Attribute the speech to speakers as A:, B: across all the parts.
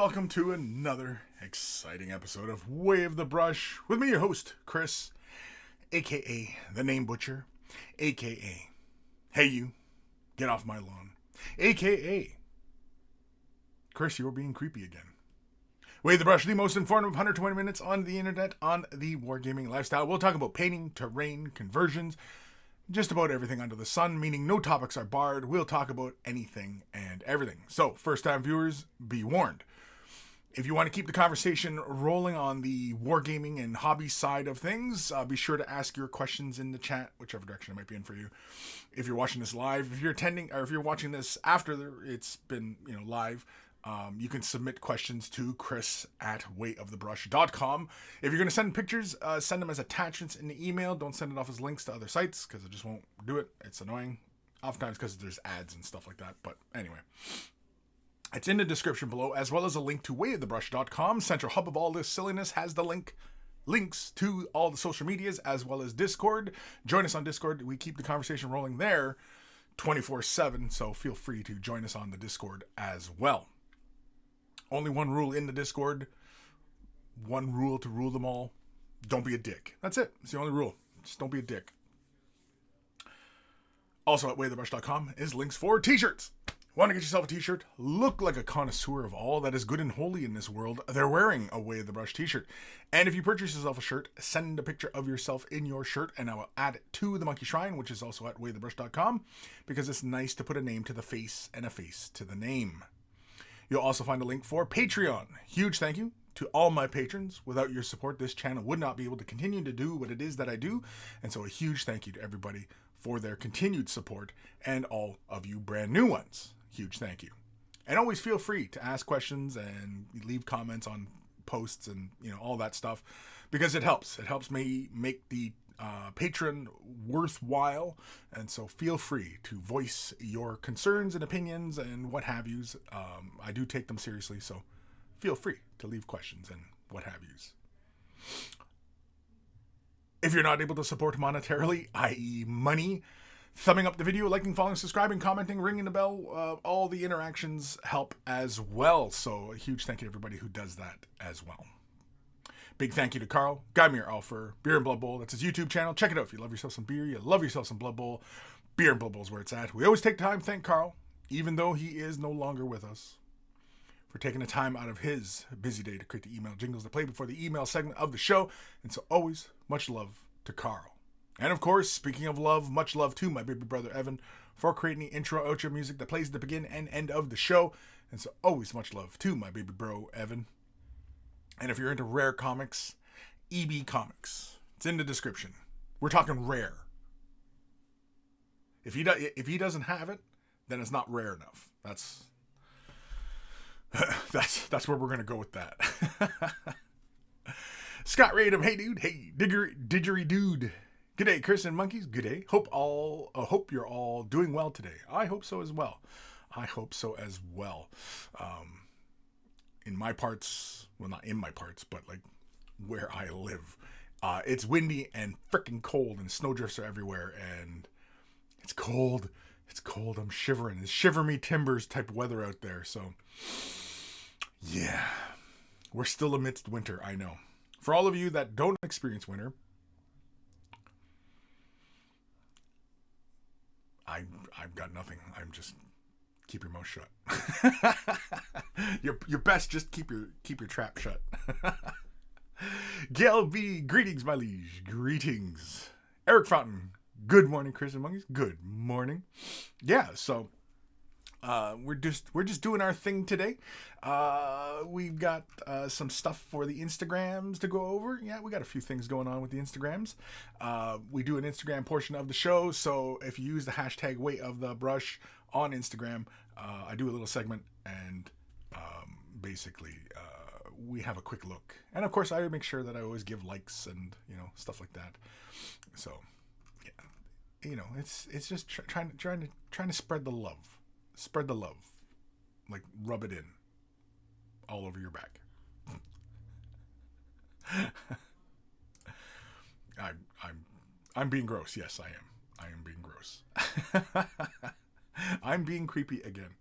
A: welcome to another exciting episode of Way of the Brush with me, your host, Kris, aka the Name Butcher, aka Hey You, Get Off My Lawn, aka Kris, you're being creepy again. Way of the Brush, the most informative 120 minutes on the internet on the wargaming lifestyle. We'll talk about painting, terrain, conversions, just about everything under the sun, meaning no topics are barred. We'll talk about anything and everything. So, first-time viewers, be warned. If you want to keep the conversation rolling on the wargaming and hobby side of things, be sure to ask your questions in the chat, whichever direction it might be in for you. If you're watching this live, if you're attending, or if you're watching this after it's been, live, you can submit questions to Kris at wayofthebrush.com. If you're going to send pictures, send them as attachments in the email. Don't send it off as links to other sites because it just won't do it. It's annoying. Oftentimes because there's ads and stuff like that. But anyway, it's in the description below, as well as a link to wayofthebrush.com. Central hub of all this silliness has the links to all the social medias, as well as Discord. Join us on Discord. We keep the conversation rolling there 24/7. So feel free to join us on the Discord as well. Only one rule in the Discord. One rule to rule them all. Don't be a dick. That's it. It's the only rule. Just don't be a dick. Also at wayofthebrush.com is links for t-shirts. Want to get yourself a t-shirt? Look like a connoisseur of all that is good and holy in this world. They're wearing a Way of the Brush t-shirt. And if you purchase yourself a shirt, send a picture of yourself in your shirt and I will add it to the Monkey Shrine, which is also at wayofthebrush.com, because it's nice to put a name to the face and a face to the name. You'll also find a link for Patreon. Huge thank you to all my patrons. Without your support, this channel would not be able to continue to do what it is that I do. And so a huge thank you to everybody for their continued support and all of you brand new ones. Huge thank you. And always feel free to ask questions and leave comments on posts and all that stuff, because it helps. It helps me make the patron worthwhile, and so feel free to voice your concerns and opinions and what have yous. I do take them seriously, so feel free to leave questions and what have yous. If you're not able to support monetarily, i.e. money, thumbing up the video, liking, following, subscribing, commenting, ringing the bell, all the interactions help as well. So a huge thank you to everybody who does that as well. Big thank you to Carl, Guymere Alfer, Beer and Blood Bowl. That's his YouTube channel. Check it out if you love yourself some beer, you love yourself some Blood Bowl. Beer and Blood Bowl is where it's at. We always take time to thank Carl, even though he is no longer with us, for taking the time out of his busy day to create the email jingles to play before the email segment of the show. And so always much love to Carl. And of course, speaking of love, much love to my baby brother Evan for creating the intro outro music that plays at the begin and end of the show. And so always much love to my baby bro Evan. And if you're into rare comics, EB Comics. It's in the description. We're talking rare. If he doesn't have it, then it's not rare enough. That's where we're gonna go with that. Scott Radom, hey dude, hey didgery dude. G'day, Kris and monkeys. G'day. Hope you're all doing well today. I hope so as well. In my parts, well, not in my parts, but like where I live, it's windy and freaking cold, and snowdrifts are everywhere, and it's cold. I'm shivering. It's shiver me timbers type weather out there. So yeah, we're still amidst winter. I know. For all of you that don't experience winter, I've got nothing. I'm just keep your mouth shut. your best, just keep your trap shut. Gail B, greetings, my liege. Greetings. Eric Fountain, good morning, Kris and monkeys. Good morning. Yeah, so we're just doing our thing today. We've got some stuff for the Instagrams to go over. Yeah, we got a few things going on with the Instagrams. We do an Instagram portion of the show, so if you use the hashtag WayOfTheBrush on Instagram, I do a little segment, and basically we have a quick look. And of course, I make sure that I always give likes and stuff like that. So yeah, it's just trying to spread the love. Spread the love. Like rub it in all over your back. I'm being gross. Yes, I am. I am being gross. I'm being creepy again.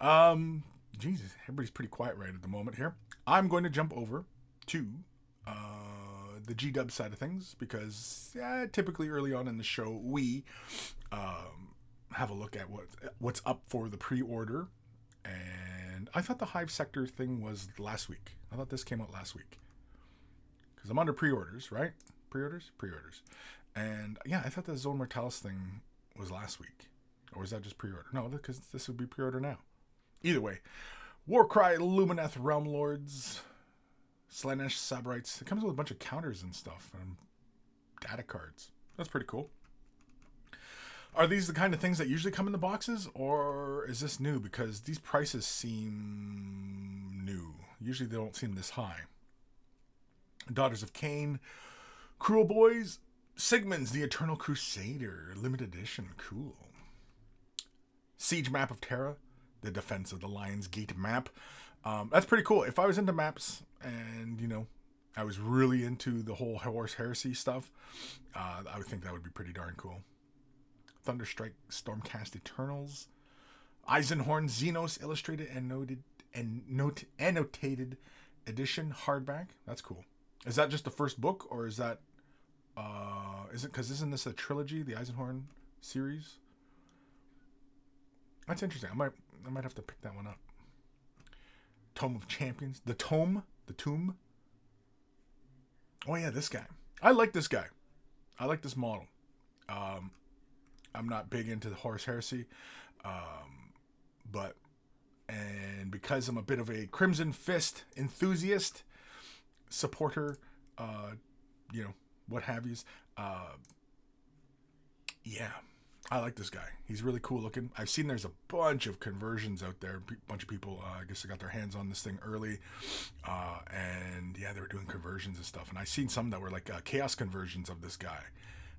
A: Jesus, everybody's pretty quiet right at the moment here. I'm going to jump over to the G-Dub side of things because typically early on in the show we have a look at what's up for the pre-order. And I thought the Hive Sector thing was last week. I thought this came out last week because I'm under pre-orders, right? Pre-orders. And yeah, I thought the Zone Mortalis thing was last week. Or was that just pre-order? No, because this would be pre-order now. Either way, Warcry, Lumineth, Realm Lords, Slaanesh, Sabirites. It comes with a bunch of counters and stuff and data cards. That's pretty cool. Are these the kind of things that usually come in the boxes, or is this new? Because these prices seem new. Usually they don't seem this high. Daughters of Cain, Cruel Boys, Sigmund's the Eternal Crusader, limited edition, cool. Siege Map of Terra, the Defense of the Lion's Gate map. That's pretty cool. If I was into maps and, I was really into the whole Horus Heresy stuff, I would think that would be pretty darn cool. Thunderstrike, Stormcast Eternals, Eisenhorn, Xenos Illustrated and Annotated Edition hardback. That's cool. Is that just the first book, or is that isn't this a trilogy, the Eisenhorn series? That's interesting. I might have to pick that one up. Tome of Champions, the Tomb. Oh yeah, this guy. I like this guy. I like this model. I'm not big into the Horus Heresy, but because I'm a bit of a Crimson Fist enthusiast, supporter, what have yous. Yeah, I like this guy. He's really cool looking. I've seen there's a bunch of conversions out there. A bunch of people, I guess, they got their hands on this thing early, and yeah, they were doing conversions and stuff. And I've seen some that were like chaos conversions of this guy,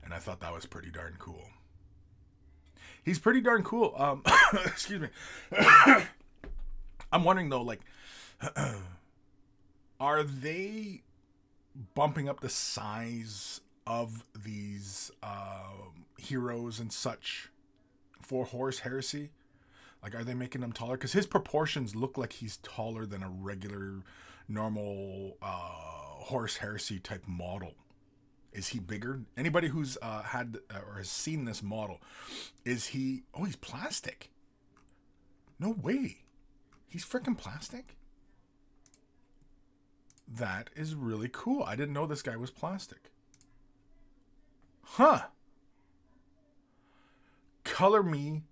A: and I thought that was pretty darn cool. He's pretty darn cool. Excuse me. I'm wondering though, like, are they bumping up the size of these heroes and such for Horus Heresy? Like, are they making them taller? Because his proportions look like he's taller than a regular, normal Horus Heresy type model. Is he bigger? Anybody who's had or has seen this model, is he... Oh, he's plastic. No way. He's freaking plastic? That is really cool. I didn't know this guy was plastic. Huh. Color me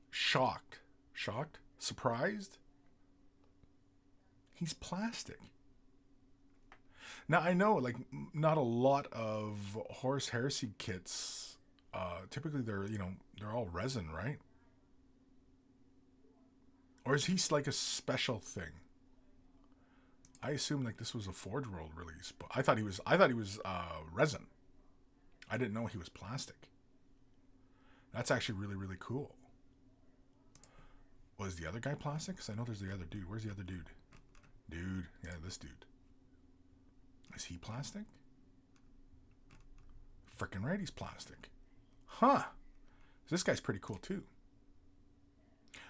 A: shocked. Shocked? Surprised? He's plastic. Now, I know, like, not a lot of Horus Heresy kits, typically they're all resin, right? Or is he like a special thing? I assume like this was a Forge World release, but I thought he was resin. I didn't know he was plastic. That's actually really, really cool. Was the other guy plastic? Because I know there's the other dude. Where's the other dude? Dude. Yeah, this dude. Is he plastic? Frickin' right, he's plastic. Huh. This guy's pretty cool, too.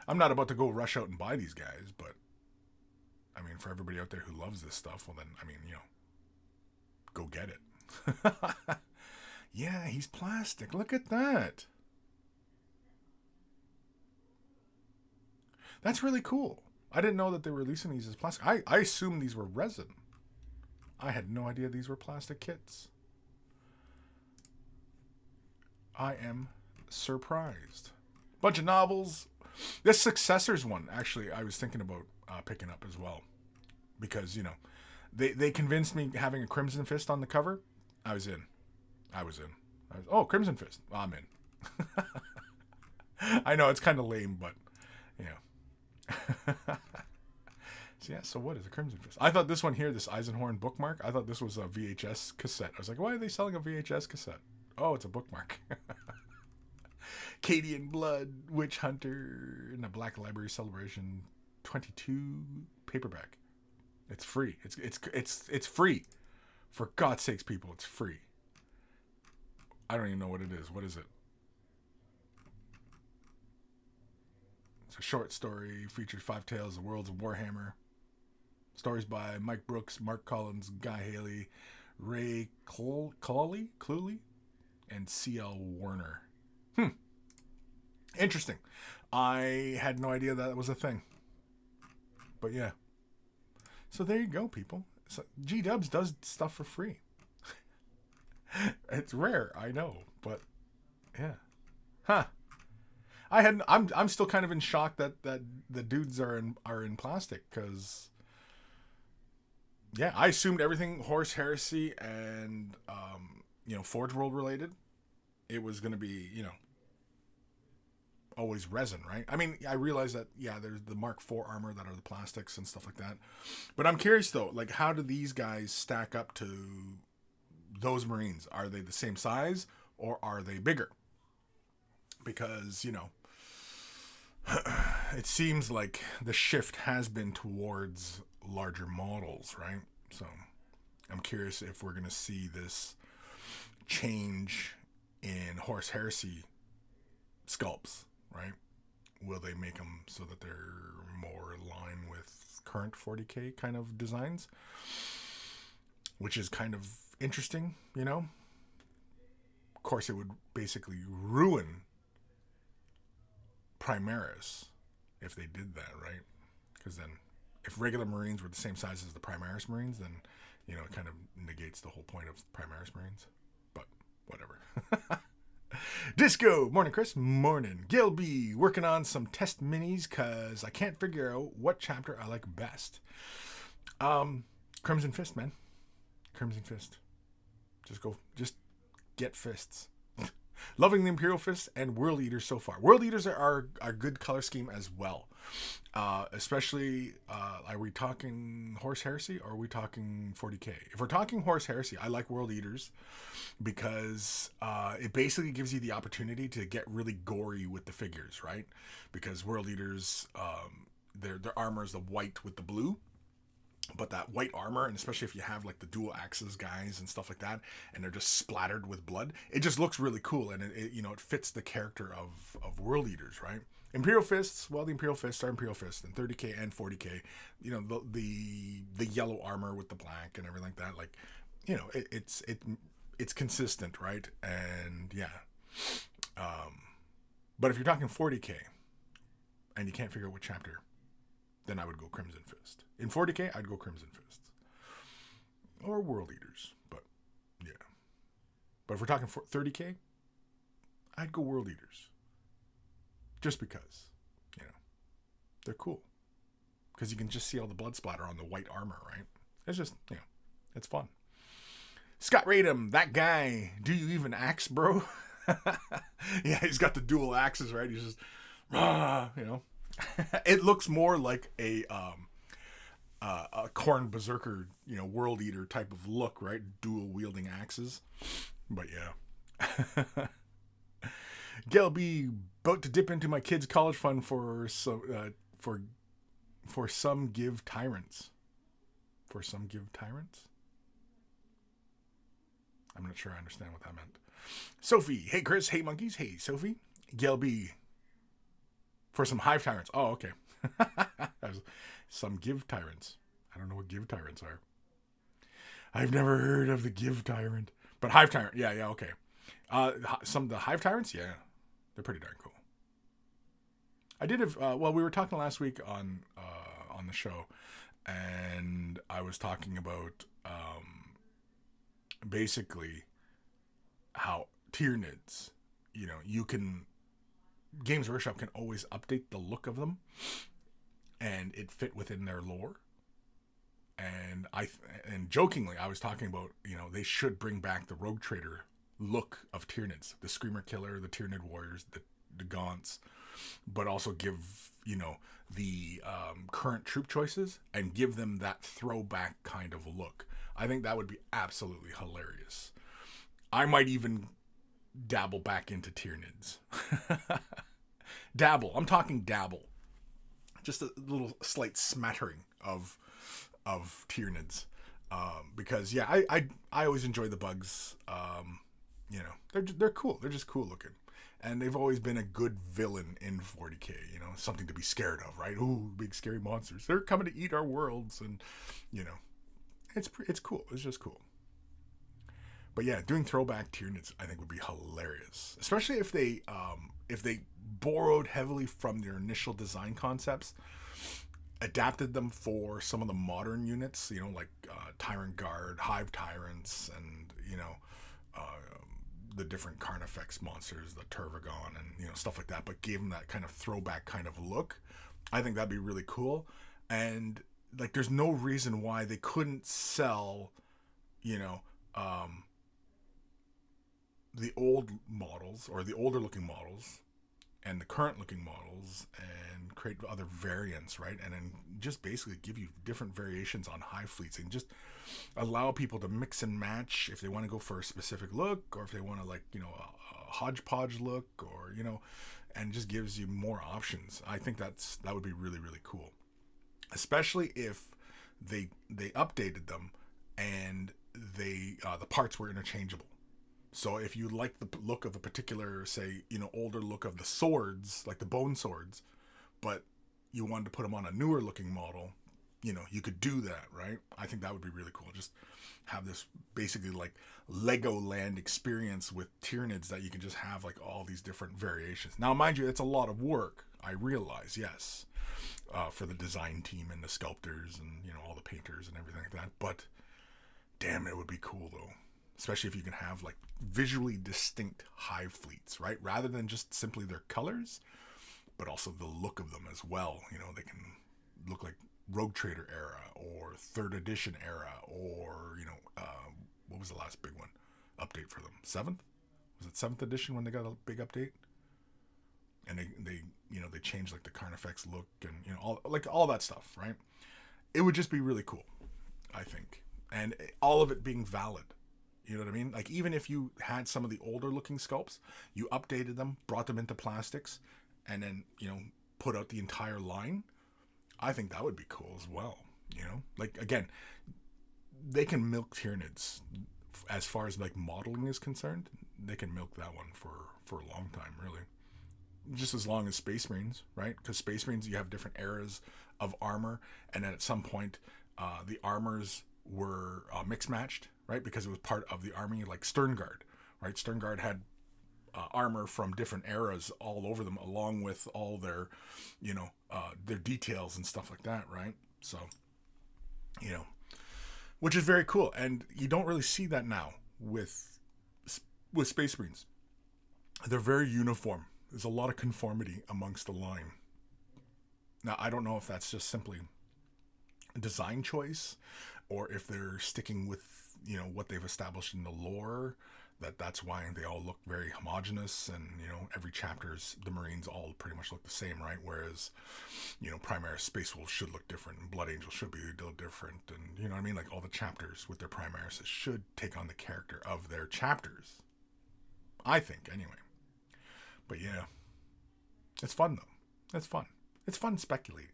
A: I'm not about to go rush out and buy these guys, but... I mean, for everybody out there who loves this stuff, well then, I mean, go get it. Yeah, he's plastic. Look at that. That's really cool. I didn't know that they were releasing these as plastic. I assumed these were resin. I had no idea these were plastic kits. I am surprised. Bunch of novels. This Successors one, actually, I was thinking about picking up as well. Because, they convinced me having a Crimson Fist on the cover. I was in. Oh, Crimson Fist. Well, I'm in. I know, it's kind of lame, but, So what is a Crimson Fist? I thought this one here, this Eisenhorn bookmark, I thought this was a VHS cassette. I was like, why are they selling a VHS cassette? Oh, it's a bookmark. Cadian Blood, Witch Hunter, and the Black Library Celebration 22 paperback. It's free. It's free. For God's sakes, people, it's free. I don't even know what it is. What is it? a short story, featured 5 Tales of Worlds of Warhammer. Stories by Mike Brooks, Mark Collins, Guy Haley, Ray Cluley, and C.L. Warner. Interesting. I had no idea that was a thing. But yeah. So there you go, people. So G-Dubs does stuff for free. It's rare, I know, but yeah. Huh. I'm still kind of in shock that the dudes are in plastic, because yeah, I assumed everything Horse Heresy and Forge World related, it was going to be, always resin, right? I mean, I realize that, yeah, there's the Mark IV armor that are the plastics and stuff like that. But I'm curious though, like, how do these guys stack up to those Marines? Are they the same size or are they bigger? Because, it seems like the shift has been towards larger models, right? So I'm curious if we're going to see this change in Horse Heresy sculpts, right? Will they make them so that they're more in line with current 40K kind of designs? Which is kind of interesting, Of course, it would basically ruin Primaris if they did that, right? Because then if regular Marines were the same size as the Primaris Marines, then, it kind of negates the whole point of Primaris Marines. But whatever. Disco, morning Chris, morning. Gilby, working on some test minis because I can't figure out what chapter I like best. Crimson Fist, man. Crimson Fist. Just get fists. Loving the Imperial Fists and World Eaters so far. World Eaters are a good color scheme as well. Especially, are we talking Horse Heresy or are we talking 40K? If we're talking Horse Heresy, I like World Eaters because it basically gives you the opportunity to get really gory with the figures, right? Because World Eaters, their armor is the white with the blue. But that white armor, and especially if you have like the dual axes guys and stuff like that, and they're just splattered with blood, it just looks really cool, and it fits the character of World Eaters, right? Imperial Fists, well, the Imperial Fists are Imperial Fists in 30K and 40K. The yellow armor with the black and everything like that, like, it's consistent, right? And yeah, but if you're talking 40K and you can't figure out what chapter, then I would go Crimson Fist. In 40K, I'd go Crimson Fists. Or World Eaters, but yeah. But if we're talking 30K, I'd go World Eaters. Just because, they're cool. Because you can just see all the blood splatter on the white armor, right? It's just, it's fun. Scott Radum, that guy, do you even axe, bro? Yeah, he's got the dual axes, right? He's just, It looks more like a Khorne Berserker, World Eater type of look, right? Dual wielding axes. But yeah. Gelby, about to dip into my kids' college fund for some give tyrants. For some give tyrants? I'm not sure I understand what that meant. Sophie, hey Chris, hey monkeys, hey Sophie. Gelby, for some hive tyrants. Oh, okay. Some give tyrants. I don't know what give tyrants are. I've never heard of the give tyrant. But hive tyrant, yeah, okay. Some of the hive tyrants, yeah, they're pretty darn cool. I did have, we were talking last week on the show, and I was talking about basically how Tyranids, Games Workshop can always update the look of them, and it fit within their lore. And jokingly, I was talking about, they should bring back the Rogue Trader look of Tyranids, the Screamer Killer, the Tyranid Warriors, the Gaunts, but also give, the current troop choices and give them that throwback kind of look. I think that would be absolutely hilarious. I might even dabble back into Tyranids. Dabble. I'm talking dabble. Just a little slight smattering of Tyranids. Because yeah, I always enjoy the bugs. They're cool. They're just cool looking. And they've always been a good villain in 40k, you know, something to be scared of, right? Ooh, big scary monsters. They're coming to eat our worlds, and, you know, it's cool. It's just cool. But yeah, doing throwback Tyranids, I think, would be hilarious, especially if they borrowed heavily from their initial design concepts, adapted them for some of the modern units, you know, like Tyrant Guard, Hive Tyrants, and, you know, the different Carnifex monsters, the Turvagon, and, you know, stuff like that, but gave them that kind of throwback kind of look. I think that'd be really cool. And, like, there's no reason why they couldn't sell, you know, the old models, or the older looking models, and the current looking models, and create other variants, right? And then just basically give you different variations on hive fleets, and just allow people to mix and match if they want to go for a specific look, or if they want to, like, you know, a hodgepodge look, or, you know, and just gives you more options. I think that would be really, really cool, especially if they updated them and the parts were interchangeable. So if you like the look of a particular, say, you know, older look of the swords, like the bone swords, but you wanted to put them on a newer looking model, you know, you could do that, right? I think that would be really cool. Just have this basically like Legoland experience with Tyranids that you can just have like all these different variations. Now, mind you, it's a lot of work, I realize, yes, for the design team and the sculptors and, you know, all the painters and everything like that. But damn, it would be cool though. Especially if you can have like visually distinct hive fleets, right? Rather than just simply their colors, but also the look of them as well. You know, they can look like Rogue Trader era or 3rd edition era, or, you know, what was the last big one? Update for them? 7th? Was it 7th edition when they got a big update? And they you know, they changed like the Carnifex look and, you know, all that stuff, right? It would just be really cool, I think. And all of it being valid. You know what I mean? Like, even if you had some of the older looking sculpts, you updated them, brought them into plastics, and then, you know, put out the entire line, I think that would be cool as well. You know, like, again, they can milk Tyranids as far as like modeling is concerned. They can milk that one for a long time, really. Just as long as Space Marines, right? Because Space Marines, you have different eras of armor, and then at some point, the armors were mixed matched, right? Because it was part of the army, like Stern Guard, right? Stern Guard had armor from different eras all over them, along with all their, you know, their details and stuff like that, right? So, you know, which is very cool, and you don't really see that now with Space Marines. They're very uniform. There's a lot of conformity amongst the line. Now, I don't know if that's just simply a design choice, or if they're sticking with, you know, what they've established in the lore, that's why they all look very homogenous, and, you know, every chapter's, the Marines all pretty much look the same, right? Whereas, you know, Primaris Space Wolves should look different, and Blood Angels should be a little different, and, you know what I mean? Like, all the chapters with their Primaris should take on the character of their chapters. I think, anyway. But yeah, it's fun though. It's fun. It's fun speculating.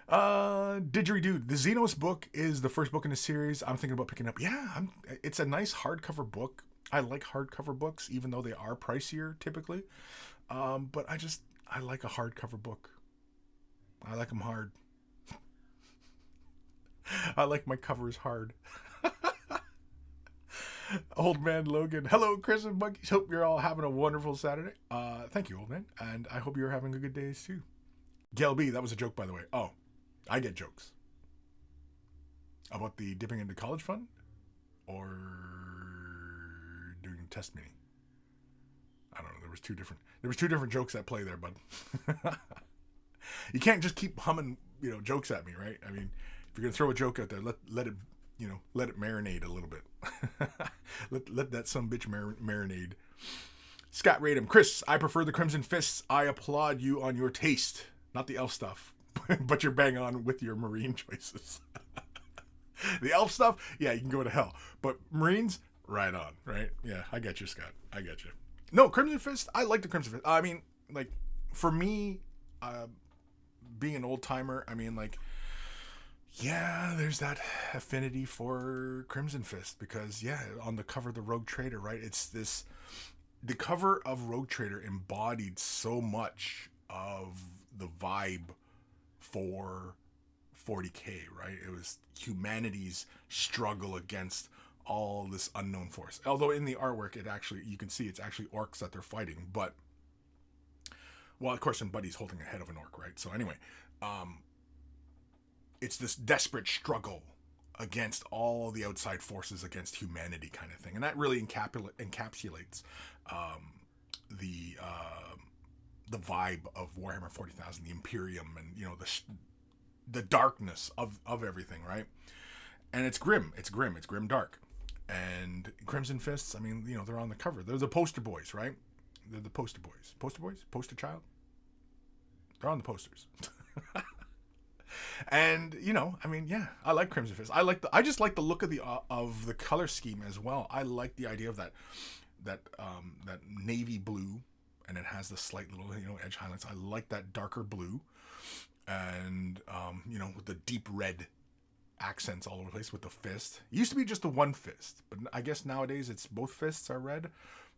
A: Didgeridoo. The Xenos book is the first book in the series I'm thinking about picking up. Yeah, it's a nice hardcover book. I like hardcover books, even though they are pricier typically. But I like a hardcover book. I like them hard. I like my covers hard. Old man Logan. Hello, Kris and Monkeys. Hope you're all having a wonderful Saturday. Thank you, old man. And I hope you're having a good day too. Gail B, that was a joke, by the way. Oh, I get jokes. About the dipping into college fund? Or doing test mini? I don't know. There was two different jokes at play there, bud. You can't just keep humming, you know, jokes at me, right? I mean, if you're going to throw a joke out there, let it, you know, let it marinate a little bit. let that some bitch marinade. Scott Radom. Kris, I prefer the Crimson Fists. I applaud you on your taste. Not the elf stuff, but you're bang on with your Marine choices. The elf stuff, yeah, you can go to hell. But Marines, right on, right? Yeah, I get you, Scott. I get you. No, Crimson Fist, I like the Crimson Fist. I mean, like, for me, being an old timer, I mean, like, yeah, there's that affinity for Crimson Fist because, yeah, on the cover of the Rogue Trader, right? It's this. The cover of Rogue Trader embodied so much of the vibe for 40K, right? It was humanity's struggle against all this unknown force. Although in the artwork, it actually, you can see it's actually orcs that they're fighting, but, well, of course, and Buddy's holding a head of an orc, right? So anyway, it's this desperate struggle against all the outside forces against humanity kind of thing, and that really encapsulates the vibe of Warhammer 40,000, the Imperium, and the darkness of everything, right? And it's grim, it's grim dark. And Crimson Fists, I mean, they're on the cover. They're the poster boys, right? They're the poster boys. Poster boys? Poster child? They're on the posters. And I mean, yeah, I like Crimson Fist. I just like the look of the color scheme as well. I like the idea of that navy blue, and it has the slight little edge highlights. I like that darker blue, and with the deep red accents all over the place with the fist. It used to be just the one fist, but I guess nowadays it's both fists are red.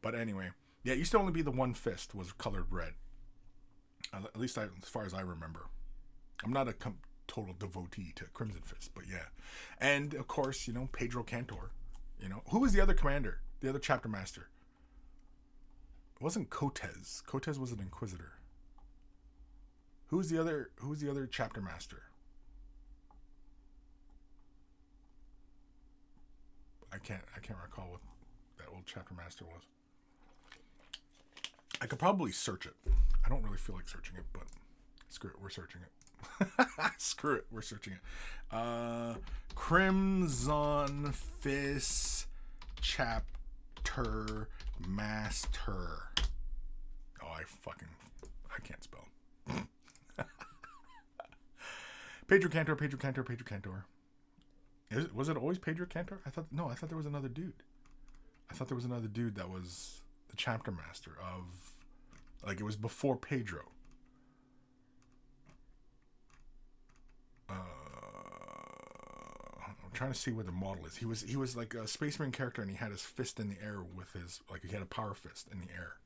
A: But anyway, yeah, it used to only be the one fist was colored red. At least as far as I remember. I'm not a total devotee to Crimson Fist, but yeah. And of course, Pedro Cantor. Who was the other commander? The other chapter master? It wasn't Cortez. Cortez was an inquisitor. Who's the other chapter master? I can't recall what that old chapter master was. I could probably search it. I don't really feel like searching it, but screw it, we're searching it. Screw it, we're searching it. Crimson Fist Chapter Master. Oh, I can't spell. Pedro Cantor. Was it always Pedro Cantor? I thought there was another dude. I thought there was another dude that was the chapter master of, like, it was before Pedro. I'm trying to see where the model is. He was like a Space Marine character, and he had his fist in the air with his, like, he had a power fist in the air.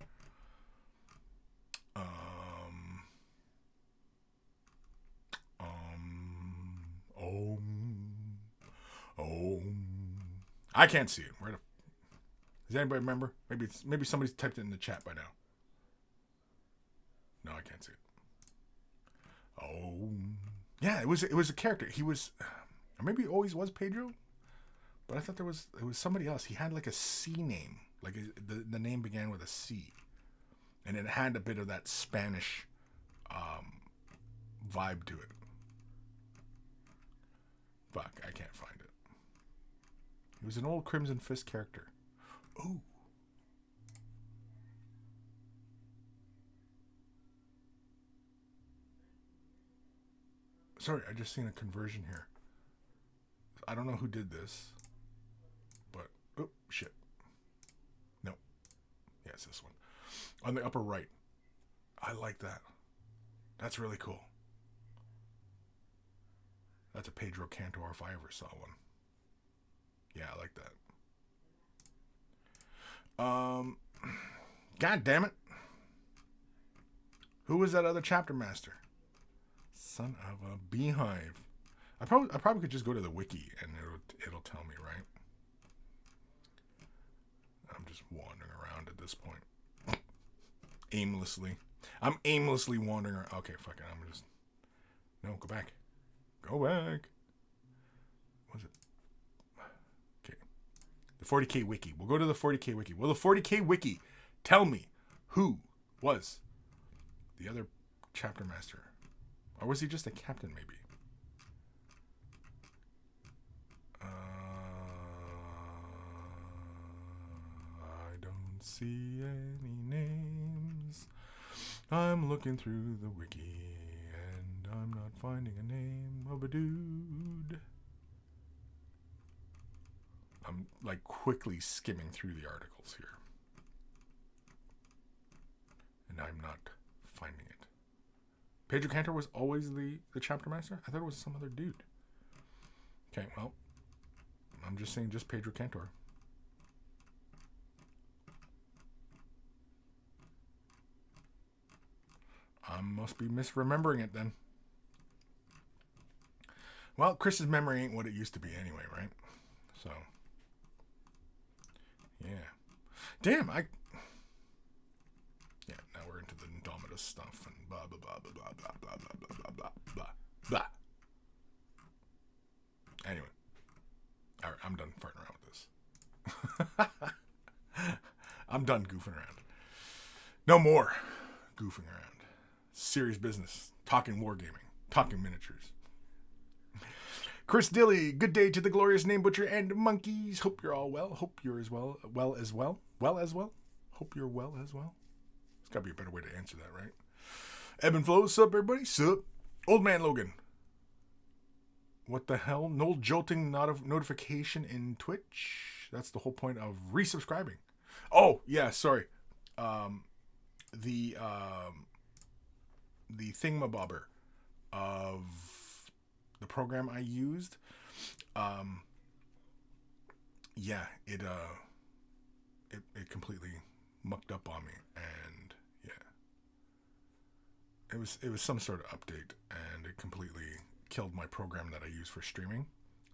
A: I can't see it. Does anybody remember? Maybe somebody's typed it in the chat by now. No, I can't see it. Yeah, it was a character. He was, or maybe it always was Pedro, but I thought it was somebody else. He had like a C name, like the name began with a C, and it had a bit of that Spanish vibe to it. Fuck, I can't find it. He was an old Crimson Fist character. Ooh. Sorry, I just seen a conversion here. I don't know who did this, but oh shit. No. Yeah, it's this one. On the upper right. I like that. That's really cool. That's a Pedro Cantor if I ever saw one. Yeah, I like that. God damn it. Who was that other chapter master? Son of a beehive. I probably could just go to the wiki and it'll tell me, right? I'm just wandering around at this point. Aimlessly. I'm aimlessly wandering around. Okay, fuck it. No, go back. Go back. What was it? Okay. The 40K wiki. We'll go to the 40K wiki. Will the 40K wiki tell me who was the other chapter master? Or was he just a captain, maybe? I don't see any names. I'm looking through the wiki, and I'm not finding a name of a dude. I'm, like, quickly skimming through the articles here. And I'm not finding it. Pedro Cantor was always the chapter master? I thought it was some other dude. Okay, well, I'm just saying just Pedro Cantor. I must be misremembering it then. Well, Kris's memory ain't what it used to be anyway, right? So, yeah. Damn, yeah, now we're into the Indomitus stuff and blah, blah, blah, blah, blah, blah, blah, blah, blah, blah, blah, blah. Anyway. All right, I'm done farting around with this. I'm done goofing around. No more goofing around. Serious business. Talking wargaming. Talking miniatures. Kris Dilly, good day to the glorious Name Butcher and monkeys. Hope you're all well. Hope you're as well. Well as well. Well as well. Hope you're well as well. There's got to be a better way to answer that, right? Evan Belleau, sup everybody? Sup. Old Man Logan. What the hell? No jolting notification in Twitch? That's the whole point of resubscribing. Oh, yeah, sorry. The thingamabobber of the program I used, yeah, it completely mucked up on me, and yeah, it was some sort of update, and it completely killed my program that I use for streaming,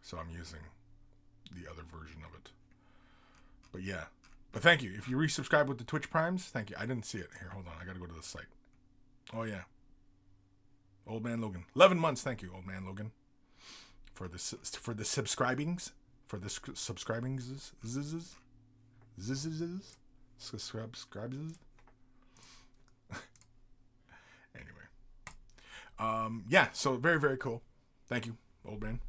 A: so I'm using the other version of it. But yeah, but thank you. If you resubscribe with the Twitch Primes, thank you. I didn't see it. Here, hold on. I got to go to the site. Oh, yeah. Old Man Logan. 11 months. Thank you, Old Man Logan. For the subscribings. For the subscribings. Subscribes. Anyway. Yeah, so very, very cool. Thank you, Old Man.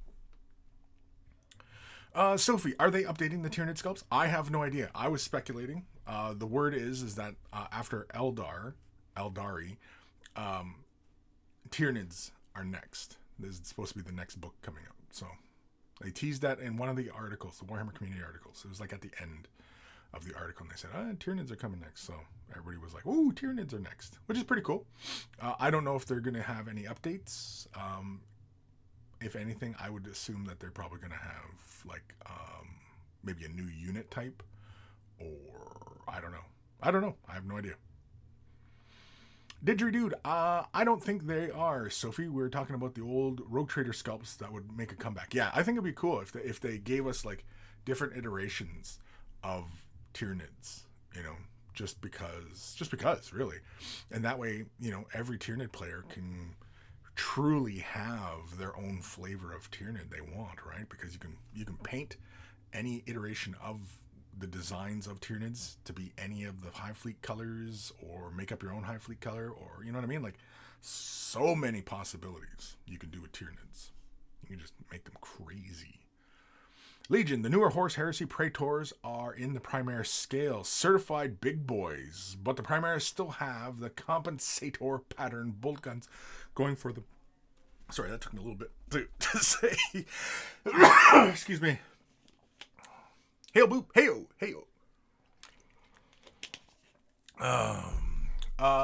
A: Sophie, are they updating the Tyranid sculpts? I have no idea. I was speculating. The word is that after Eldari, Tyranids are next. This is supposed to be the next book coming up. So they teased that in one of the articles, the Warhammer community articles. It was like at the end of the article, and they said, Tyranids are coming next. So everybody was like, ooh, Tyranids are next, which is pretty cool. I don't know if they're going to have any updates. If anything, I would assume that they're probably going to have like maybe a new unit type, or I don't know. I have no idea. Didgeridoo, I don't think they are, Sophie. We were talking about the old Rogue Trader sculpts that would make a comeback. Yeah, I think it'd be cool if they gave us like different iterations of Tyranids, you know, just because, really. And that way, you know, every Tyranid player can truly have their own flavor of Tyranid they want, right? Because you can paint any iteration of the designs of Tyranids to be any of the Hive Fleet colors, or make up your own Hive Fleet color, or you know what I mean? Like, so many possibilities you can do with Tyranids. You can just make them crazy. Legion, the newer Horse Heresy Praetors are in the Primaris scale, certified big boys, but the Primaris still have the compensator pattern bolt guns going for the... Sorry, that took me a little bit to say. Excuse me. Hail boop, hail, hail.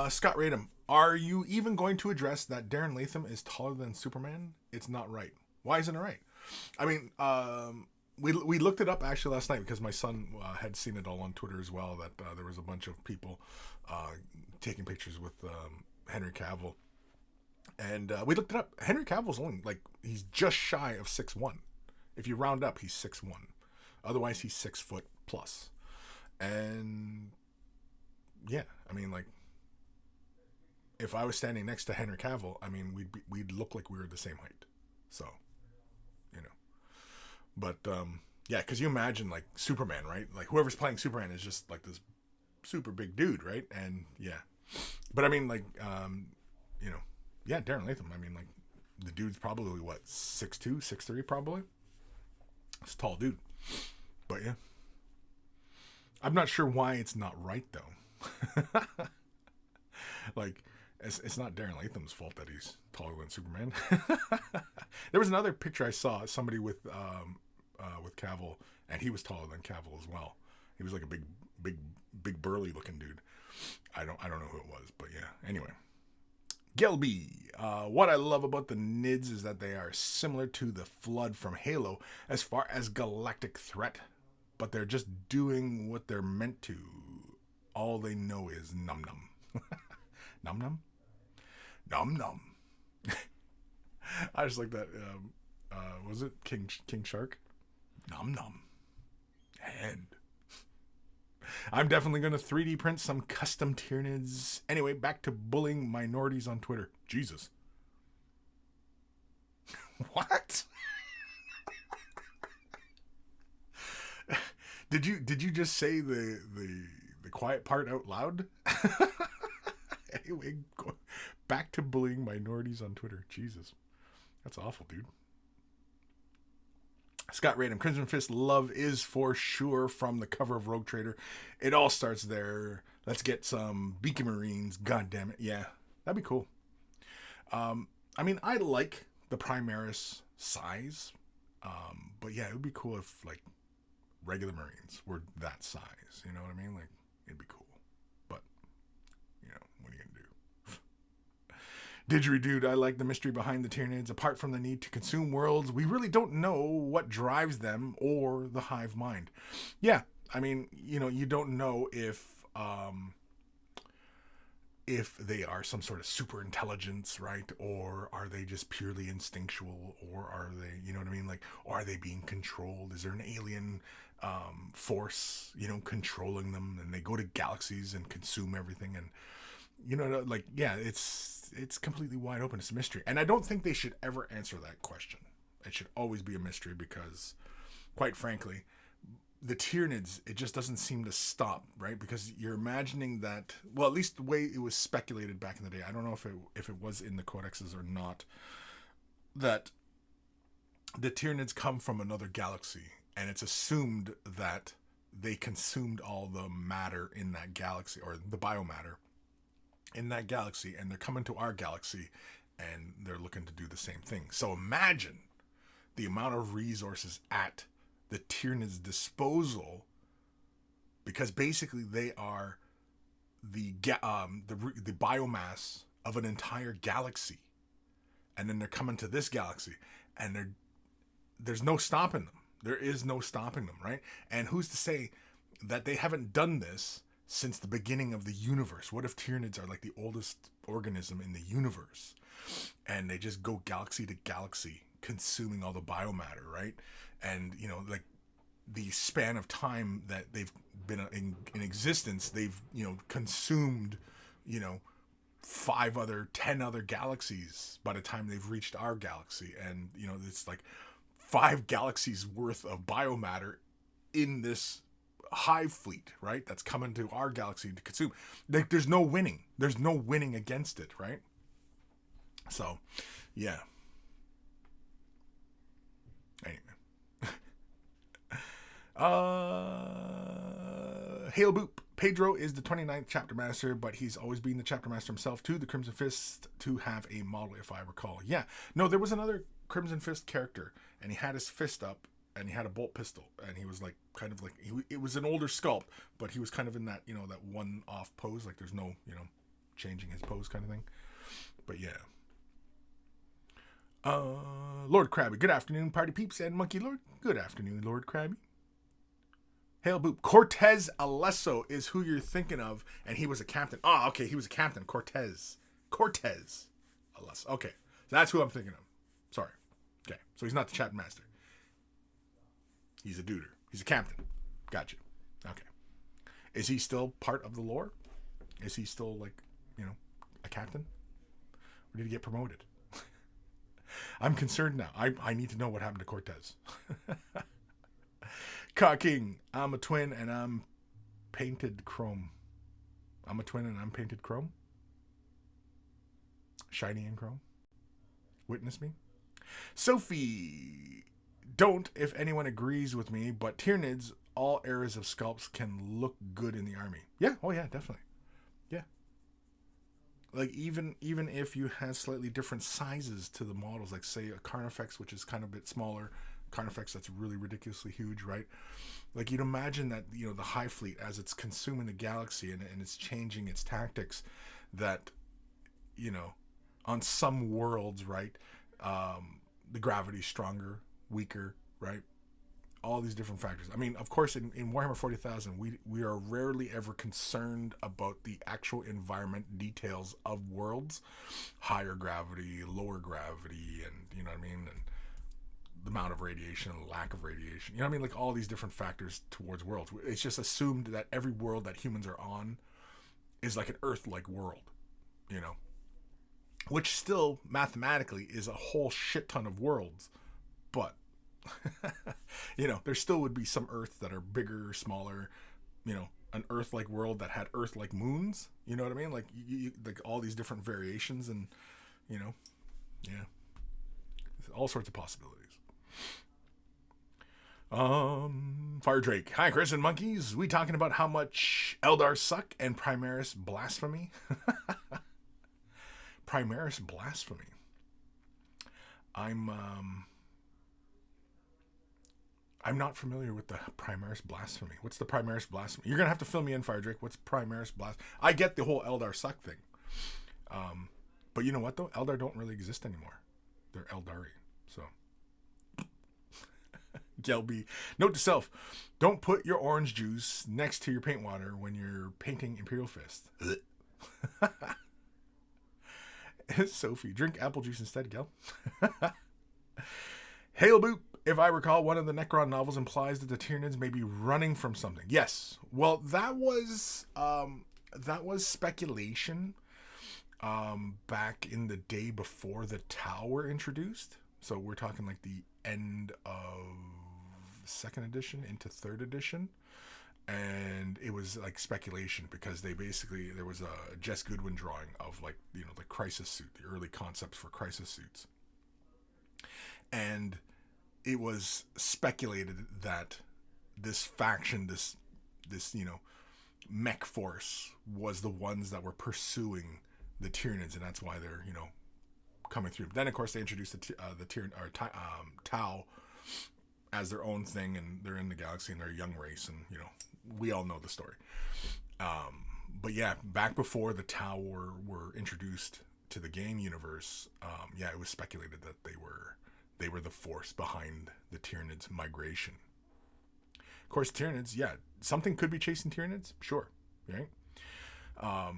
A: Scott Radham, are you even going to address that Darren Latham is taller than Superman? It's not right. Why isn't it right? I mean, we looked it up actually last night because my son had seen it all on Twitter as well, that there was a bunch of people taking pictures with Henry Cavill. And we looked it up. Henry Cavill's only, like, he's just shy of 6'1". If you round up, he's 6'1". Otherwise, he's 6 foot plus. And yeah, I mean, like, if I was standing next to Henry Cavill, I mean, we'd look like we were the same height. So, you know. But yeah, because you imagine like Superman, right? Like whoever's playing Superman is just like this super big dude, right? And yeah, but I mean, like, you know, yeah, Darren Latham. I mean, like, the dude's probably what, 6'2", 6'3", probably. It's a tall dude. But yeah, I'm not sure why it's not right though. Like, it's not Darren Latham's fault that he's taller than Superman. There was another picture I saw, somebody with Cavill, and he was taller than Cavill as well. He was like a big burly looking dude. I don't know who it was, but yeah. Anyway, Gelby. What I love about the Nids is that they are similar to the Flood from Halo as far as galactic threat, but they're just doing what they're meant to. All they know is num num. Num num? Num num. I just like that. Was it King Shark? Num num. And I'm definitely going to 3D print some custom Tyranids. Anyway, back to bullying minorities on Twitter. Jesus. What? Did you just say the quiet part out loud? Anyway, back to bullying minorities on Twitter. Jesus. That's awful, dude. Scott Radham, Crimson Fist love is for sure from the cover of Rogue Trader. It all starts there. Let's get some Beacon Marines. God damn it. Yeah, that'd be cool. I mean, I like the Primaris size. But yeah, it would be cool if like regular Marines were that size. You know what I mean? Like, it'd be cool. But, you know, what are you going to do? Didgeridoo, I like the mystery behind the Tyranids. Apart from the need to consume worlds, we really don't know what drives them or the hive mind. Yeah, I mean, you know, you don't know if they are some sort of super intelligence, right? Or are they just purely instinctual? Or are they, you know what I mean? Like, or are they being controlled? Is there an alien force, you know, controlling them? And they go to galaxies and consume everything. And, you know, like, yeah, it's completely wide open. It's a mystery. And I don't think they should ever answer that question. It should always be a mystery because, quite frankly, the Tyranids, it just doesn't seem to stop, right? Because you're imagining that, well, at least the way it was speculated back in the day, I don't know if it was in the codexes or not, that the Tyranids come from another galaxy, and it's assumed that they consumed all the matter in that galaxy, or the biomatter in that galaxy, and they're coming to our galaxy, and they're looking to do the same thing. So imagine the amount of resources at the Tyranids' disposal, because basically they are the biomass of an entire galaxy, and then they're coming to this galaxy, and there's no stopping them. There is no stopping them, right? And who's to say that they haven't done this since the beginning of the universe? What if Tyranids are like the oldest organism in the universe, and they just go galaxy to galaxy, consuming all the biomatter, right? And, you know, like the span of time that they've been in existence, they've, you know, consumed, you know, 10 other galaxies by the time they've reached our galaxy. And, you know, it's like 5 galaxies worth of biomatter in this hive fleet, right? That's coming to our galaxy to consume. Like, there's no winning. There's no winning against it, right? So, yeah. Anyway. Hail Boop. Pedro is the 29th chapter master, but he's always been the chapter master himself too. The Crimson Fist to have a model, if I recall. Yeah. No, there was another Crimson Fist character, and he had his fist up, and he had a bolt pistol, and he was like, kind of like, it was an older sculpt, but he was kind of in that, you know, that one off pose, like there's no, you know, changing his pose kind of thing. But yeah. Lord Krabby, good afternoon, party peeps and Monkey Lord. Good afternoon, Lord Krabby. Hail Boop. Cortez Alesso is who you're thinking of, and he was a captain. Oh, okay, he was a captain. Cortez Alesso. Okay, so that's who I'm thinking of. Sorry. Okay, so he's not the chapter master. He's a duder. He's a captain. Gotcha. Okay. Is he still part of the lore? Is he still, like, you know, a captain? Or did he get promoted? I'm concerned now. I need to know what happened to Cortez. King, I'm a twin and I'm painted chrome. I'm a twin and I'm painted chrome. Shiny and chrome. Witness me. Sophie, don't if anyone agrees with me, but Tyranids, all eras of Sculpts can look good in the army. Yeah, oh yeah, definitely. Yeah. Like even if you have slightly different sizes to the models, like say a Carnifex, which is kind of a bit smaller, Carnifex that's really ridiculously huge, right? Like you'd imagine that, you know, the Hive Fleet, as it's consuming the galaxy and it's changing its tactics, that, you know, On some worlds, right, the gravity's stronger, weaker, right? All these different factors. I mean, of course, in Warhammer 40,000, we are rarely ever concerned about the actual environment details of worlds, higher gravity, lower gravity, and you know what I mean, and the amount of radiation and lack of radiation. You know what I mean? Like all these different factors towards worlds. It's just assumed that every world that humans are on is like an Earth-like world, you know, which still mathematically is a whole shit ton of worlds, but you know, there still would be some Earths that are bigger, smaller, you know, an Earth-like world that had Earth-like moons. You know what I mean? Like, like all these different variations, and you know, yeah, all sorts of possibilities. Fire Drake. Hi, Kris and Monkeys. We talking about how much Eldar suck and Primaris blasphemy? Primaris blasphemy. I'm not familiar with the Primaris blasphemy. What's the Primaris blasphemy? You're gonna have to fill me in, Fire Drake. What's Primaris blasphemy? I get the whole Eldar suck thing, but you know what though? Eldar don't really exist anymore. They're Eldari. So, Gelby. Note to self: don't put your orange juice next to your paint water when you're painting Imperial Fists. Sophie, drink apple juice instead, Gel. Hail Boop. If I recall, one of the Necron novels implies that the Tyranids may be running from something. Yes. Well, that was speculation back in the day before the Tau were introduced. So we're talking like the end of 2nd edition into 3rd edition. And it was like speculation because there was a Jess Goodwin drawing of like, you know, the crisis suit, the early concepts for crisis suits. And it was speculated that this faction, this you know, mech force was the ones that were pursuing the Tyranids, and that's why they're, you know, coming through. Then of course they introduced the Tau as their own thing, and they're in the galaxy and they're a young race, and you know, we all know the story. But yeah, back before the Tau were introduced to the game universe, yeah, it was speculated that they were the force behind the Tyranids migration. Of course, Tyranids, yeah, something could be chasing Tyranids, sure, right? Of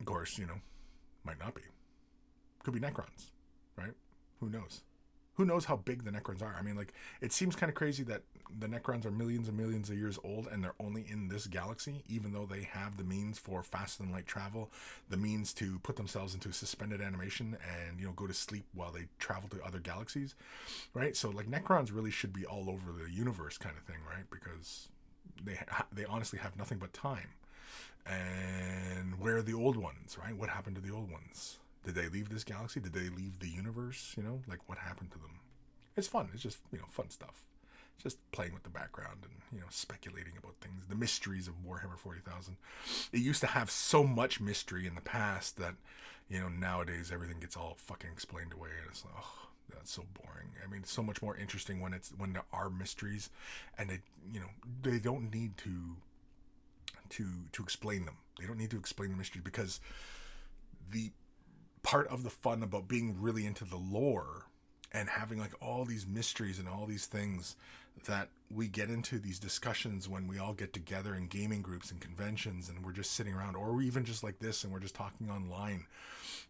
A: course, you know, might not be. Could be Necrons, right? Who knows? Who knows how big the Necrons are? I mean, like, it seems kind of crazy that the Necrons are millions and millions of years old and they're only in this galaxy, even though they have the means for faster than light travel, the means to put themselves into suspended animation and, you know, go to sleep while they travel to other galaxies, right? So, like, Necrons really should be all over the universe kind of thing, right? Because they honestly have nothing but time. And where are the old ones, right? What happened to the old ones? Did they leave this galaxy? Did they leave the universe? You know, like what happened to them? It's fun. It's just, you know, fun stuff. Just playing with the background and, you know, speculating about things. The mysteries of Warhammer 40,000. It used to have so much mystery in the past that, you know, nowadays everything gets all fucking explained away. And it's like, oh, that's so boring. I mean, it's so much more interesting when there are mysteries and they, you know, they don't need to explain them. They don't need to explain the mystery because the part of the fun about being really into the lore and having like all these mysteries and all these things that we get into these discussions when we all get together in gaming groups and conventions and we're just sitting around, or even just like this and we're just talking online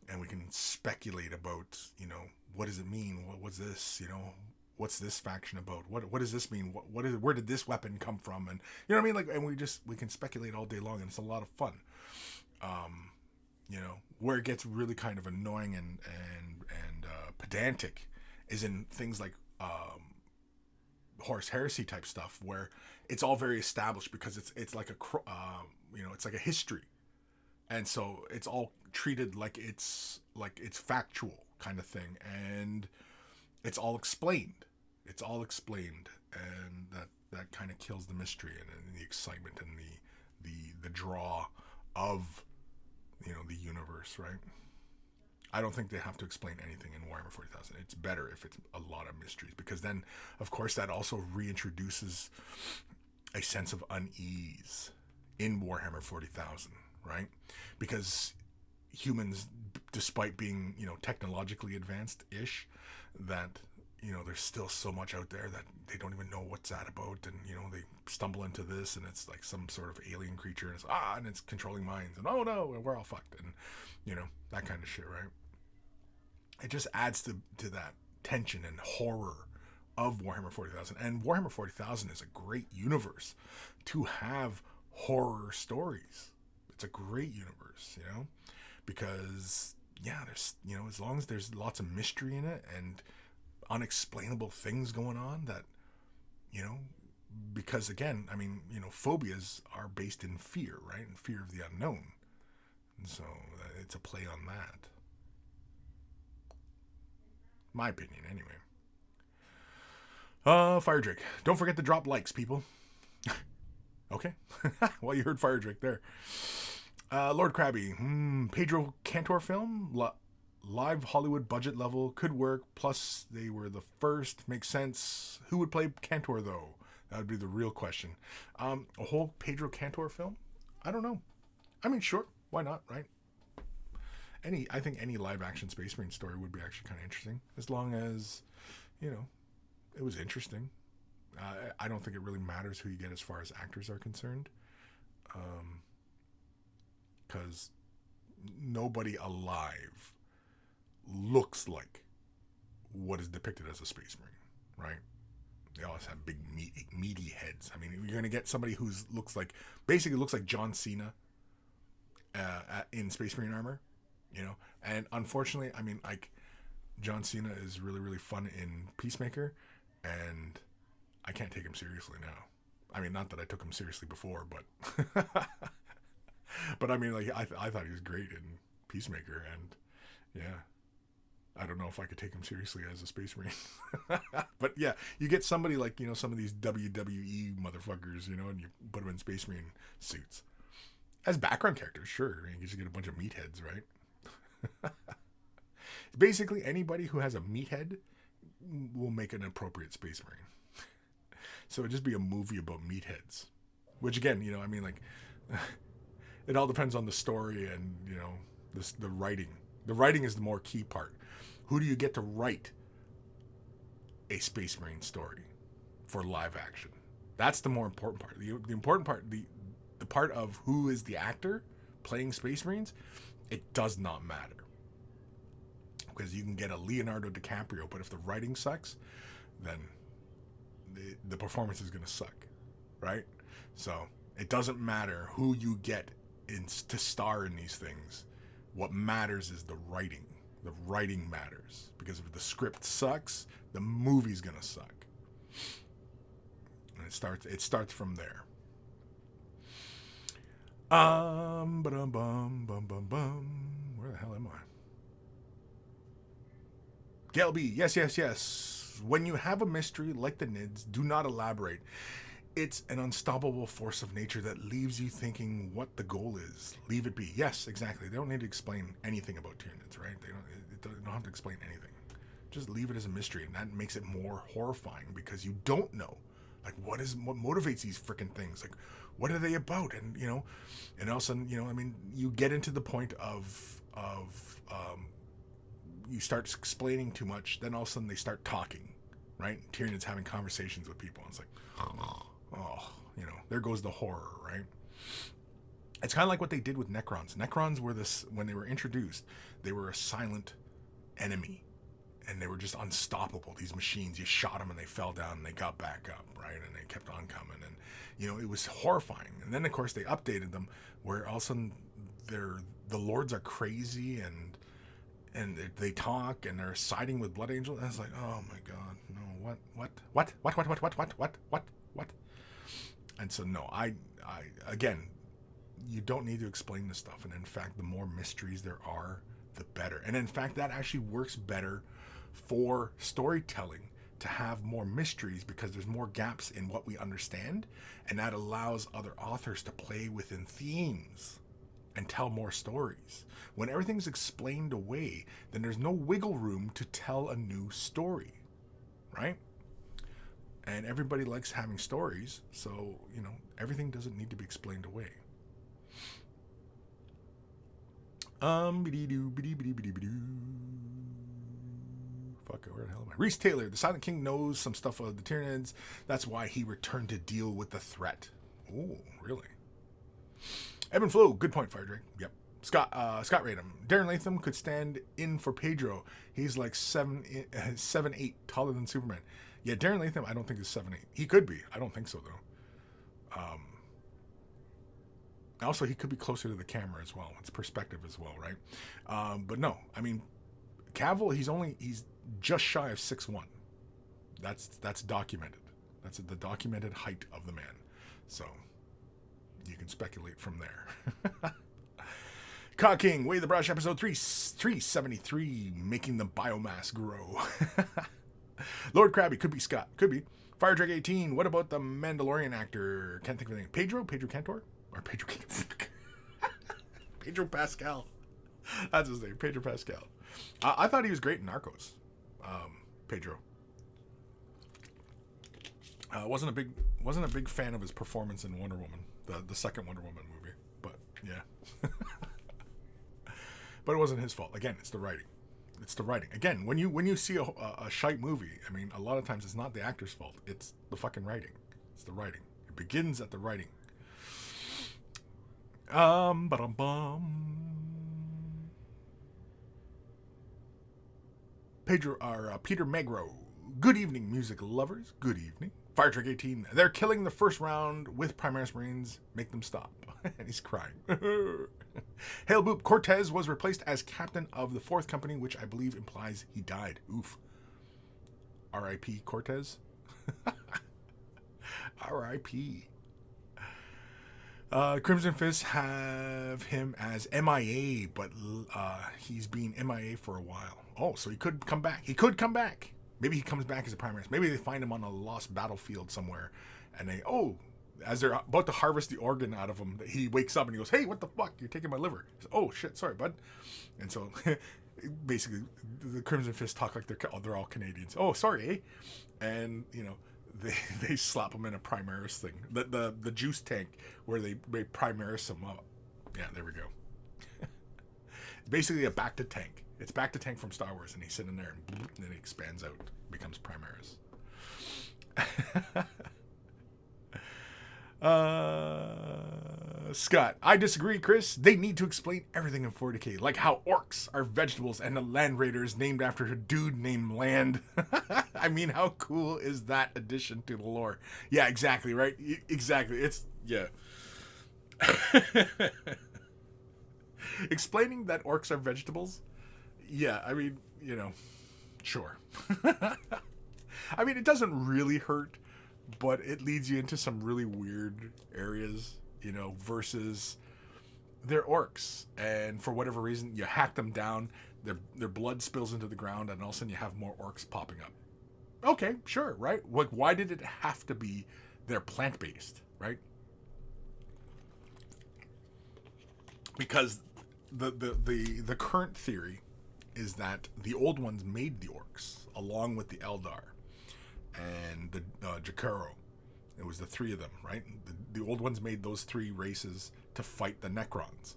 A: and we can speculate about, you know, what does it mean? What's this, you know, what's this faction about? What does this mean? Where did this weapon come from? And you know what I mean? Like, and we can speculate all day long and it's a lot of fun. You know, where it gets really kind of annoying and pedantic is in things like Horus Heresy type stuff, where it's all very established because it's like you know, it's like a history, and so it's all treated like it's factual kind of thing, and it's all explained. It's all explained, and that kind of kills the mystery and the excitement and the draw of, you know, the universe, right? I don't think they have to explain anything in Warhammer 40,000. It's better if it's a lot of mysteries, because then, of course, that also reintroduces a sense of unease in Warhammer 40,000, right? Because humans, despite being, technologically advanced-ish, that, there's still so much out there that they don't even know what's that about, and, they stumble into this, and it's like some sort of alien creature, and and it's controlling minds, and oh no, we're all fucked, and, that kind of shit, right? It just adds to that tension and horror of Warhammer 40,000, and Warhammer 40,000 is a great universe to have horror stories. It's a great universe, because, there's, as long as there's lots of mystery in it and unexplainable things going on that, because again, I mean, phobias are based in fear, right? And fear of the unknown. And so it's a play on that. My opinion, anyway. Fire Drake. Don't forget to drop likes, people. Okay. Well, you heard Fire Drake there. Lord Krabby. Pedro Cantor film? Live Hollywood budget level. Could work. Plus, they were the first. Makes sense. Who would play Cantor, though? That would be the real question. A whole Pedro Cantor film? I don't know. I mean, sure. Why not, right? I think any live action Space Marine story would be actually kind of interesting. As long as, it was interesting. I don't think it really matters who you get as far as actors are concerned. Because nobody alive looks like what is depicted as a Space Marine, right? They always have big, meaty heads. I mean, you're going to get somebody who looks like John Cena in Space Marine armor, And unfortunately, I mean, like, John Cena is really, really fun in Peacemaker, and I can't take him seriously now. I mean, not that I took him seriously before, but but I mean, like, I thought he was great in Peacemaker, and yeah, I don't know if I could take him seriously as a Space Marine. But yeah, you get somebody like, some of these WWE motherfuckers, and you put them in Space Marine suits. As background characters, sure. You just get a bunch of meatheads, right? Basically, anybody who has a meathead will make an appropriate Space Marine. So it'd just be a movie about meatheads. Which again, I mean, like, it all depends on the story and, the writing. The writing is the more key part. Who do you get to write a Space Marine story for live action? That's the more important part. The important part, the part of who is the actor playing Space Marines, it does not matter. Because you can get a Leonardo DiCaprio, but if the writing sucks, then the performance is going to suck, right? So it doesn't matter who you get to star in these things. What matters is the writing. The writing matters, because if the script sucks, the movie's going to suck. And it starts from there. Where the hell am I? Gail B, yes. When you have a mystery like the Nids, do not elaborate. It's an unstoppable force of nature that leaves you thinking what the goal is. Leave it be. Yes, exactly. They don't need to explain anything about Tyranids, right? They don't have to explain anything. Just leave it as a mystery, and that makes it more horrifying because you don't know, like, what motivates these freaking things. Like, what are they about? And and all of a sudden, I mean, you get into the point of you start explaining too much, then all of a sudden they start talking, right? Tyranids having conversations with people. And it's like, there goes the horror, right? It's kind of like what they did with Necrons. Necrons were when they were introduced, they were a silent enemy, and they were just unstoppable. These machines, you shot them and they fell down and they got back up, right? And they kept on coming, and it was horrifying. And then of course they updated them, where all of a sudden the lords are crazy and they talk and they're siding with Blood Angel, and it's like, oh my god, no, what? And so no, I again, you don't need to explain this stuff, and in fact, the more mysteries there are, the better. And in fact, that actually works better for storytelling, to have more mysteries, because there's more gaps in what we understand, and that allows other authors to play within themes and tell more stories. When everything's explained away, then there's no wiggle room to tell a new story, right? And everybody likes having stories, so, everything doesn't need to be explained away. Biddy-doo. Fuck, where the hell am I? Reese Taylor, the Silent King knows some stuff of the Tyranids. That's why he returned to deal with the threat. Oh, really? Evan Belleau, good point, Fire Drake. Yep. Scott Radham. Darren Latham could stand in for Pedro. He's like 7'8", taller than Superman. Yeah, Darren Latham, I don't think is 7'8". He could be. I don't think so, though. Also, he could be closer to the camera as well. It's perspective as well, right? But no, I mean, Cavill, he's just shy of 6'1". That's documented. That's the documented height of the man. So you can speculate from there. Cock King, Way the Brush, episode 373, making the biomass grow. Lord Krabby, could be Scott, could be. Fire Drake 18, what about the Mandalorian actor? Can't think of anything. Pedro Cantor? Or Pedro Pedro Pascal. That's his name, Pedro Pascal. I thought he was great in Narcos. Pedro. Wasn't a big fan of his performance in Wonder Woman, the second Wonder Woman movie. But yeah. But it wasn't his fault. Again, it's the writing. It's the writing. Again, when you see a shite movie, I mean, a lot of times it's not the actor's fault. It's the fucking writing. It's the writing. It begins at the writing. Peter Megro. Good evening, music lovers. Good evening. Fire Trek 18. They're killing the first round with Primaris Marines. Make them stop. And he's crying. Hail Boop. Cortez was replaced as captain of the 4th Company, which I believe implies he died. Oof. R.I.P. Cortez. R.I.P. Crimson Fists have him as MIA, but he's been MIA for a while. Oh, so he could come back. He could come back. Maybe he comes back as a Primaris. Maybe they find him on a lost battlefield somewhere, and as they're about to harvest the organ out of him, he wakes up and he goes, "Hey, what the fuck? You're taking my liver." He says, "Oh shit, sorry, bud." And so, basically, the Crimson Fists talk like they're all Canadians. "Oh, sorry, eh?" And they slap him in a Primaris thing, the juice tank where they Primaris him up. Yeah, there we go. Basically a back to tank. It's back to tank from Star Wars, and he's sitting there, and then he expands out, becomes Primaris. Scott, I disagree, Kris. They need to explain everything in 40K, like how orcs are vegetables and the Land Raiders named after a dude named Land. I mean, how cool is that addition to the lore? Yeah, exactly, right? Exactly. It's, yeah. Explaining that orcs are vegetables? Yeah, I mean, sure. I mean, it doesn't really hurt, but it leads you into some really weird areas, versus they're orcs, and for whatever reason you hack them down, their blood spills into the ground, and all of a sudden you have more orcs popping up. Okay, sure, right? Like, why did it have to be they're plant-based, right? Because the current theory is that the old ones made the orcs along with the Eldar and the Jakaro. It was the 3 of them, right? The old ones made those 3 races to fight the Necrons.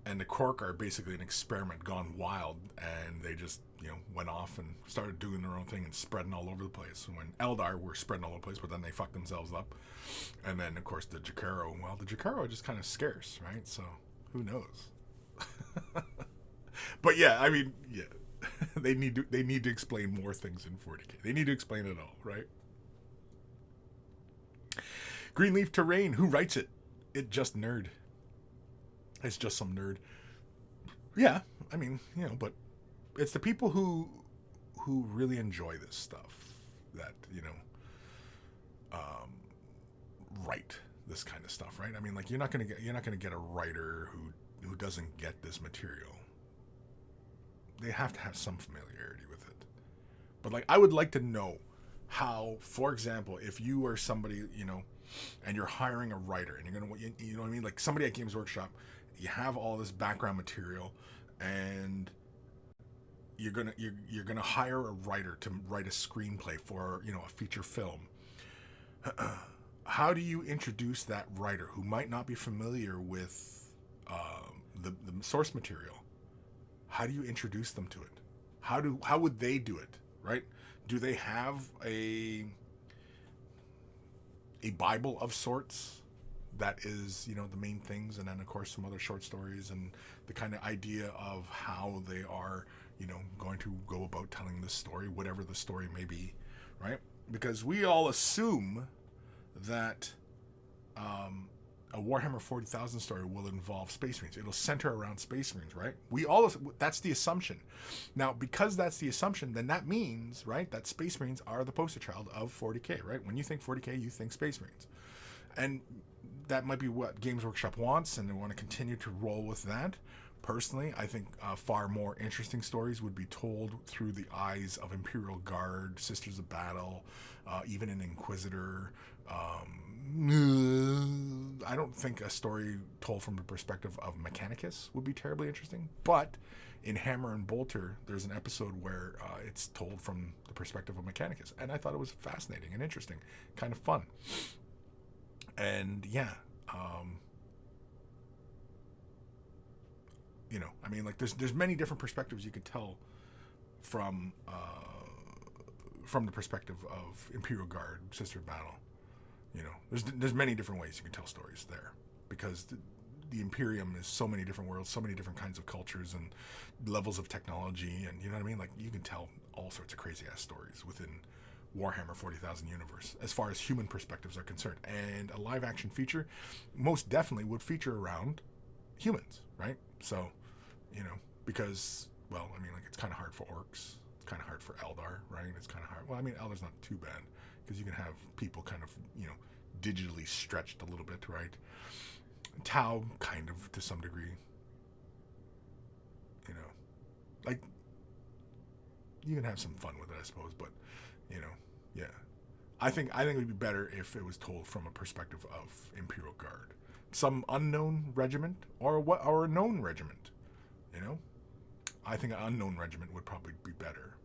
A: And the Kork are basically an experiment gone wild, and they just, went off and started doing their own thing and spreading all over the place. And when Eldar were spreading all over the place, but then they fucked themselves up. And then, of course, the Jakaro, the Jakaro are just kind of scarce, right? So, who knows? But yeah, I mean, yeah. they need to explain more things in 40K. They need to explain it all, right? Greenleaf Terrain, who writes it? It just nerd. It's just some nerd. Yeah, I mean, but it's the people who really enjoy this stuff that, write this kind of stuff, right? I mean, like, you're not gonna get a writer who doesn't get this material. They have to have some familiarity with it. But, like, I would like to know how, for example, if you are somebody, and you're hiring a writer, and you're gonna, you know what I mean, like somebody at Games Workshop, you have all this background material, and you're gonna hire a writer to write a screenplay for, a feature film. How do you introduce that writer who might not be familiar with the source material, how do you introduce them to it? How would they do it, right? Do they have a Bible of sorts that is, the main things, and then of course some other short stories and the kind of idea of how they are, going to go about telling this story, whatever the story may be, right? Because we all assume that a Warhammer 40,000 story will involve Space Marines. It'll center around Space Marines, right? That's the assumption. Now, because that's the assumption, then that means, right, that Space Marines are the poster child of 40K, right? When you think 40K, you think Space Marines. And that might be what Games Workshop wants, and they want to continue to roll with that. Personally, I think far more interesting stories would be told through the eyes of Imperial Guard, Sisters of Battle, even an Inquisitor. I don't think a story told from the perspective of Mechanicus would be terribly interesting, but in Hammer and Bolter, there's an episode where it's told from the perspective of Mechanicus, and I thought it was fascinating and interesting, kind of fun. And yeah, there's many different perspectives you could tell from the perspective of Imperial Guard, Sister of Battle. There's many different ways you can tell stories there, because the Imperium is so many different worlds, so many different kinds of cultures and levels of technology, and you know what I mean? Like, you can tell all sorts of crazy ass stories within Warhammer 40,000 universe as far as human perspectives are concerned. And a live action feature most definitely would feature around humans, right? So, because, it's kind of hard for orcs, it's kind of hard for Eldar, right? It's kind of hard. Well, Eldar's not too bad, because you can have people kind of, digitally stretched a little bit, right? Tau, kind of, to some degree. You can have some fun with it, I suppose, but, yeah. I think it would be better if it was told from a perspective of Imperial Guard. Some unknown regiment, or a known regiment, I think an unknown regiment would probably be better,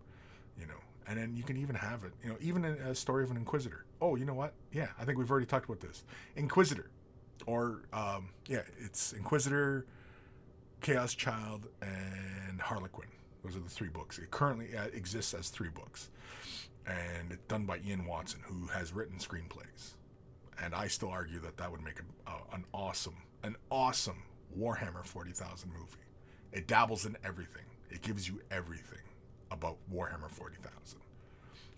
A: And then you can even have it, even a story of an Inquisitor. Oh, you know what? Yeah, I think we've already talked about this. Inquisitor. Or, it's Inquisitor, Chaos Child, and Harlequin. Those are the 3 books. It currently exists as 3 books. And it's done by Ian Watson, who has written screenplays. And I still argue that would make an awesome Warhammer 40,000 movie. It dabbles in everything. It gives you everything about Warhammer 40,000.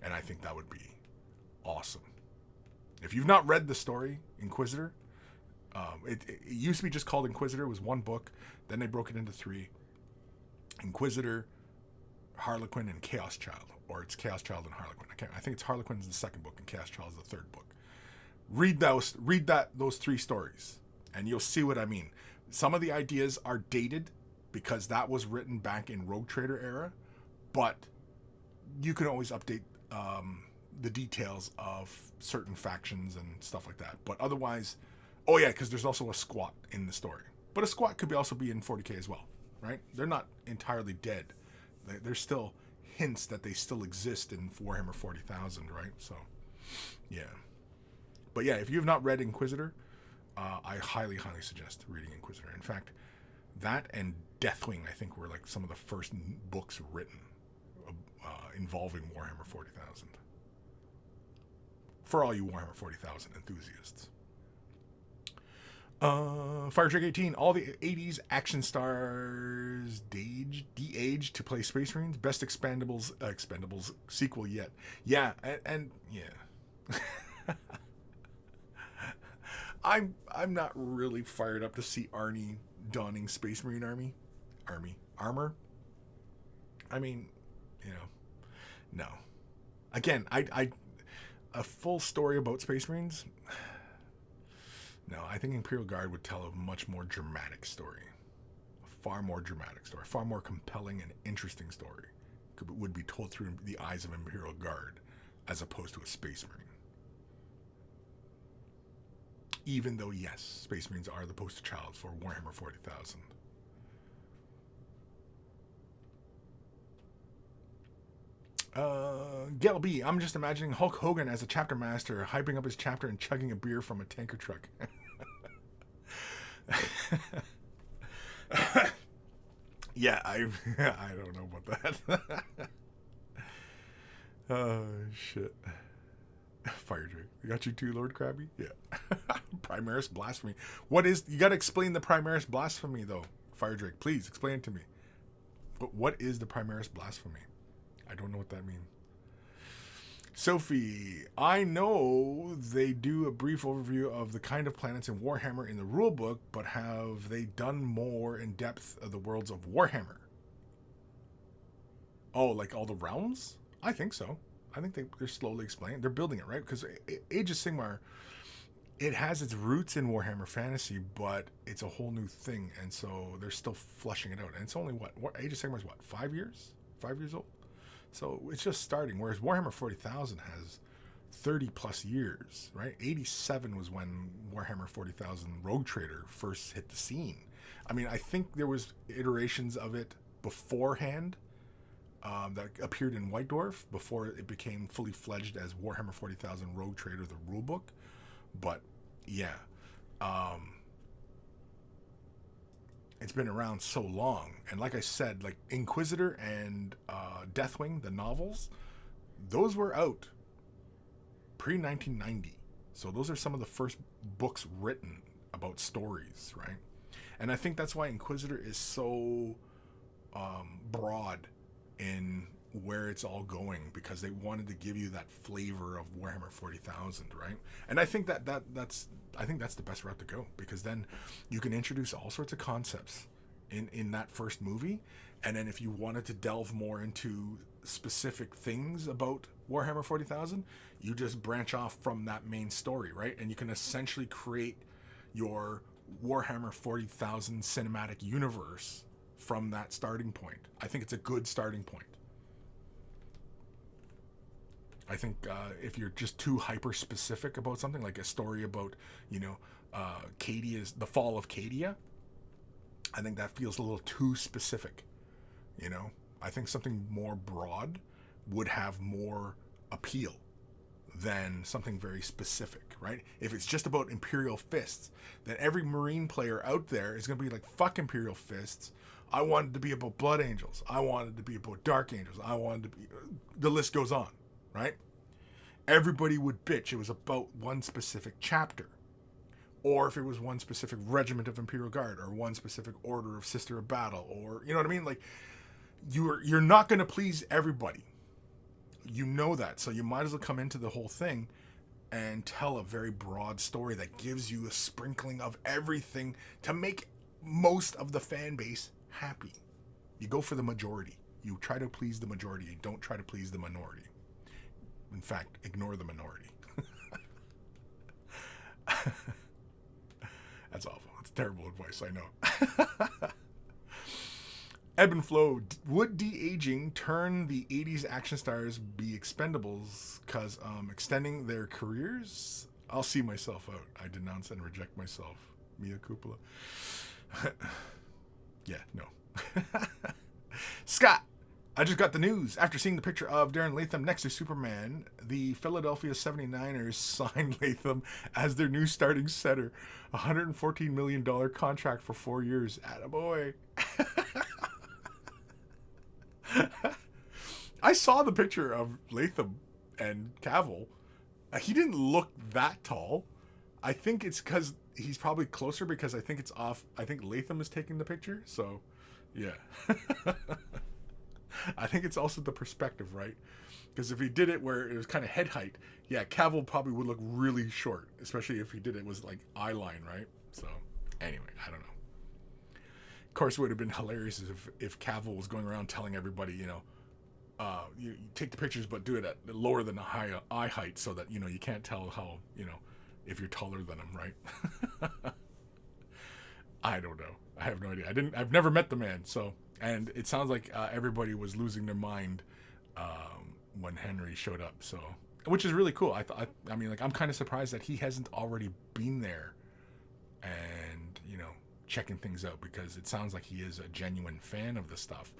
A: And I think that would be awesome. If you've not read the story, Inquisitor, it used to be just called Inquisitor. It was 1 book. Then they broke it into 3. Inquisitor, Harlequin, and Chaos Child. Or it's Chaos Child and Harlequin. I think it's Harlequin's the 2nd book and Chaos Child is the 3rd book. Read those 3 stories, and you'll see what I mean. Some of the ideas are dated because that was written back in Rogue Trader era, but you can always update the details of certain factions and stuff like that. But otherwise, oh yeah, because there's also a squat in the story. But a squat could also be in 40K as well, right? They're not entirely dead. There's still hints that they still exist in Warhammer 40,000, right? So, yeah. But yeah, if you have not read Inquisitor, I highly, highly suggest reading Inquisitor. In fact, that and Deathwing, I think, were like some of the first books written involving Warhammer 40,000. For all you Warhammer 40,000 enthusiasts. Fire Trick 18, all the 80s action stars de-aged to play Space Marines. Best Expendables sequel yet. Yeah, and yeah. I'm not really fired up to see Arnie donning Space Marine armor. No. Again, a full story about Space Marines. No, I think Imperial Guard would tell a much more dramatic story. A far more dramatic story. A far more compelling and interesting story. Would be told through the eyes of Imperial Guard as opposed to a Space Marine. Even though, yes, Space Marines are the poster child for Warhammer 40,000. Gail B, I'm just imagining Hulk Hogan as a chapter master, hyping up his chapter and chugging a beer from a tanker truck. Yeah, I don't know about that. Oh, shit. Fire Drake. I got you too, Lord Krabby? Yeah. Primaris Blasphemy. What is... You got to explain the Primaris Blasphemy, though. Fire Drake, please, explain it to me. What is the Primaris Blasphemy? I don't know what that means. Sophie, I know they do a brief overview of the kind of planets in Warhammer in the rulebook, but have they done more in depth of the worlds of Warhammer? Oh, like all the realms? I think so. I think they're slowly explaining. They're building it, right? Because Age of Sigmar, it has its roots in Warhammer Fantasy, but it's a whole new thing, and so they're still flushing it out. And it's only, Age of Sigmar is what, 5 years? 5 years old? So it's just starting, whereas Warhammer 40,000 has 30 plus years, right? 87 was when Warhammer 40,000 Rogue Trader first hit the scene. I mean, I think there was iterations of it beforehand that appeared in White Dwarf before it became fully fledged as Warhammer 40,000 Rogue Trader, the rulebook. But yeah, it's been around so long, and like I said, like Inquisitor and Deathwing, the novels, those were out pre-1990. So those are some of the first books written about stories, right? And I think that's why Inquisitor is so broad in where it's all going, because they wanted to give you that flavor of Warhammer 40,000, right? And I think that's the best route to go, because then you can introduce all sorts of concepts in that first movie, and then if you wanted to delve more into specific things about Warhammer 40,000, you just branch off from that main story, right? And you can essentially create your Warhammer 40,000 cinematic universe from that starting point. I think it's a good starting point. I think if you're just too hyper specific about something, like a story about, Cadia's, the fall of Cadia, I think that feels a little too specific. I think something more broad would have more appeal than something very specific, right? If it's just about Imperial Fists, then every Marine player out there is going to be like, fuck Imperial Fists. I wanted to be about Blood Angels. I wanted to be about Dark Angels. I wanted to be... The list goes on, right? Everybody would bitch it was about one specific chapter. Or if it was one specific regiment of Imperial Guard, or one specific order of Sister of Battle, or, you know what I mean? Like, you're not going to please everybody. You know that. So you might as well come into the whole thing and tell a very broad story that gives you a sprinkling of everything to make most of the fan base happy. You go for the majority. You try to please the majority. You don't try to please the minority. In fact, ignore the minority. That's awful. It's terrible advice, I know. Ebb and Flow, would de-aging turn the 80s action stars be expendables because extending their careers? I'll see myself out. I denounce and reject myself. Mia Cupola. Yeah, no. Scott, I just got the news. After seeing the picture of Darren Latham next to Superman, the Philadelphia 79ers signed Latham as their new starting center. $114 million contract for 4 years. Attaboy. I saw the picture of Latham and Cavill. He didn't look that tall. I think it's because he's probably closer, because I think it's off. I think Latham is taking the picture. So, yeah. I think it's also the perspective, right? Because if he did it where it was kind of head height, yeah, Cavill probably would look really short, especially if he did it was like eye line, right? So, anyway, I don't know. Of course, it would have been hilarious if Cavill was going around telling everybody, you take the pictures, but do it at lower than a high eye height, so that, you can't tell how, if you're taller than him, right? I don't know. I have no idea. I've never met the man, so, and it sounds like everybody was losing their mind when Henry showed up, so, which is really cool. I mean, like, I'm kind of surprised that he hasn't already been there and, checking things out, because it sounds like he is a genuine fan of the stuff.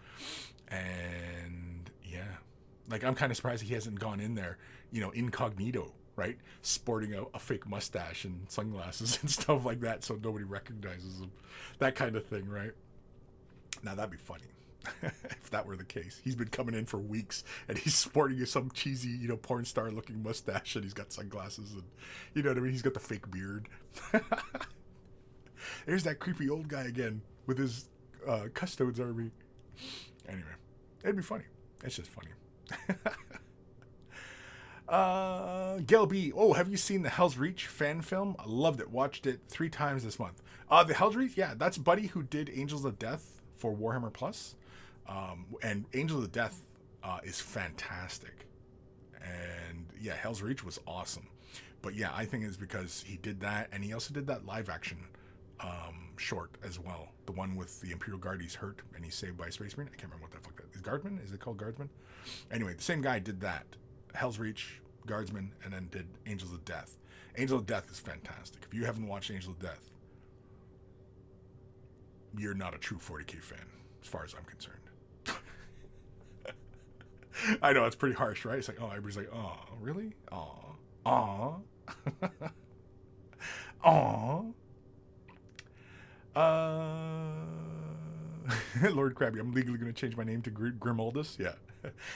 A: And yeah, like, I'm kind of surprised he hasn't gone in there, incognito, right? Sporting a fake mustache and sunglasses and stuff like that, so nobody recognizes him. That kind of thing, right? Now that'd be funny. If that were the case. He's been coming in for weeks and he's sporting some cheesy, porn star looking mustache and he's got sunglasses and, you know what I mean? He's got the fake beard. There's that creepy old guy again with his custodes army. Anyway, it'd be funny. It's just funny. Gail B. Oh, have you seen the Hell's Reach fan film? I loved it. Watched it 3 times this month. The Hell's Reach, yeah, that's Buddy who did Angels of Death for Warhammer Plus. And Angels of Death is fantastic. And yeah, Hell's Reach was awesome. But yeah, I think it's because he did that, and he also did that live action short as well. The one with the Imperial Guard, he's hurt and he's saved by a Space Marine. I can't remember what the fuck that is. Guardsman? Is it called Guardsman? Anyway, the same guy did that. Hell's Reach, Guardsman, and then did Angels of Death. Angel of Death is fantastic. If you haven't watched Angel of Death, you're not a true 40k fan, as far as I'm concerned. I know, it's pretty harsh, right? It's like, oh, everybody's like, oh, really? Aw. Aw. Aw. Lord Krabby, I'm legally going to change my name to Grimaldus. Yeah.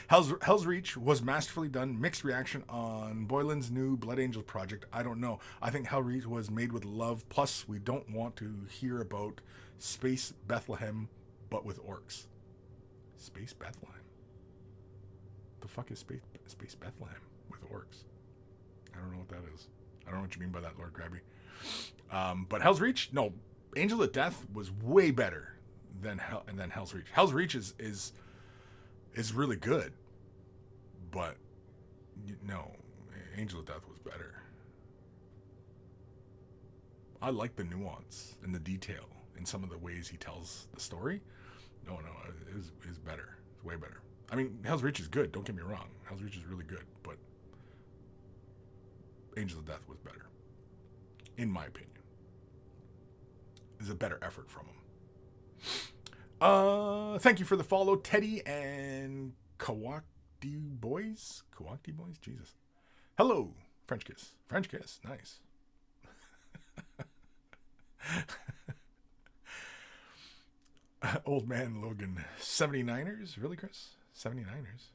A: Hell's Reach was masterfully done. Mixed reaction on Boylan's new Blood Angel project. I don't know. I think Hell's Reach was made with love. Plus, we don't want to hear about Space Bethlehem, but with orcs. Space Bethlehem? The fuck is Space Bethlehem with orcs? I don't know what that is. I don't know what you mean by that, Lord Krabby. But Hell's Reach, no. Angel of Death was way better than Hell's Reach. Hell's Reach is really good, but no, Angel of Death was better. I like the nuance and the detail in some of the ways he tells the story. No, it was better. It's way better. I mean, Hell's Reach is good. Don't get me wrong. Hell's Reach is really good, but Angel of Death was better, in my opinion. Is a better effort from him. Thank you for the follow, Teddy and Kawakti Boys. Jesus. Hello, French kiss. Nice. Old man Logan. 79ers? Really, Chris? 79ers?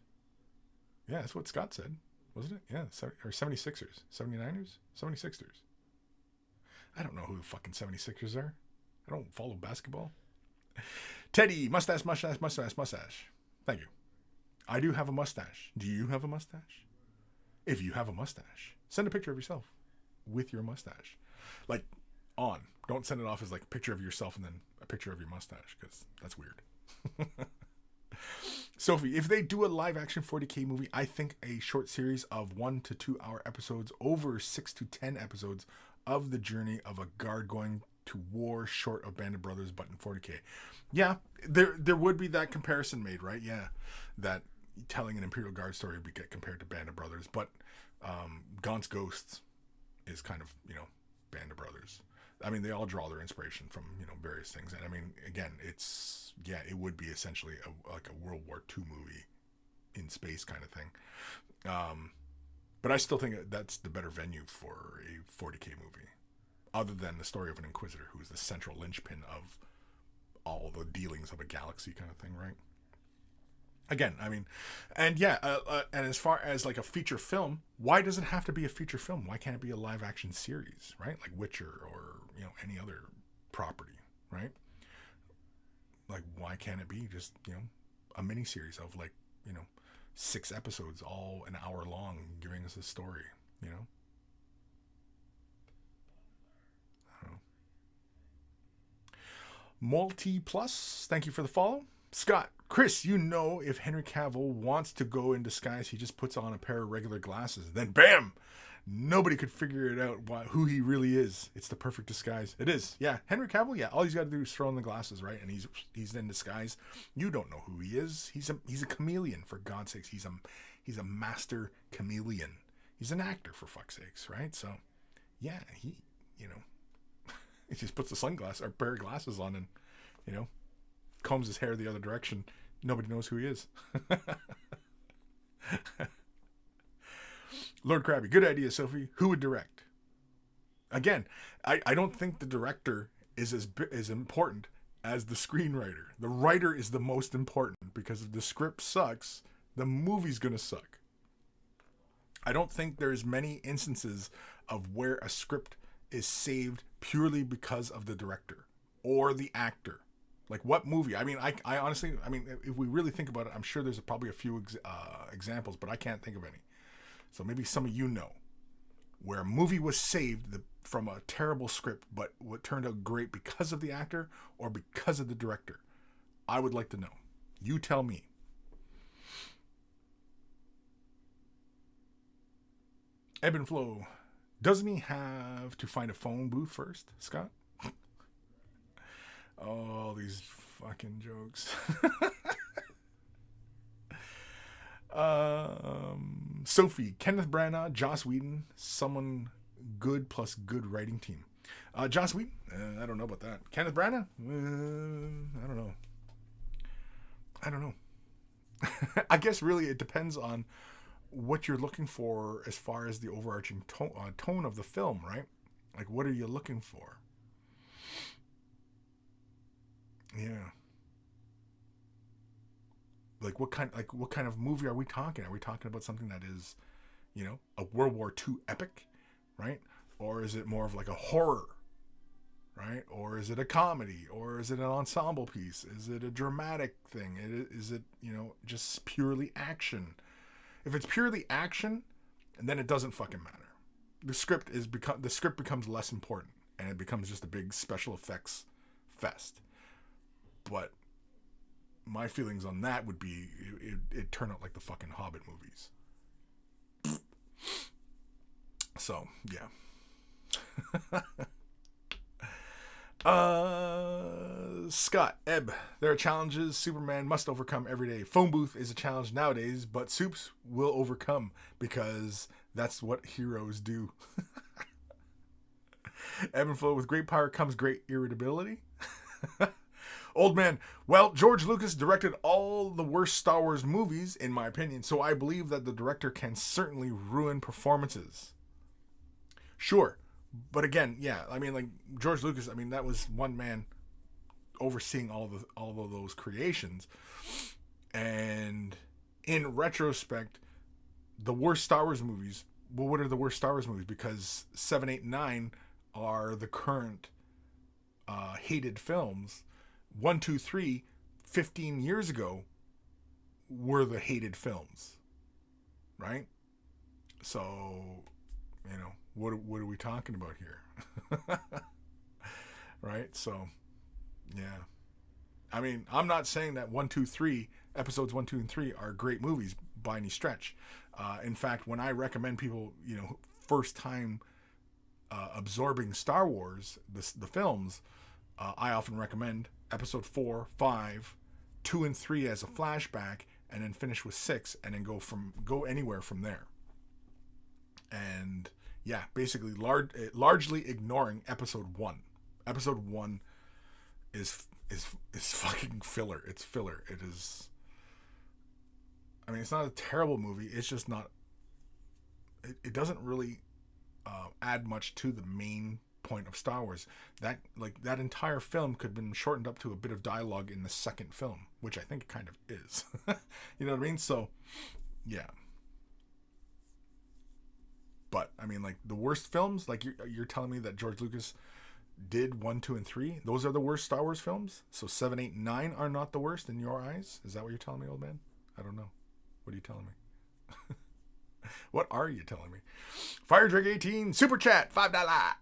A: Yeah, that's what Scott said, wasn't it? Yeah, or 76ers. 79ers? 76ers. I don't know who the fucking 76ers are. I don't follow basketball. Teddy, mustache. Thank you. I do have a mustache. Do you have a mustache? If you have a mustache, send a picture of yourself with your mustache. Like, on. Don't send it off as like a picture of yourself and then a picture of your mustache, because that's weird. Sophie, if they do a live action 40k movie, I think a short series of 1 to 2 hour episodes over 6 to 10 episodes of the journey of a guard going to war, short of Band of Brothers, but in 40k. Yeah, there would be that comparison made, right? Yeah, that telling an Imperial Guard story would get compared to Band of Brothers, but Gaunt's Ghosts is kind of, Band of Brothers. I mean, they all draw their inspiration from, various things. And I mean, again, it would be essentially like a World War II movie in space kind of thing. But I still think that's the better venue for a 40k movie, other than the story of an Inquisitor who's the central linchpin of all the dealings of a galaxy kind of thing, right? Again, I mean, and yeah, and as far as like a feature film, why does it have to be a feature film? Why can't it be a live action series, right? Like Witcher or, any other property, right? Like, why can't it be just, a mini series of like, 6 episodes, all an hour long, giving us a story, I don't know. Multi Plus, thank you for the follow. Scott, Chris, if Henry Cavill wants to go in disguise, he just puts on a pair of regular glasses. Then bam! Nobody could figure it out who he really is. It's the perfect disguise. It is. Yeah, Henry Cavill, yeah. All he's got to do is throw on the glasses, right? And he's in disguise. You don't know who he is. He's a chameleon, for God's sakes. He's a master chameleon. He's an actor, for fuck's sakes, right? So, yeah, he just puts a sunglass or pair of glasses on and, combs his hair the other direction. Nobody knows who he is. Lord Krabby, good idea, Sophie. Who would direct? Again, I don't think the director is as important as the screenwriter. The writer is the most important, because if the script sucks, the movie's going to suck. I don't think there's many instances of where a script is saved purely because of the director or the actor. Like, what movie? I mean, I honestly, I mean, if we really think about it, I'm sure there's probably a few examples, but I can't think of any. So maybe some of you know where a movie was saved from a terrible script, but what turned out great because of the actor or because of the director. I would like to know. You tell me. Ebb and Flow. Doesn't he have to find a phone booth first, Scott? Oh, these fucking jokes. Sophie, Kenneth Branagh, Joss Whedon, someone good plus good writing team. Joss Whedon, I don't know about that. Kenneth Branagh, I don't know. I guess really it depends on what you're looking for as far as the overarching tone of the film, right? Like, what are you looking for? Yeah. Like, what kind of movie are we talking? Are we talking about something that is, you know, a World War II epic, right? Or is it more of like a horror, right? Or is it a comedy? Or is it an ensemble piece? Is it a dramatic thing? Is it, you know, just purely action? If it's purely action, then it doesn't fucking matter. The script becomes less important, and it becomes just a big special effects fest. But my feelings on that would be it turned out like the fucking Hobbit movies. So, yeah. Scott, Ebb, there are challenges Superman must overcome every day. Phone booth is a challenge nowadays, but Soups will overcome because that's what heroes do. Ebb and Flow, with great power comes great irritability. Old man, well, George Lucas directed all the worst Star Wars movies, in my opinion, so I believe that the director can certainly ruin performances. Sure. But again, yeah, I mean, like, George Lucas, I mean, that was one man overseeing all of those creations. And in retrospect, the worst Star Wars movies, well, what are the worst Star Wars movies? Because 7, 8, 9 are the current hated films. 1, 2, 3, 15 years ago were the hated films. Right? So, you know, what are we talking about here? Right? So, yeah. I mean, I'm not saying that 1, 2, 3, episodes 1, 2, and 3 are great movies by any stretch. In fact, when I recommend people, you know, first time absorbing Star Wars, the films, I often recommend episode 4, 5, 2, and 3 as a flashback, and then finish with 6, and then go anywhere from there. And yeah, basically largely ignoring episode 1. Episode 1 is fucking filler. It's filler. It is. I mean, it's not a terrible movie. It's just not. It doesn't really add much to the main point of Star Wars. That entire film could have been shortened up to a bit of dialogue in the second film, which I think it kind of is. You know what I mean? So, yeah. But I mean, like, the worst films, like you're telling me that George Lucas did 1, 2, and 3. Those are the worst Star Wars films. So 7, 8, 9 are not the worst in your eyes. Is that what you're telling me, old man? I don't know. What are you telling me? What are you telling me? Fire Drake 18 super chat $5.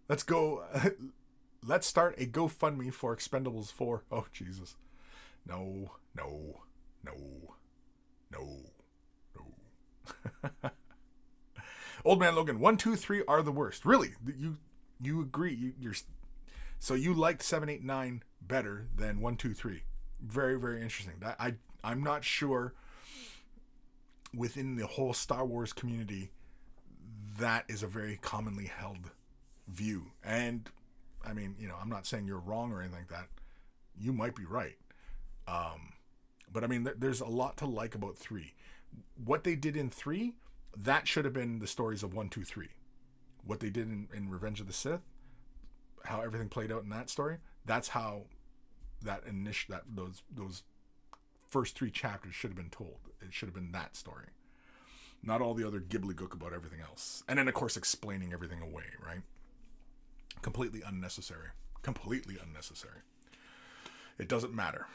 A: Let's go. Let's start a GoFundMe for Expendables 4. Oh Jesus. No. Old man Logan, 1, 2, 3 are the worst. Really? You agree? So you liked 7, 8, 9 better than 1, 2, 3. Very, very interesting. I'm not sure within the whole Star Wars community that is a very commonly held view. And I mean, you know, I'm not saying you're wrong or anything like that. You might be right. But I mean, there's a lot to like about 3. What they did in 3, that should have been the stories of 1, 2, 3. What they did in Revenge of the Sith, how everything played out in that story, That's how those first 3 chapters should have been told. It should have been that story, not all the other gibbly-gook about everything else. And then, of course, explaining everything away, right? Completely unnecessary. Completely unnecessary. It doesn't matter,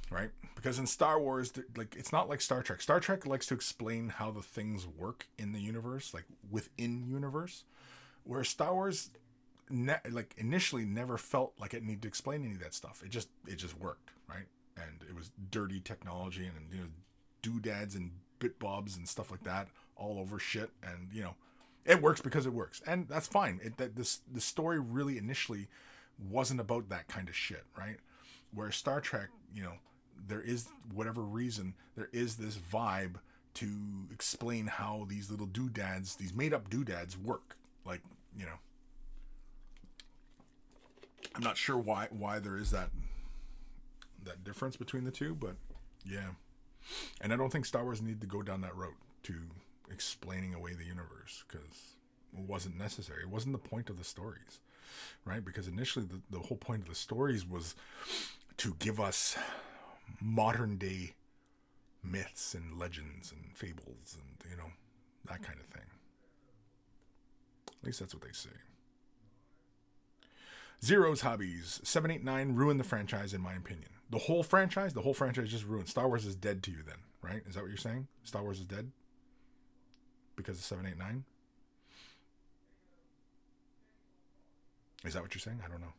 A: right? Because in Star Wars, like, it's not like Star Trek. Star Trek likes to explain how the things work in the universe, like within universe, whereas Star Wars, initially never felt like it needed to explain any of that stuff. It just worked, right? And it was dirty technology and, you know, doodads and bitbobs and stuff like that all over shit, and, you know, it works because it works, and that's fine. The story really initially wasn't about that kind of shit, right? Where Star Trek, you know, there is, whatever reason, there is this vibe to explain how these little doodads, these made-up doodads work. Like, you know, I'm not sure why there is that difference between the two, but yeah. And I don't think Star Wars needed to go down that road to explaining away the universe, because it wasn't necessary. It wasn't the point of the stories, right? Because initially the whole point of the stories was to give us modern day myths and legends and fables and, you know, that kind of thing. At least that's what they say. Zero's hobbies. 789 ruined the franchise, in my opinion. The whole franchise just ruined. Star Wars is dead to you then, right? Is that what you're saying? Star Wars is dead? Because of 789? Is that what you're saying? I don't know.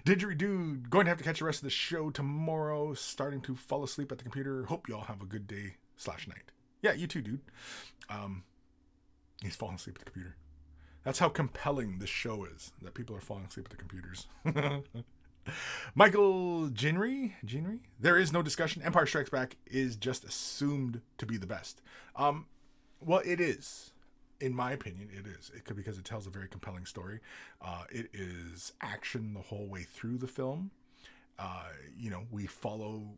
A: Didgeridoo, going to have to catch the rest of the show tomorrow. Starting to fall asleep at the computer. Hope you all have a good day / night. Yeah, you too, dude. He's falling asleep at the computer. That's how compelling this show is, that people are falling asleep at the computers. Michael Jinri? There is no discussion. Empire Strikes Back is just assumed to be the best. Well, it is. In my opinion, it is. It could, because it tells a very compelling story. It is action the whole way through the film. You know, we follow,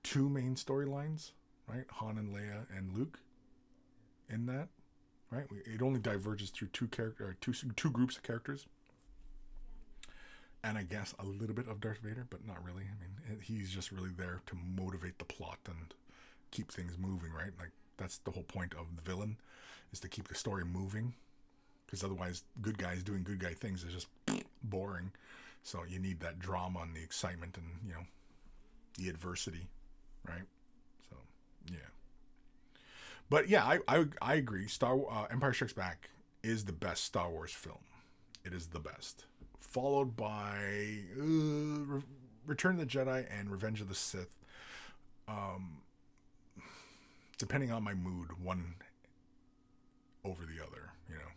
A: 2 main storylines, right? Han and Leia and Luke in that, right? It only diverges through two groups of characters. And I guess a little bit of Darth Vader, but not really. I mean, he's just really there to motivate the plot and keep things moving, right? Like, that's the whole point of the villain, is to keep the story moving. Because otherwise, good guys doing good guy things is just boring. So you need that drama and the excitement and, you know, the adversity, right? So, yeah. But yeah, I agree. Empire Strikes Back is the best Star Wars film. It is the best. Followed by Return of the Jedi and Revenge of the Sith. Depending on my mood, one over the other, you know.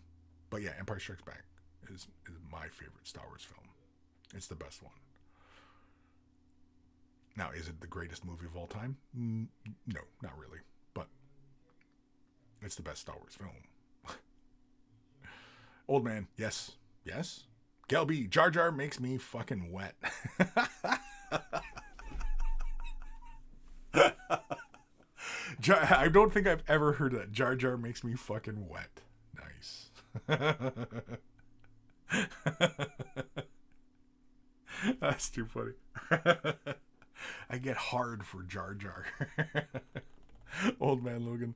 A: But yeah, Empire Strikes Back is my favorite Star Wars film. It's the best one. Now, is it the greatest movie of all time? No, not really. But it's the best Star Wars film. Old man, yes. Gelby, Jar Jar makes me fucking wet. I don't think I've ever heard that. Jar Jar makes me fucking wet. Nice. That's too funny. I get hard for Jar Jar. Old man Logan.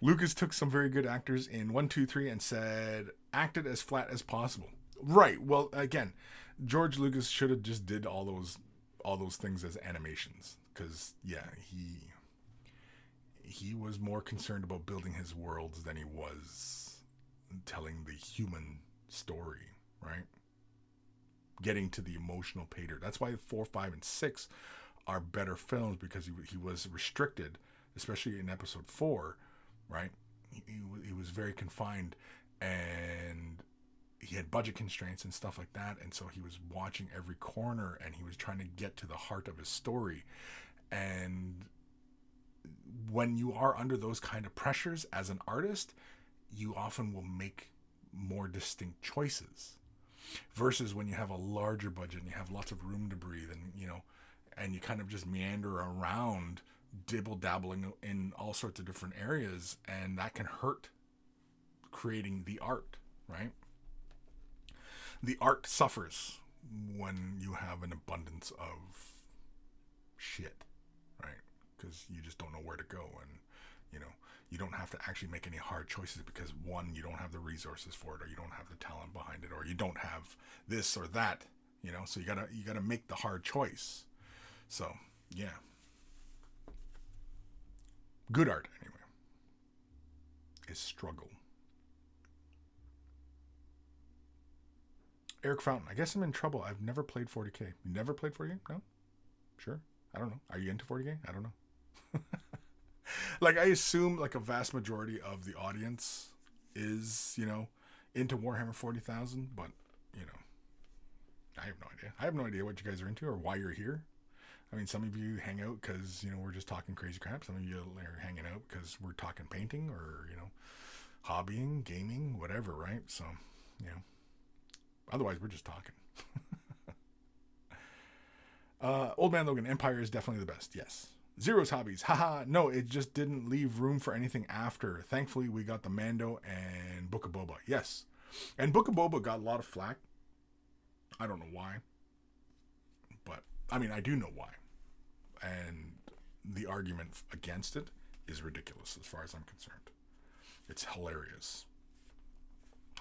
A: Lucas took some very good actors in 1, 2, 3 and said, acted as flat as possible. Right. Well, again, George Lucas should have just did all those things as animations, because yeah, he was more concerned about building his worlds than he was telling the human story, right? Getting to the emotional pater. That's why 4, 5, and 6 are better films, because he was restricted, especially in episode 4, right? He was very confined, and he had budget constraints and stuff like that, and so he was watching every corner, and he was trying to get to the heart of his story. And when you are under those kind of pressures as an artist, you often will make more distinct choices, versus when you have a larger budget and you have lots of room to breathe, and, you know, and you kind of just meander around, dibble-dabbling in all sorts of different areas, and that can hurt creating the art, right? the art suffers when you have an abundance of shit, right? Because you just don't know where to go, and you don't have to actually make any hard choices because, one, you don't have the resources for it, or you don't have the talent behind it, or you don't have this or that, so you gotta make the hard choice. So yeah, good art anyway is struggle. Eric Fountain, I guess I'm in trouble. I've never played 40k. You never played 40k? No? Sure. I don't know. Are you into 40k? I don't know. Like, I assume like a vast majority of the audience is, into Warhammer 40,000, but, I have no idea. I have no idea what you guys are into or why you're here. I mean, some of you hang out because, we're just talking crazy crap. Some of you are hanging out because we're talking painting or, hobbying, gaming, whatever, right? So, otherwise we're just talking. Old Man Logan, Empire is definitely the best. Yes. Zero's Hobbies. Haha. No, it just didn't leave room for anything after. Thankfully, we got the Mando and Book of Boba. Yes. And Book of Boba got a lot of flack. I don't know why. But, I mean, I do know why. And the argument against it is ridiculous as far as I'm concerned. It's hilarious.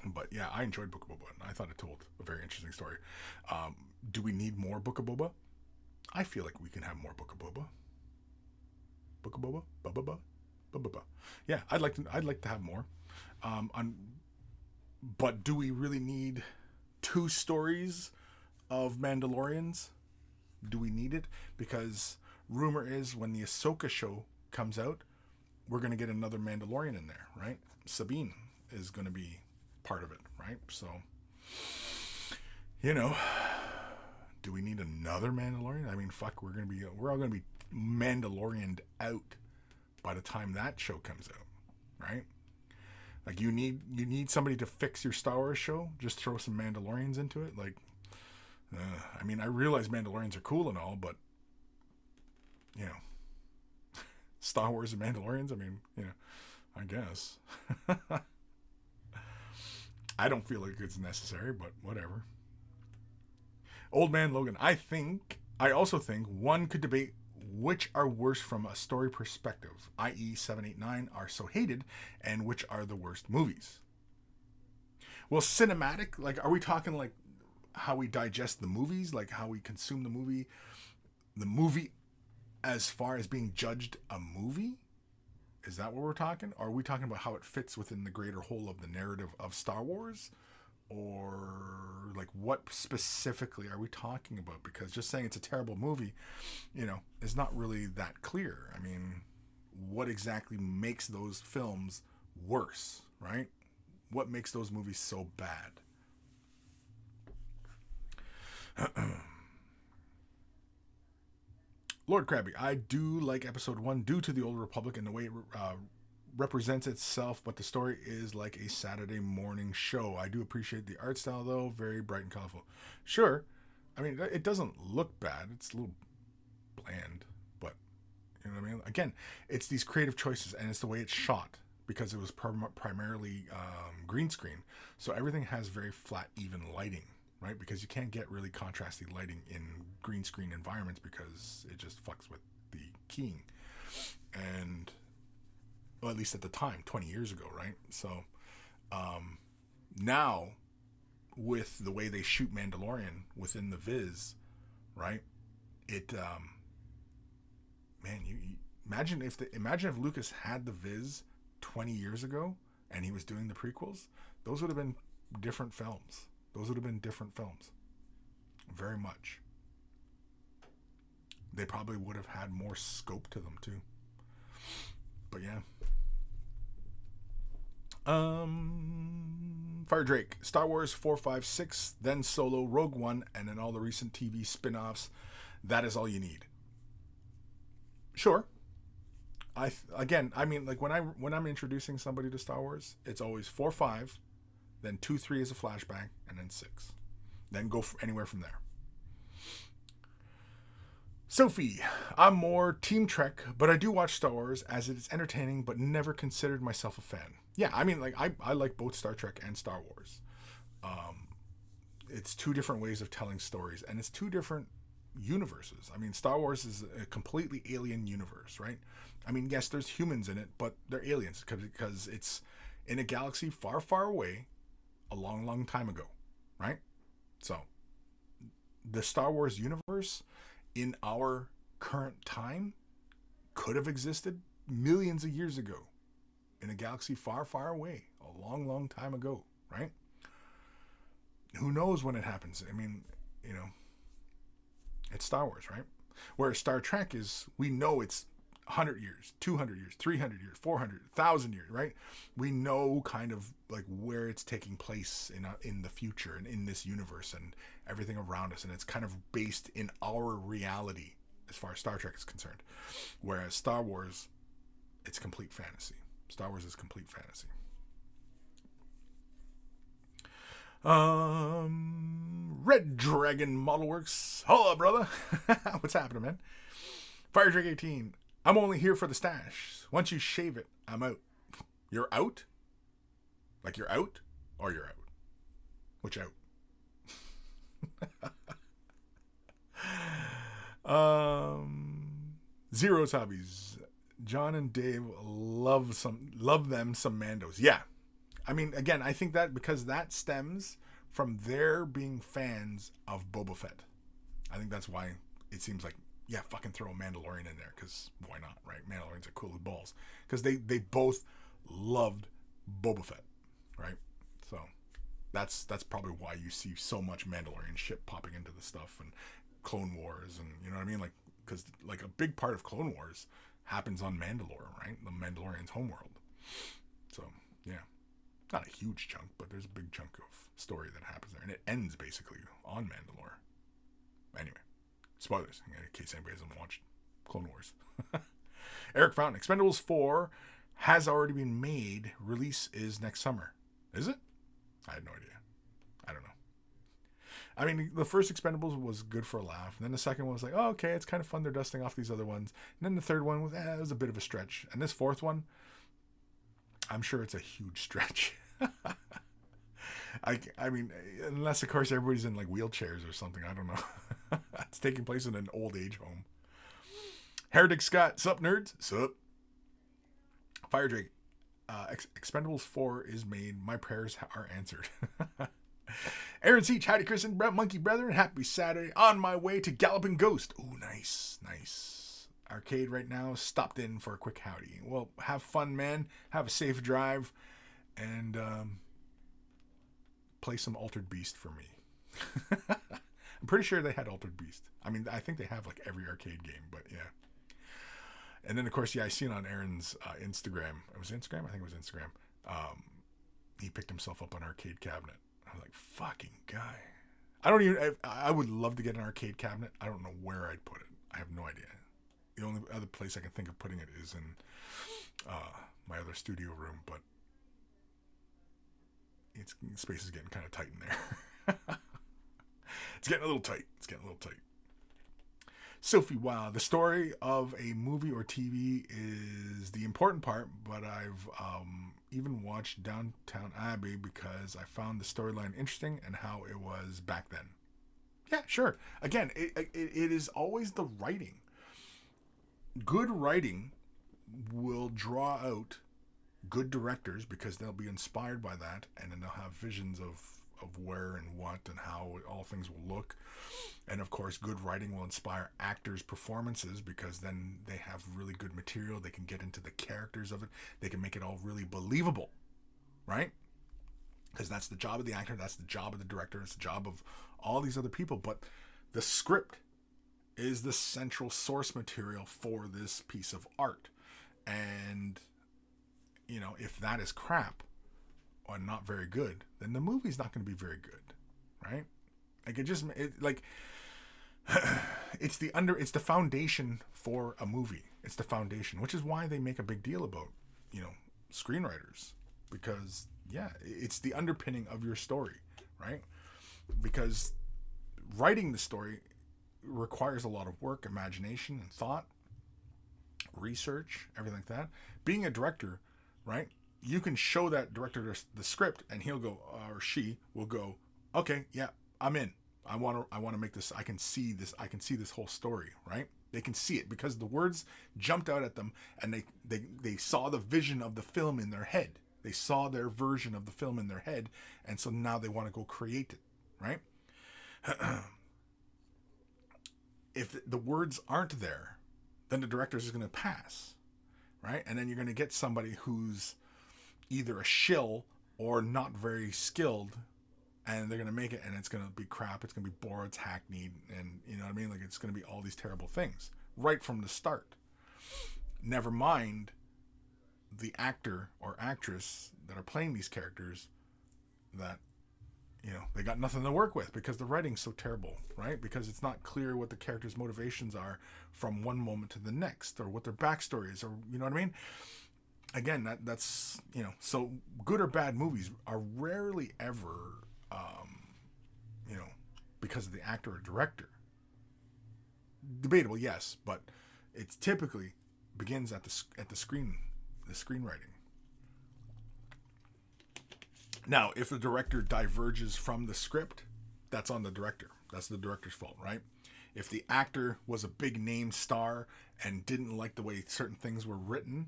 A: But, yeah, I enjoyed Book of Boba. And I thought it told a very interesting story. Do we need more Book of Boba? I feel like we can have more Book of Boba. Book of Boba? Ba-ba-ba? Yeah, I'd like to have more. But do we really need 2 stories of Mandalorians? Do we need it? Because rumor is when the Ahsoka show comes out, we're going to get another Mandalorian in there, right? Sabine is going to be part of it, right? So, do we need another Mandalorian? I mean, fuck, we're all going to be Mandalorianed out by the time that show comes out, right? Like, you need somebody to fix your Star Wars show. Just throw some Mandalorians into it. Like, I mean, I realize Mandalorians are cool and all, but Star Wars and Mandalorians. I mean, I guess. I don't feel like it's necessary, but whatever. Old Man Logan, I also think one could debate which are worse from a story perspective, i.e. 7, 8, 9 are so hated, and which are the worst movies. Well, cinematic, like, are we talking like how we digest the movies, like how we consume the movie as far as being judged a movie? Is that what we're talking? Or are we talking about how it fits within the greater whole of the narrative of Star Wars? Or like what specifically are we talking about? Because just saying it's a terrible movie, is not really that clear. I mean, what exactly makes those films worse, right? What makes those movies so bad? Lord Krabby, I do like episode 1 due to the Old Republic and the way it represents itself, but the story is like a Saturday morning show. I do appreciate the art style, though. Very bright and colorful. Sure. I mean, it doesn't look bad. It's a little bland, but you know what I mean? Again, it's these creative choices, and it's the way it's shot, because it was primarily green screen. So everything has very flat, even lighting, right? Because you can't get really contrasty lighting in green screen environments because it just fucks with the keying. And well, at least at the time, 20 years ago, right? So now, with the way they shoot Mandalorian within the Viz, right? It, man, you imagine if Lucas had the Viz 20 years ago and he was doing the prequels, those would have been different films. Very much. They probably would have had more scope to them too. But yeah. Fire Drake, Star Wars 4, 5, 6, then Solo, Rogue One, and then all the recent TV spin-offs. That is all you need. Sure. I mean, like when I'm introducing somebody to Star Wars, it's always 4, 5, then 2, 3 is a flashback, and then 6. Then go anywhere from there. Sophie, I'm more Team Trek, but I do watch Star Wars as it is entertaining, but never considered myself a fan. Yeah, I mean, like I like both Star Trek and Star Wars. it's two different ways of telling stories, and it's two different universes. I mean, Star Wars is a completely alien universe, right? I mean, yes, there's humans in it, but they're aliens because it's in a galaxy far, far away, a long, long time ago, right? So, the Star Wars universe in our current time could have existed millions of years ago in a galaxy far, far away, a long, long time ago, right? Who knows when it happens? I mean, you know, it's Star Wars, right? Whereas Star Trek is, we know it's 100 years, 200 years, 300 years, 400, 1,000 years, right? We know kind of like where it's taking place in the future and in this universe and everything around us. And it's kind of based in our reality as far as Star Trek is concerned. Whereas Star Wars, it's complete fantasy. Star Wars is complete fantasy. Red Dragon Model Works. Holla, brother. What's happening, man? Fire Drake 18. I'm only here for the stash. Once you shave it, I'm out. You're out? Like you're out? Or you're out? Which out? Zero's hobbies. John and Dave love them some Mandos. Yeah. I mean, again, I think that because that stems from their being fans of Boba Fett. I think that's why it seems like, yeah, fucking throw a Mandalorian in there, because why not, right? Mandalorians are cool as balls. Because they both loved Boba Fett, right? So that's probably why you see so much Mandalorian shit popping into the stuff and Clone Wars, and you know what I mean? Like, because like a big part of Clone Wars happens on Mandalore, right? The Mandalorian's homeworld. So, yeah. Not a huge chunk, but there's a big chunk of story that happens there. And it ends basically on Mandalore. Anyway, spoilers in case anybody hasn't watched Clone Wars. Eric Fountain, Expendables 4 has already been made. Release is next summer. Is it? I had no idea. I don't know. I mean, the first Expendables was good for a laugh. And then the second one was like, oh, okay, it's kind of fun. They're dusting off these other ones. And then the third one was, it was a bit of a stretch. And this fourth one, I'm sure it's a huge stretch. I mean, unless, of course, everybody's in like wheelchairs or something. I don't know. It's taking place in an old age home. Heretic Scott. Sup, nerds? Sup. Fire Drake. Expendables 4 is made. My prayers are answered. Aaron Seach. Howdy, Kris and Monkey Brethren. Happy Saturday. On my way to Galloping Ghost. Ooh, nice. Nice. Arcade right now. Stopped in for a quick howdy. Well, have fun, man. Have a safe drive. And play some Altered Beast for me. I'm pretty sure they had Altered Beast. I mean, I think they have like every arcade game, but yeah. And then, of course, yeah, I seen on Aaron's Instagram. It was Instagram? I think it was Instagram. He picked himself up an arcade cabinet. I was like, fucking guy. I would love to get an arcade cabinet. I don't know where I'd put it. I have no idea. The only other place I can think of putting it is in my other studio room, but space is getting kind of tight in there. It's getting a little tight. Sophie, wow. The story of a movie or TV is the important part, but I've even watched Downtown Abbey because I found the storyline interesting and how it was back then. Yeah, sure. Again, it is always the writing. Good writing will draw out good directors because they'll be inspired by that, and then they'll have visions of where and what and how all things will look. And of course, good writing will inspire actors' performances because then they have really good material. They can get into the characters of it. They can make it all really believable, right? Because that's the job of the actor. That's the job of the director. It's the job of all these other people. But the script is the central source material for this piece of art. And, you know, if that is crap or not very good, then the movie's not going to be very good, right? Like it's the foundation for a movie. It's the foundation, which is why they make a big deal about, you know, screenwriters, because yeah, it's the underpinning of your story, right? Because writing the story requires a lot of work, imagination, and thought, research, everything like that. Being a director, right? You can show that director the script and he'll go, or she will go, okay, yeah, I'm in. I want to make this. I can see this whole story, right? They can see it because the words jumped out at them, and they saw the vision of the film in their head. They saw their version of the film in their head, and so now they want to go create it, right? If the words aren't there, then the director is going to pass, right? And then you're going to get somebody who's either a shill or not very skilled, and they're going to make it, and it's going to be crap. It's going to be bored, it's hackneyed, and you know what I mean? Like, it's going to be all these terrible things right from the start. Never mind the actor or actress that are playing these characters that, you know, they got nothing to work with because the writing's so terrible, right? Because it's not clear what the characters' motivations are from one moment to the next, or what their backstory is, or, you know what I mean? Again, that's, you know, so good or bad movies are rarely ever, you know, because of the actor or director. Debatable, yes, but it's typically begins at the screenwriting. Now, if the director diverges from the script, that's on the director. That's the director's fault, right? If the actor was a big name star and didn't like the way certain things were written,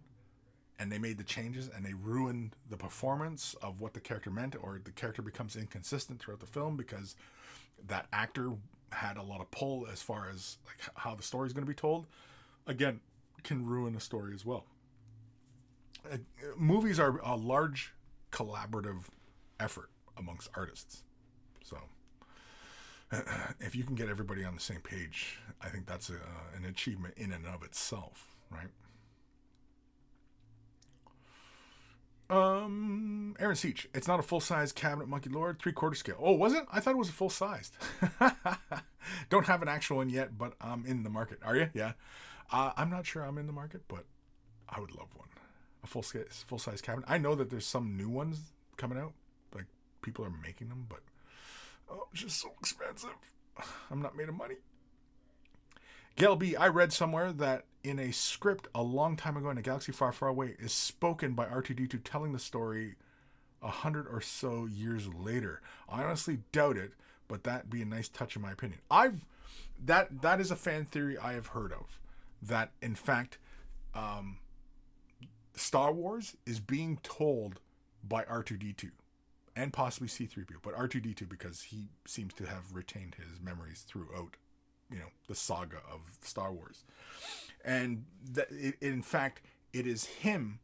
A: and they made the changes and they ruined the performance of what the character meant, or the character becomes inconsistent throughout the film because that actor had a lot of pull as far as like how the story is going to be told, again, can ruin a story as well. Movies are a large collaborative effort amongst artists. So if you can get everybody on the same page, I think that's an achievement in and of itself, right? Aaron Seach, it's not a full-size cabinet, Monkey Lord, 3/4 scale. Oh, was it? I thought it was a full-sized. Don't have an actual one yet, but I'm in the market. Are you? Yeah. I'm not sure I'm in the market, but I would love one. A full-size cabinet. I know that there's some new ones coming out. Like, people are making them, but it's just so expensive. I'm not made of money. Gail B, I read somewhere that in a script a long time ago in a galaxy far, far away is spoken by R2-D2 telling the story 100 or so years later. I honestly doubt it, but that'd be a nice touch in my opinion. That is a fan theory I have heard of. That in fact, Star Wars is being told by R2-D2 and possibly C-3PO, but R2-D2 because he seems to have retained his memories throughout, you know, the saga of Star Wars. And in fact, it is him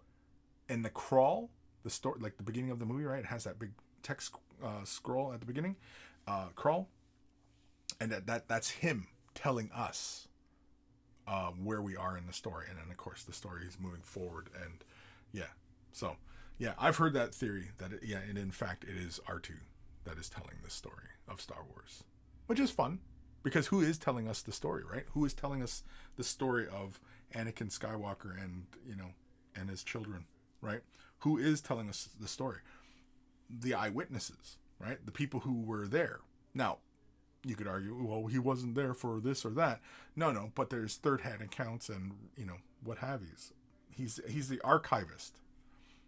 A: in the crawl, the story, like the beginning of the movie, right? It has that big text scroll at the beginning, crawl, and that's him telling us where we are in the story. And then of course the story is moving forward, and I've heard that theory that and in fact it is R2 that is telling this story of Star Wars, which is fun. Because who is telling us the story, right? Who is telling us the story of Anakin Skywalker and, you know, and his children, right? Who is telling us the story? The eyewitnesses, right? The people who were there. Now, you could argue, well, he wasn't there for this or that. No, but there's third-hand accounts and, you know, what have yous. He's the archivist.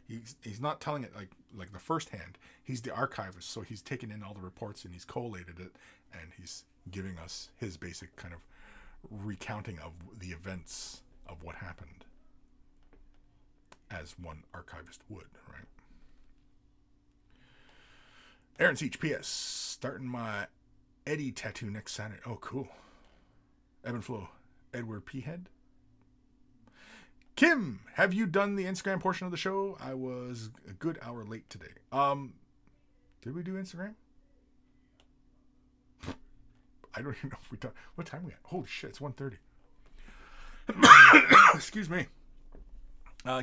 A: He's not telling it like the first hand. He's the archivist, so he's taken in all the reports and he's collated it, and he's giving us his basic kind of recounting of the events of what happened, as one archivist would, right? Aaron Seach, P.S. Starting my Eddie tattoo next Saturday. Oh, cool. Evan Belleau, Edward P. Head. Kim, have you done the Instagram portion of the show? I was a good hour late today. Did we do Instagram? I don't even know if we done. What time are we at? Holy shit, it's 1:30. Excuse me.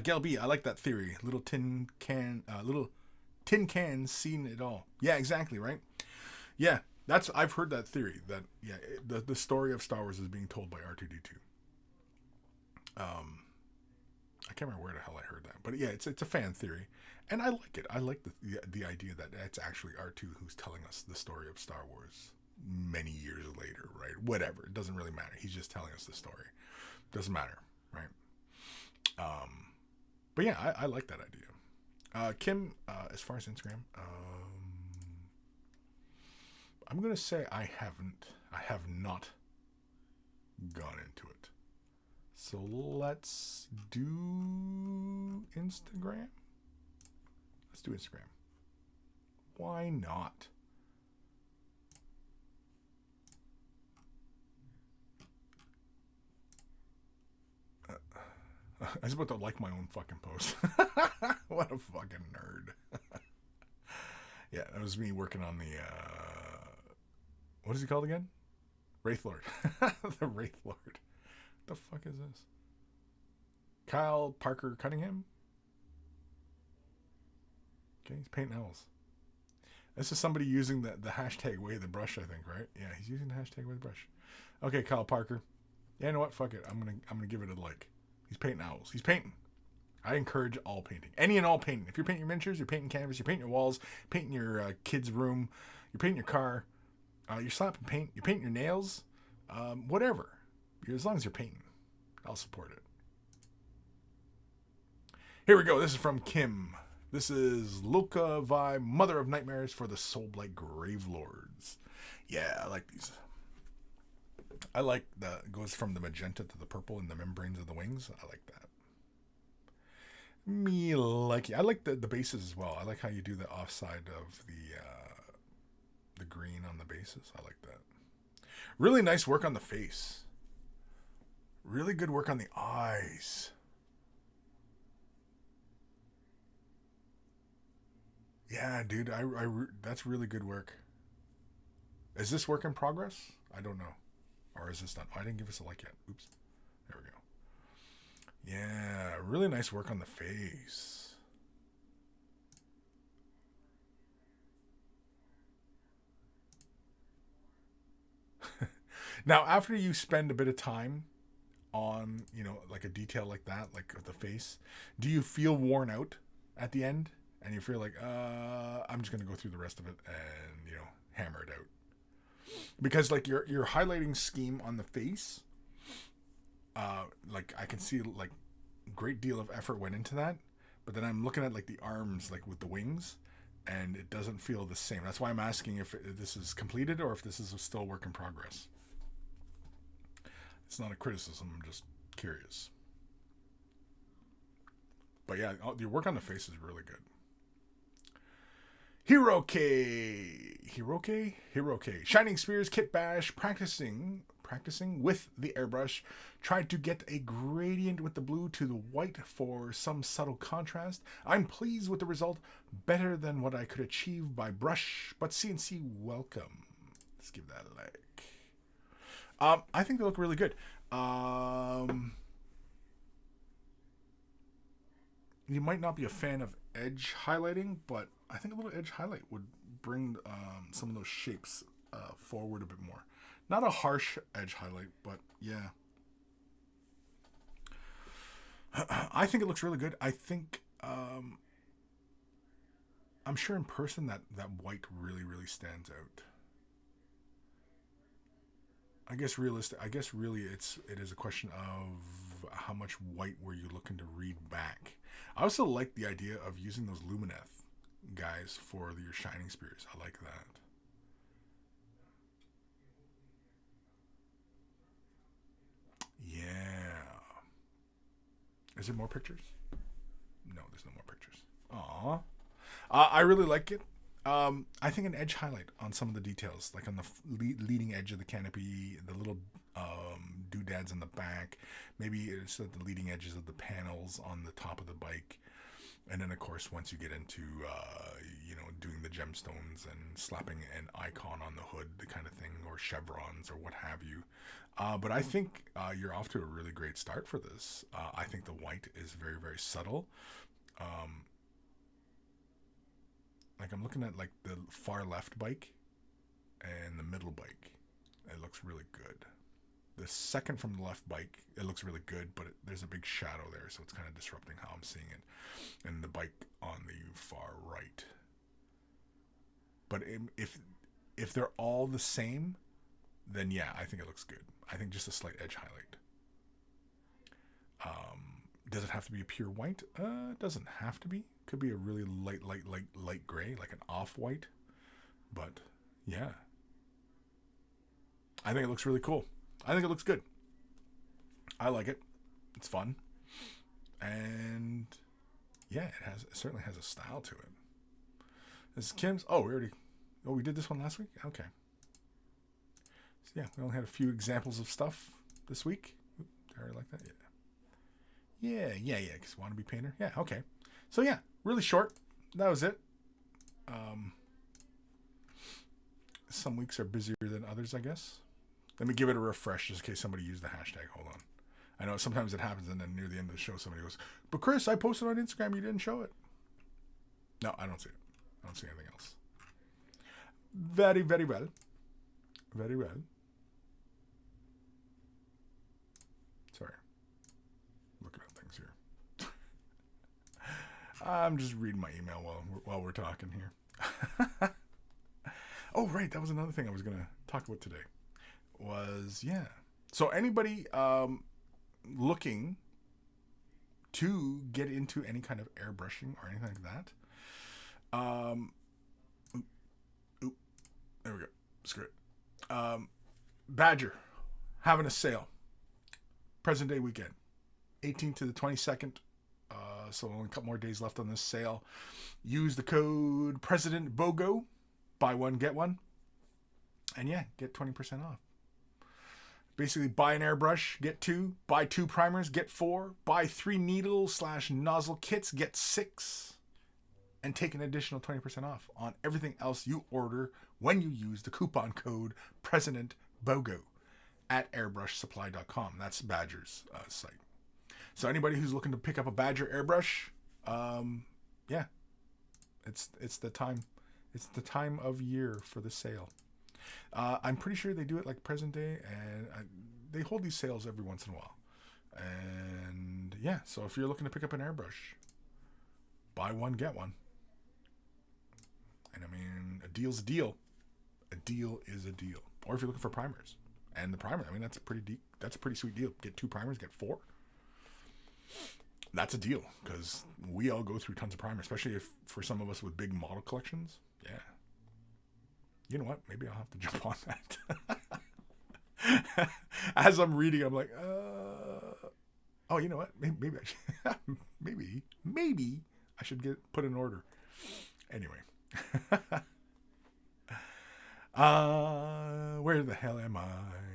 A: Gail B, I like that theory. Little tin cans seen it all. Yeah, exactly, right? Yeah, I've heard that theory that the story of Star Wars is being told by R2-D2. I can't remember where the hell I heard that, but yeah, it's a fan theory, and I like it. I like the idea that it's actually R2 who's telling us the story of Star Wars many years later, right? Whatever, it doesn't really matter. He's just telling us the story. Doesn't matter, right? But yeah, I like that idea. Kim, as far as Instagram, I'm going to say I have not gone into it. So let's do Instagram. Let's do Instagram. Why not? I was about to like my own fucking post. What a fucking nerd. Yeah, that was me working on the, what is he called again? Wraith Lord. The Wraith Lord. What the fuck is this? Kyle Parker Cunningham? Okay, he's painting owls. This is somebody using the hashtag Wave the Brush, I think, right? Yeah, he's using the hashtag Wave the Brush. Okay, Kyle Parker. Yeah, you know what? Fuck it. I'm gonna give it a like. He's painting owls. He's painting. I encourage all painting. Any and all painting. If you're painting your miniatures, you're painting canvas, you're painting your walls, painting your kid's room, you're painting your car, you're slapping paint, you're painting your nails, whatever. As long as you're painting, I'll support it. Here we go. This is from Kim. This is Loka Vi, Mother of Nightmares for the Soulblight Gravelords. Yeah, I like these. I like it goes from the magenta to the purple and the membranes of the wings. I like that. I like the bases as well. I like how you do the offside of the green on the bases. I like that. Really nice work on the face. Really good work on the eyes. Yeah, dude, that's really good work. Is this work in progress? I don't know. Or is this done? Oh, I didn't give us a like yet. Oops. There we go. Yeah, really nice work on the face. Now, after you spend a bit of time on, like a detail like that, like the face, do you feel worn out at the end? And you feel like, I'm just going to go through the rest of it and, hammer it out. Because, like, your highlighting scheme on the face, like, I can see, like, great deal of effort went into that. But then I'm looking at, like, the arms, like, with the wings, and it doesn't feel the same. That's why I'm asking if this is completed or if this is still a work in progress. It's not a criticism. I'm just curious. But, yeah, your work on the face is really good. Hiroke. Shining Spears Kit Bash, practicing with the airbrush. Tried to get a gradient with the blue to the white for some subtle contrast. I'm pleased with the result, better than what I could achieve by brush, but CNC welcome. Let's give that a like. I think they look really good. You might not be a fan of edge highlighting, but I think a little edge highlight would bring some of those shapes forward a bit more. Not a harsh edge highlight, but yeah. I think it looks really good. I think I'm sure in person that white really, really stands out. I guess really it is a question of how much white were you looking to read back. I also like the idea of using those Lumineth guys for your Shining Spears. I like that. Yeah. Is there more pictures? No, there's no more pictures. Aw. I really like it. I think an edge highlight on some of the details, like on the leading edge of the canopy, the little doodads in the back, maybe it's at the leading edges of the panels on the top of the bike. And then, of course, once you get into, doing the gemstones and slapping an icon on the hood, the kind of thing, or chevrons or what have you. But I think you're off to a really great start for this. I think the white is very, very subtle. Like I'm looking at like the far left bike and the middle bike. It looks really good. The second from the left bike, it looks really good, but there's a big shadow there, so it's kind of disrupting how I'm seeing it. And the bike on the far right. But if they're all the same, then yeah, I think it looks good. I think just a slight edge highlight. Does it have to be a pure white? It doesn't have to be. Could be a really light gray, like an off-white. But yeah, I think it looks really cool. I think it looks good. I like it. It's fun. And yeah, it certainly has a style to it. This is Kim's. We did this one last week? Okay. So yeah, we only had a few examples of stuff this week. Did I already like that? Yeah. Because wannabe painter. Yeah, okay. So yeah, really short. That was it. Some weeks are busier than others, I guess. Let me give it a refresh just in case somebody used the hashtag. Hold on. I know sometimes it happens and then near the end of the show somebody goes, but Kris, I posted on Instagram, you didn't show it. No, I don't see it. I don't see anything else. Very, very well. Very well. Sorry. Looking at things here. I'm just reading my email while we're talking here. Oh, right. That was another thing I was going to talk about today. So anybody looking to get into any kind of airbrushing or anything like that, there we go. Screw it. Badger having a sale. Present day weekend. 18th to the 22nd. So only a couple more days left on this sale. Use the code President BOGO. Buy one, get one. And yeah, get 20% off. Basically, buy an airbrush, get 2. Buy 2 primers, get 4. Buy 3 needle/nozzle kits, get 6. And take an additional 20% off on everything else you order when you use the coupon code PresidentBOGO at airbrushsupply.com. That's Badger's site. So anybody who's looking to pick up a Badger airbrush, yeah, it's the time. It's the time of year for the sale. I'm pretty sure they do it like present day, and they hold these sales every once in a while. And yeah, so if you're looking to pick up an airbrush, buy one, get one. And I mean, a deal's a deal. A deal is a deal. Or if you're looking for primers, and the primer, I mean, that's a pretty sweet deal. Get 2 primers, get 4. That's a deal, because we all go through tons of primers, especially if for some of us with big model collections. Yeah. You know what? Maybe I'll have to jump on that. As I'm reading, I'm like, oh, you know what? Maybe I should, maybe I should put an order. Anyway. Where the hell am I?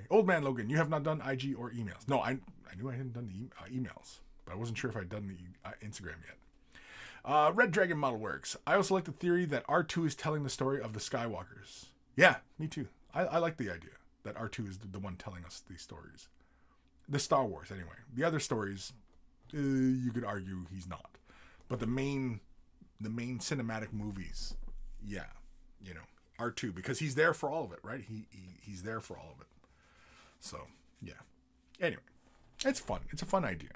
A: Old Man Logan, you have not done IG or emails. No, I knew I hadn't done the emails, but I wasn't sure if I'd done the Instagram yet. Red Dragon Model Works. I also like the theory that R2 is telling the story of the Skywalkers. Yeah, me too. I like the idea that R2 is the one telling us these stories. The Star Wars, anyway. The other stories, you could argue he's not. But the main cinematic movies, yeah, you know, R2, because he's there for all of it, right? He's there for all of it. So, yeah. Anyway, it's fun. It's a fun idea.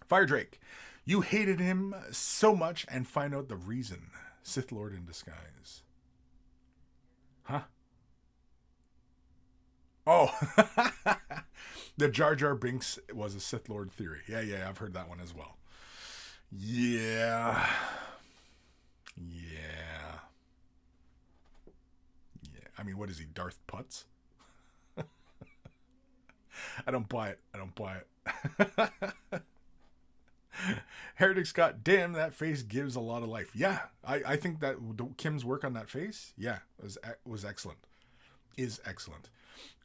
A: Fire Drake. You hated him so much and find out the reason. Sith Lord in disguise. Huh? Oh. The Jar Jar Binks was a Sith Lord theory. Yeah, I've heard that one as well. Yeah. I mean, what is he, Darth Putz? I don't buy it. Heretic Scott, damn, that face gives a lot of life. Yeah, I think that Kim's work on that face, yeah, was excellent. Is excellent.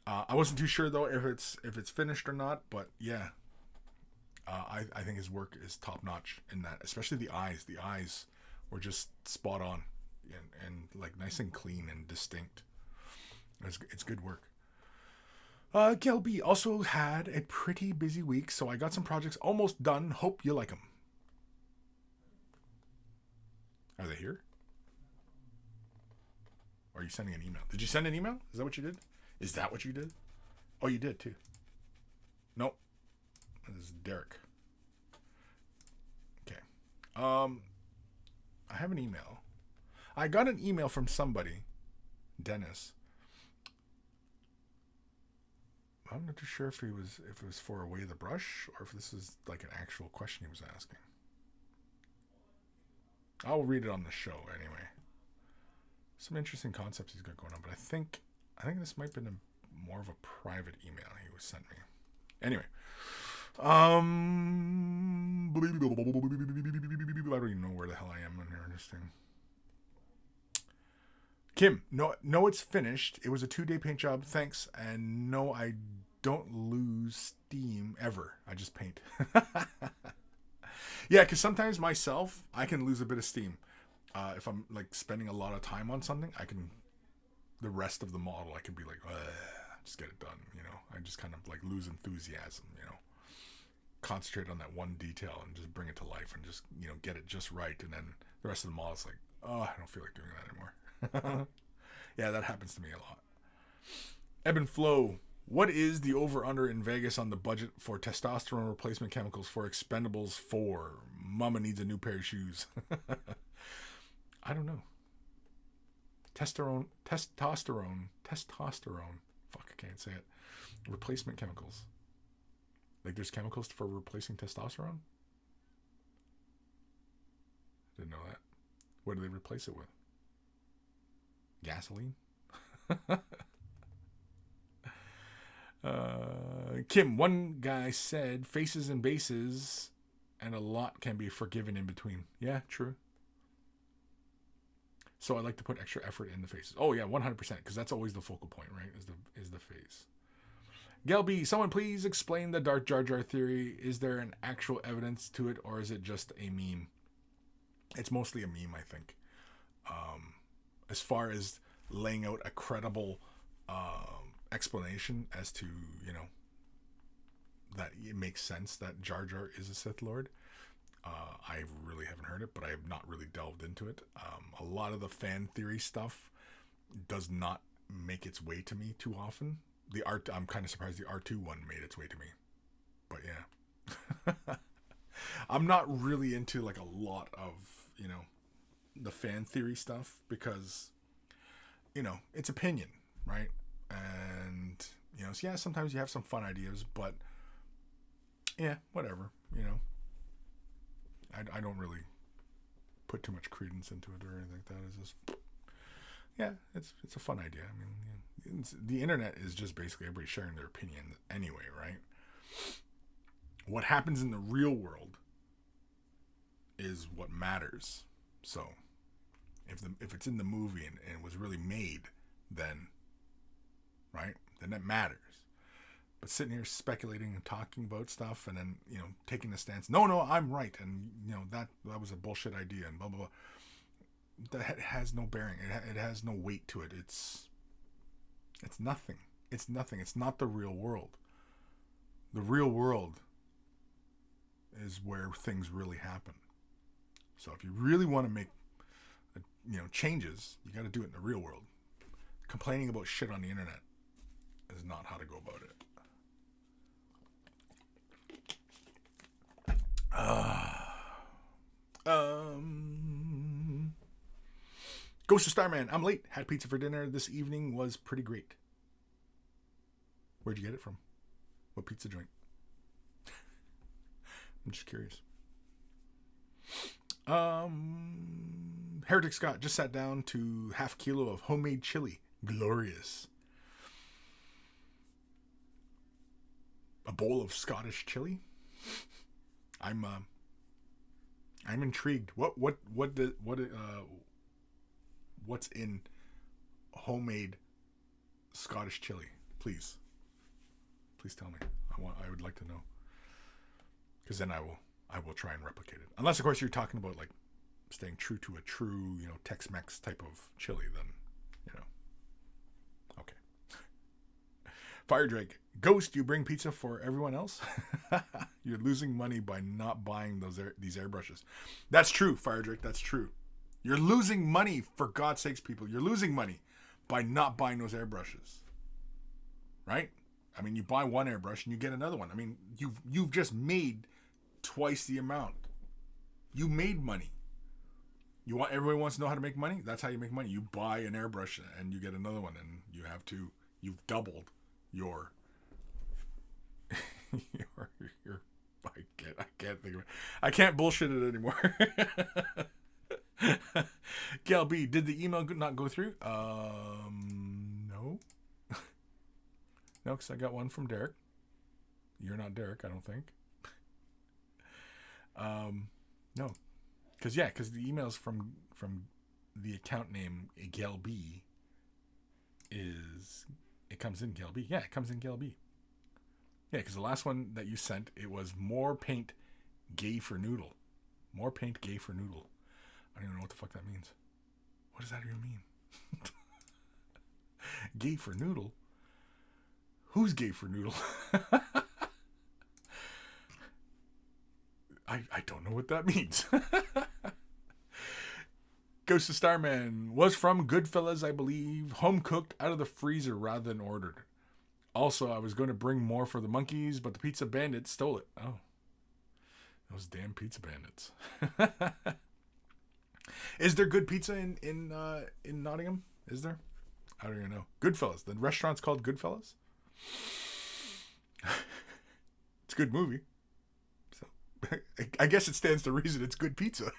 A: I wasn't too sure though if it's finished or not, but yeah, I think his work is top notch in that, especially the eyes. The eyes were just spot on and like nice and clean and distinct. It's good work. Gelby also had a pretty busy week, so I got some projects almost done. Hope you like them. Are they here? Or are you sending an email? Did you send an email? Is that what you did? Is that what you did? Oh, you did too. Nope. This is Derek. Okay. I have an email. I got an email from somebody, Dennis. I'm not too sure if it was for Away the Brush or if this is like an actual question he was asking. I'll read it on the show anyway. Some interesting concepts he's got going on, but I think I think this might have been more of a private email he was sent me. Anyway. I don't even know where the hell I am in here. This thing. Kim, no, it's finished. It was a 2-day paint job. Thanks. And no, I don't lose steam ever. I just paint. Yeah, because sometimes myself, I can lose a bit of steam. If I'm like spending a lot of time on something, the rest of the model, I can be like, just get it done. I just kind of like lose enthusiasm, concentrate on that one detail and just bring it to life and just, get it just right. And then the rest of the model is like, oh, I don't feel like doing that anymore. Yeah, that happens to me a lot. Evan Belleau, what is the over-under in Vegas on the budget for testosterone replacement chemicals for Expendables 4? Mama needs a new pair of shoes. I don't know. Testosterone. Fuck, I can't say it. Replacement chemicals. Like there's chemicals for replacing testosterone? Didn't know that. What do they replace it with? Gasoline? Kim, one guy said faces and bases and a lot can be forgiven in between. Yeah, true. So I like to put extra effort in the faces. Oh yeah, 100%, because that's always the focal point, right? Is the face. Gal B, someone please explain the Darth Jar Jar theory. Is there an actual evidence to it, or is it just a meme? It's mostly a meme, I think. As far as laying out a credible explanation as to, that it makes sense that Jar Jar is a Sith Lord. I really haven't heard it, but I have not really delved into it. A lot of the fan theory stuff does not make its way to me too often. I'm kind of surprised the R2 one made its way to me. But yeah. I'm not really into like a lot of, the fan theory stuff because, it's opinion, right? And, so yeah, sometimes you have some fun ideas, but yeah, whatever, I don't really put too much credence into it or anything like that. It's just, yeah, it's a fun idea. I mean, the internet is just basically everybody sharing their opinion anyway, right? What happens in the real world is what matters. So if it's in the movie and it was really made, then, right, then that matters. But sitting here speculating and talking about stuff and then, taking a stance, no, I'm right, and, that was a bullshit idea and blah, blah, blah. That has no bearing. It has no weight to it. It's nothing. It's nothing. It's not the real world. The real world is where things really happen. So if you really want to make, changes, you got to do it in the real world. Complaining about shit on the internet is not how to go about it. Ghost of Starman, I'm late. Had pizza for dinner this evening. Was pretty great. Where'd you get it from? What pizza joint? I'm just curious. Heretic Scott just sat down to half kilo of homemade chili. Glorious. A bowl of Scottish chili? I'm intrigued. What's in homemade Scottish chili? Please tell me. I would like to know. Because then I will try and replicate it. Unless, of course, you're talking about like staying true to a true, Tex-Mex type of chili, then, okay. Fire Drake, Ghost, you bring pizza for everyone else? You're losing money by not buying these airbrushes. That's true, Fire Drake, that's true. You're losing money, for God's sakes, people. You're losing money by not buying those airbrushes. Right? I mean, you buy one airbrush and you get another one. I mean, you've just made twice the amount. You made money. Everybody wants to know how to make money? That's how you make money. You buy an airbrush and you get another one, and you've doubled your I can't think of it. I can't bullshit it anymore. Gal B, did the email not go through? No. No, because I got one from Derek. You're not Derek, I don't think. No. Because the emails from the account name GelB it comes in GelB. Yeah, it comes in GelB. Yeah, because the last one that you sent, it was more paint gay for noodle. More paint gay for noodle. I don't even know what the fuck that means. What does that even mean? Gay for noodle? Who's gay for noodle? I don't know what that means. Ghost of Starman was from Goodfellas, I believe. Home cooked out of the freezer rather than ordered. Also, I was going to bring more for the monkeys, but the pizza bandits stole it. Oh. Those damn pizza bandits. Is there good pizza in Nottingham? Is there? I don't even know. Goodfellas. The restaurant's called Goodfellas? It's a good movie. So I guess it stands to reason it's good pizza.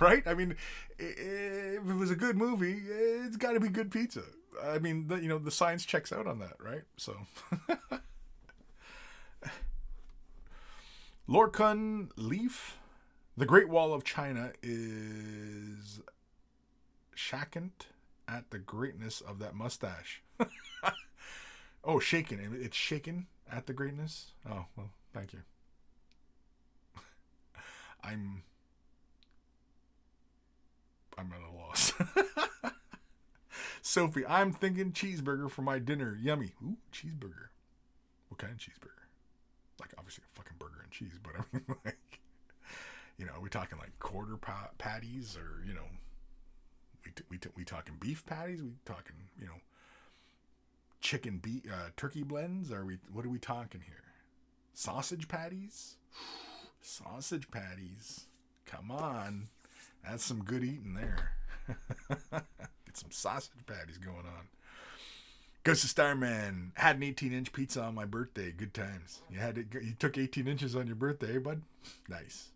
A: Right? I mean, if it was a good movie, it's got to be good pizza. I mean, the science checks out on that, right? So, Lorcan Leaf, the Great Wall of China is shaken at the greatness of that mustache. Oh, shaken. It's shaken at the greatness? Oh, well, thank you. I'm at a loss. Sophie, I'm thinking cheeseburger for my dinner. Yummy. Ooh, cheeseburger. What kind of cheeseburger? Like, obviously a fucking burger and cheese, but I mean, like, are we talking like quarter patties, or, we talking beef patties? We talking, chicken turkey blends? What are we talking here? Sausage patties? Sausage patties. Come on. That's some good eating there. Get some sausage patties going on. Ghost of Starman had an 18-inch pizza on my birthday. Good times. You took 18 inches on your birthday, bud. Nice.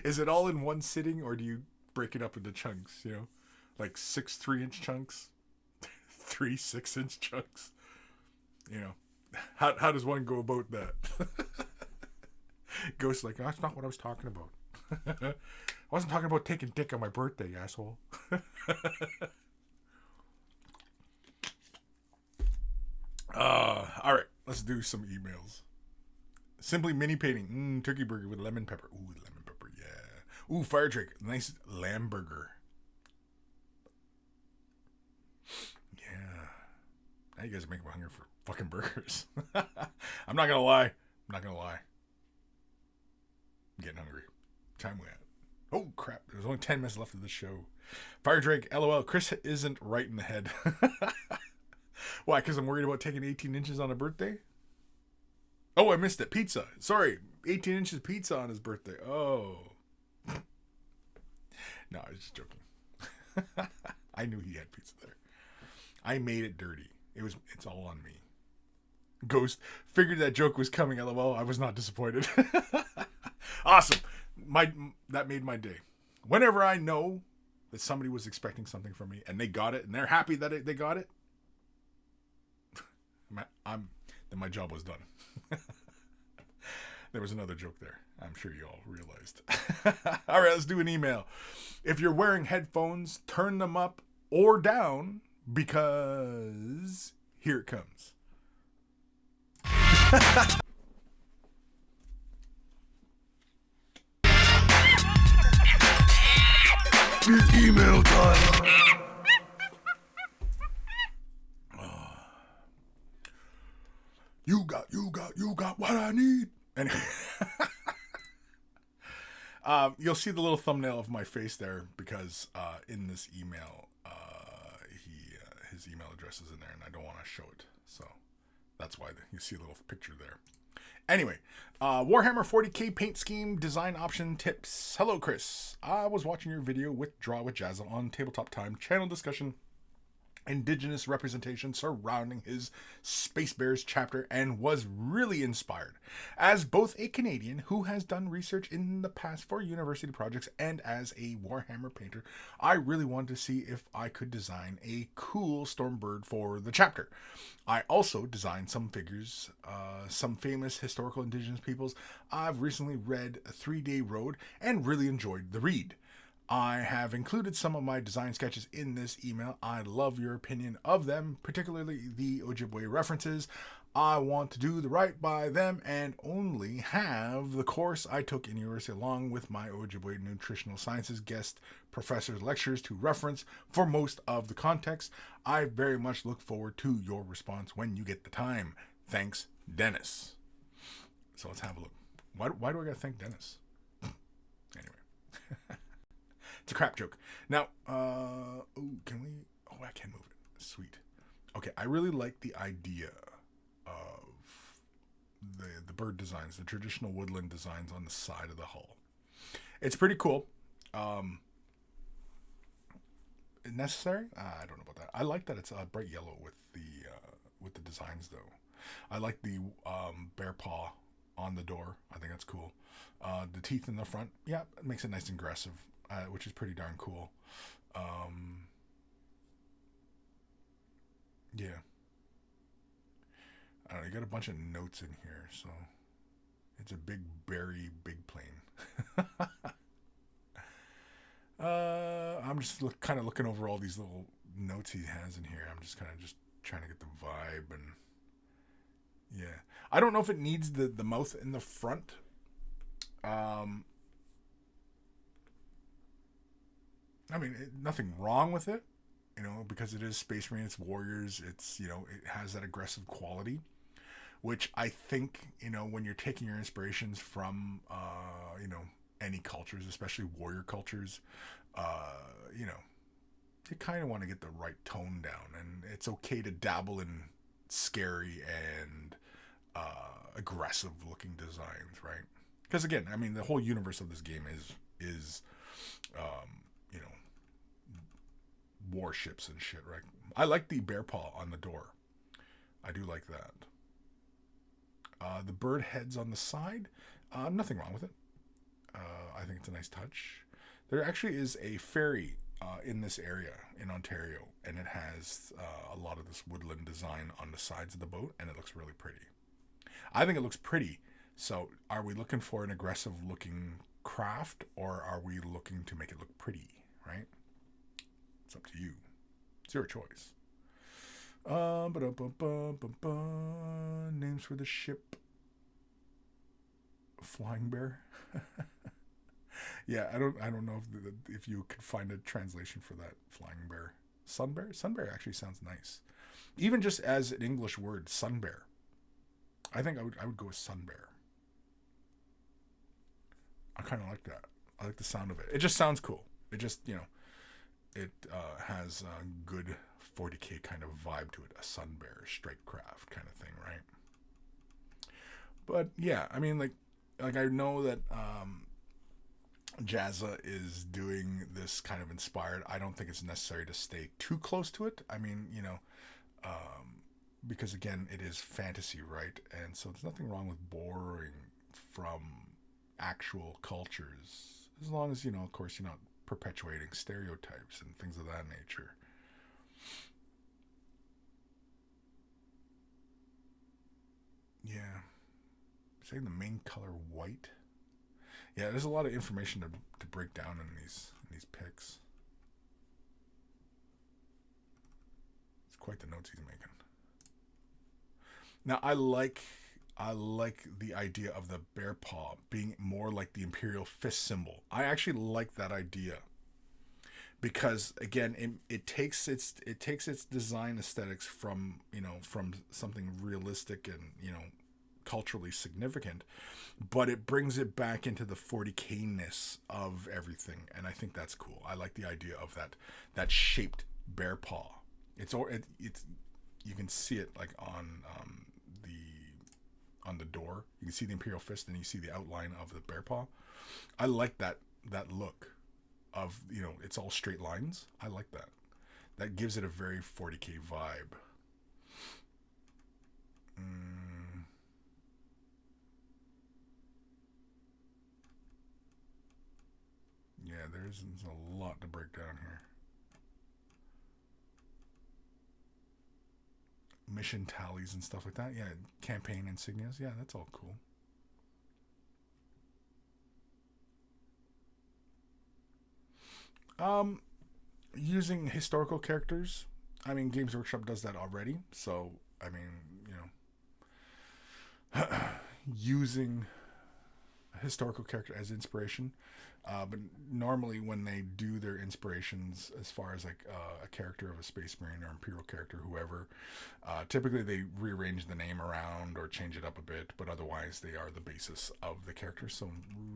A: Is it all in one sitting, or do you break it up into chunks? Like 6 3-inch chunks, 3 6-inch chunks. How does one go about that? Ghost like, that's not what I was talking about. I wasn't talking about taking dick on my birthday, asshole. All right, let's do some emails. Simply mini painting. Turkey burger with lemon pepper. Ooh, lemon pepper, yeah. Ooh, fire drake. Nice lamb burger. Yeah. Now you guys are making me hungry for fucking burgers. I'm not gonna lie. I'm getting hungry. Time we at? Oh, crap. There's only 10 minutes left of this show. Fire Drake, LOL. Kris isn't right in the head. Why? Because I'm worried about taking 18 inches on a birthday? Oh, I missed it. Pizza. Sorry. 18 inches pizza on his birthday. Oh. No, I was just joking. I knew he had pizza there. I made it dirty. It's all on me. Ghost figured that joke was coming. LOL. I was not disappointed. Awesome. That made my day. Whenever I know that somebody was expecting something from me and they got it and they're happy that they got it, then my job was done. There was another joke there. I'm sure you all realized. All right, let's do an email. If you're wearing headphones, turn them up or down, because here it comes. It's email time. You got what I need. Anyway. You'll see the little thumbnail of my face there because in this email, his email address is in there and I don't want to show it. So that's why you see a little picture there. Anyway, Warhammer 40k paint scheme design option tips. Hello, Kris. I was watching your video with Draw with Jazza on Tabletop Time channel discussion Indigenous representation surrounding his Space Bears chapter and was really inspired. As both a Canadian who has done research in the past for university projects and as a Warhammer painter, I really wanted to see if I could design a cool Stormbird for the chapter. I also designed some figures, some famous historical Indigenous peoples. I've recently read A 3-Day Road and really enjoyed the read. I have included some of my design sketches in this email. I love your opinion of them, particularly the Ojibwe references. I want to do the right by them and only have the course I took in university along with my Ojibwe Nutritional Sciences guest professor's lectures to reference for most of the context. I very much look forward to your response when you get the time. Thanks, Dennis. So let's have a look. Why do I gotta thank Dennis? Anyway. It's a crap joke. Now, can we... Oh, I can move it. Sweet. Okay, I really like the idea of the bird designs, the traditional woodland designs on the side of the hull. It's pretty cool. Necessary? I don't know about that. I like that it's bright yellow with the designs, though. I like the bear paw on the door. I think that's cool. The teeth in the front, yeah, it makes it nice and aggressive. Which is pretty darn cool. Yeah. I don't know, you got a bunch of notes in here, so it's a big big plane. I'm just kind of looking over all these little notes he has in here. I'm just kind of just trying to get the vibe, and yeah. I don't know if it needs the mouth in the front. I mean, nothing wrong with it, because it is Space Marine, it's warriors, it's, it has that aggressive quality, which I think, when you're taking your inspirations from, any cultures, especially warrior cultures, you kind of want to get the right tone down, and it's okay to dabble in scary and aggressive looking designs, right? Because again, I mean, the whole universe of this game is warships and shit, right? I like the bear paw on the door. I do like that. The bird heads on the side, nothing wrong with it. I think it's a nice touch. There actually is a ferry in this area in Ontario, and it has a lot of this woodland design on the sides of the boat, and it looks really pretty. I think it looks pretty. So are we looking for an aggressive looking craft, or are we looking to make it look pretty, right? It's up to you. It's your choice. Names for the ship. Flying Bear. Yeah, I don't know if you could find a translation for that. Flying Bear. Sun Bear? Sun Bear actually sounds nice. Even just as an English word, Sun Bear. I think I would go with Sun Bear. I kind of like that. I like the sound of it. It just sounds cool. It just, it has a good 40k kind of vibe to it. A Sun Bear, strike craft kind of thing, right? But yeah, I mean, like I know that Jazza is doing this kind of inspired. I don't think it's necessary to stay too close to it. I mean, because again, it is fantasy, right? And so there's nothing wrong with borrowing from actual cultures, as long as, of course, you're not perpetuating stereotypes and things of that nature. Yeah. Saying the main color white. Yeah, there's a lot of information to break down in these pics. It's quite the notes he's making. Now, I like the idea of the bear paw being more like the Imperial Fist symbol. I actually like that idea because, again, it takes its design aesthetics from something realistic and culturally significant, but it brings it back into the 40k-ness of everything, and I think that's cool. I like the idea of that shaped bear paw. It's you can see it like on the door. You can see the Imperial Fist, and you see the outline of the bear paw. I like that look of, it's all straight lines. I like that. that gives it a very 40k vibe. Yeah, there's a lot to break down here. Mission tallies and stuff like that. Yeah, campaign insignias. Yeah, that's all cool. Using historical characters. I mean, Games Workshop does that already. So, I mean, using a historical character as inspiration. But normally when they do their inspirations as far as like a character of a Space Marine or Imperial character, whoever, typically they rearrange the name around or change it up a bit, but otherwise they are the basis of the character. So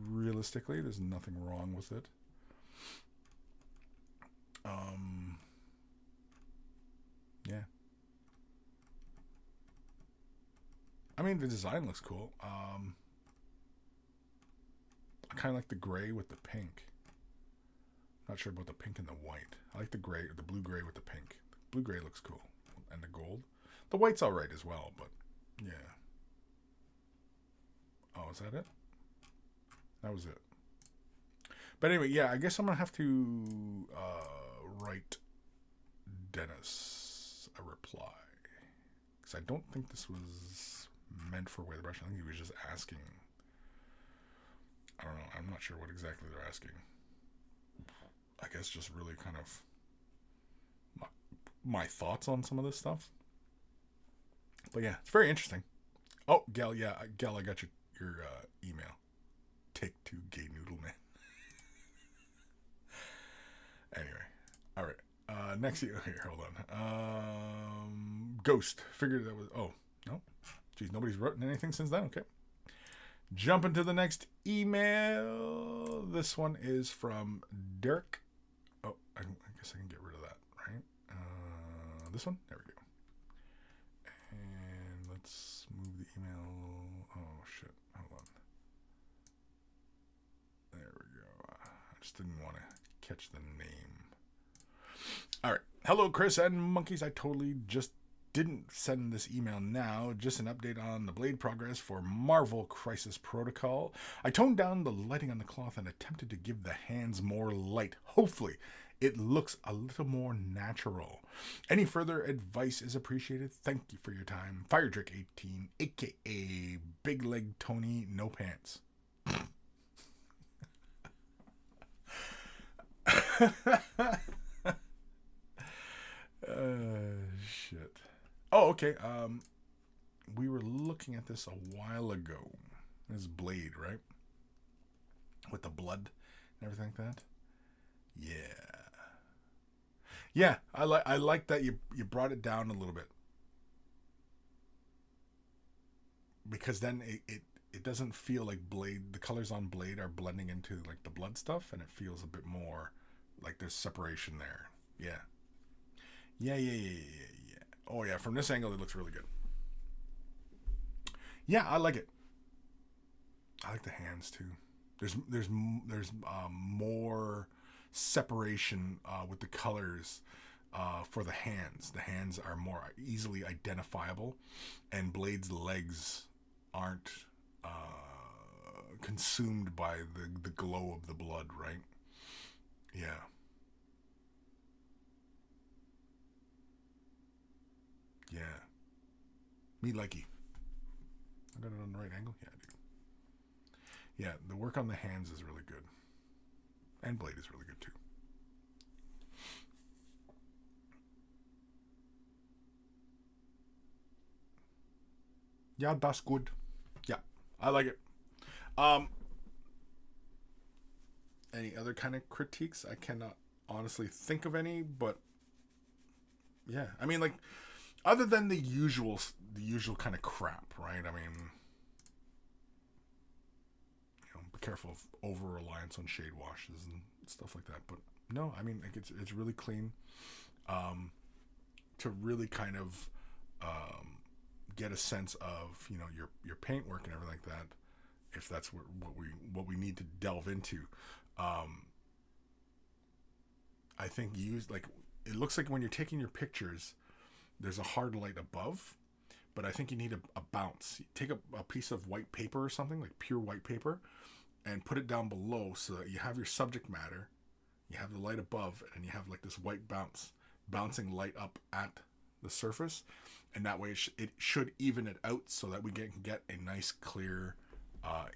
A: realistically, there's nothing wrong with it. Yeah. I mean, the design looks cool. I kind of like the gray with the pink. Not sure about the pink and the white. I like the gray, the blue-gray with the pink. The blue-gray looks cool. And the gold. The white's alright as well, but yeah. Oh, is that it? That was it. But anyway, yeah, I guess I'm going to have to write Dennis a reply. Because I don't think this was meant for Way the Brush. I think he was just asking. I don't know. I'm not sure what exactly they're asking. I guess just really kind of my thoughts on some of this stuff. But yeah, it's very interesting. Oh, Gal, yeah, Gal, I got your email. Take two, gay noodle man. Anyway, all right. Next, here, hold on. Ghost. Figured that was. Oh no, geez, nobody's written anything since then. Okay. Jump into the next email. This one is from Derek. Oh, I guess I can get rid of that, right? This one? There we go. And let's move the email. Oh, shit. Hold on. There we go. I just didn't want to catch the name. All right. Hello, Kris and monkeys. I totally just didn't send this email now, just an update on the blade progress for Marvel Crisis Protocol. I toned down the lighting on the cloth and attempted to give the hands more light. Hopefully, it looks a little more natural. Any further advice is appreciated. Thank you for your time. Firedrick18, aka Big Leg Tony No Pants. Shit. Oh, okay. We were looking at this a while ago. This blade, right? With the blood and everything like that. Yeah. Yeah, I like that you brought it down a little bit. Because then it doesn't feel like blade, the colors on blade are blending into like the blood stuff, and it feels a bit more like there's separation there. Yeah. Yeah. Oh yeah, from this angle it looks really good. Yeah, I like it. I like the hands too. There's more separation with the colors for the hands. The hands are more easily identifiable, and Blade's legs aren't consumed by the glow of the blood, right? Yeah. Yeah. Me likey. I got it on the right angle? Yeah, I do. Yeah, the work on the hands is really good. And Blade is really good too. Yeah, that's good. Yeah, I like it. Any other kind of critiques? I cannot honestly think of any, but yeah, I mean, like, other than the usual kind of crap, right? I mean, be careful of over reliance on shade washes and stuff like that. But no, I mean, like, it's really clean. To really kind of get a sense of your paint work and everything like that, if that's what we need to delve into. I think it looks like when you're taking your pictures, there's a hard light above, but I think you need a bounce. Take a piece of white paper or something, like pure white paper, and put it down below so that you have your subject matter, you have the light above, and you have like this white bouncing light up at the surface, and that way it should even it out so that we can get a nice clear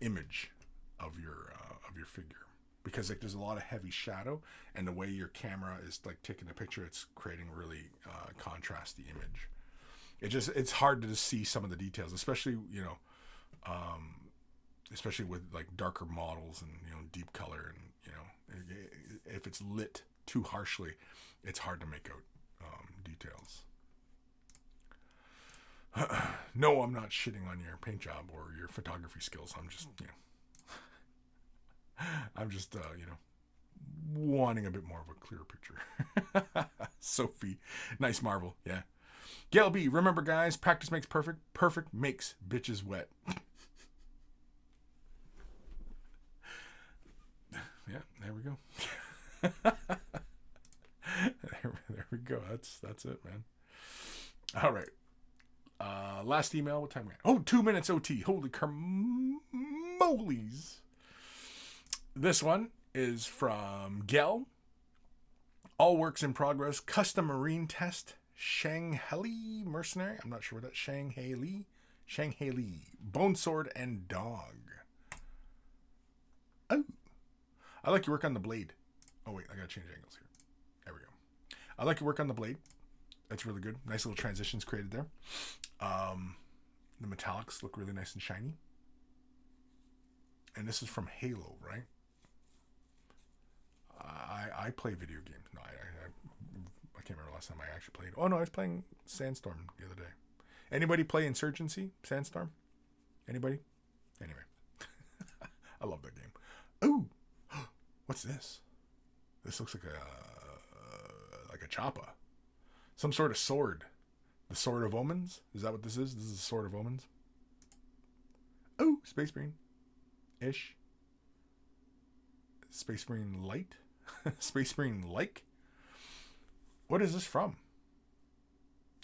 A: image of your figure. Because like there's a lot of heavy shadow, and the way your camera is like taking a picture, it's creating really contrasty image. It's hard to see some of the details, especially especially with like darker models and deep color, and if it's lit too harshly, it's hard to make out details. No, I'm not shitting on your paint job or your photography skills. I'm just wanting a bit more of a clear picture. Sophie, nice marble, yeah. Gail B, remember guys, practice makes perfect. Perfect makes bitches wet. Yeah, there we go. there we go. That's it, man. All right. Last email. What time we at? Oh, 2 minutes OT. Holy carmolies. This one is from Gel. All works in progress. Custom marine test. Shanghai mercenary. I'm not sure what that. Shanghai Lee. Bone sword and dog. Oh. I like your work on the blade. Oh wait, I gotta change angles here. There we go. I like your work on the blade. That's really good. Nice little transitions created there. The metallics look really nice and shiny. And this is from Halo, right? I play video games. No, I can't remember last time I actually played. Oh no, I was playing Sandstorm the other day. Anybody play Insurgency? Sandstorm? Anybody? Anyway. I love that game. Ooh! What's this? This looks like a choppa. Some sort of sword. The Sword of Omens? Is that what this is? This is the Sword of Omens. Oh, Space Marine. Ish. Space Marine Light? Space Marine like? What is this from?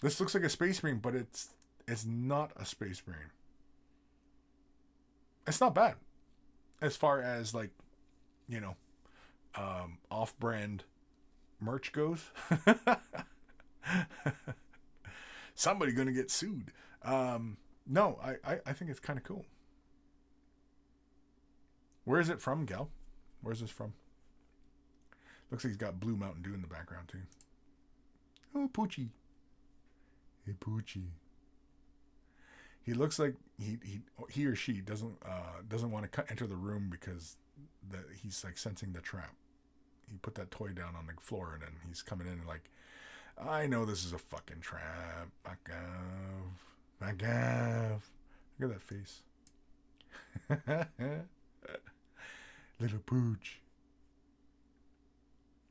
A: This looks like a Space Marine, but it's not a Space Marine. It's not bad. As far as like, off-brand merch goes. Somebody gonna get sued. No, I think it's kind of cool. Where is it from, Gal? Where's this from? Looks like he's got blue Mountain Dew in the background too. Oh, Poochie. Hey, Poochie. He looks like he or she doesn't want to enter the room because he's like sensing the trap. He put that toy down on the floor and then he's coming in and like, I know this is a fucking trap. Back off. Back off. Look at that face. Little pooch.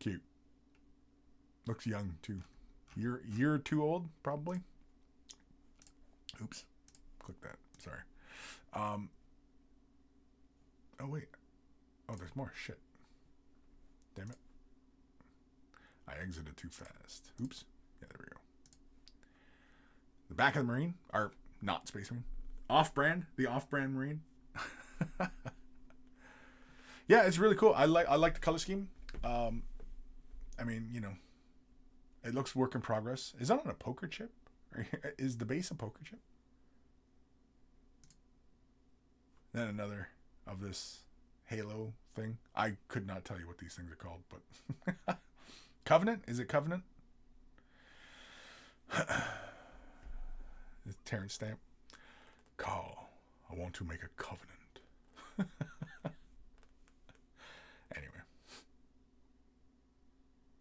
A: Cute. Looks young too. Year or two old, probably. Oops. Click that. Sorry. Oh wait. Oh, there's more shit. Damn it. I exited too fast. Oops. Yeah, there we go. The back of the Marine, or not Space Marine. Off-brand, the off-brand Marine. Yeah, it's really cool. I like the color scheme. I mean, it looks work in progress. Is that on a poker chip? Or is the base a poker chip? Then another of this Halo thing. I could not tell you what these things are called, but Covenant? Is it Covenant? It's Terrence Stamp. Carl, I want to make a covenant. Anyway.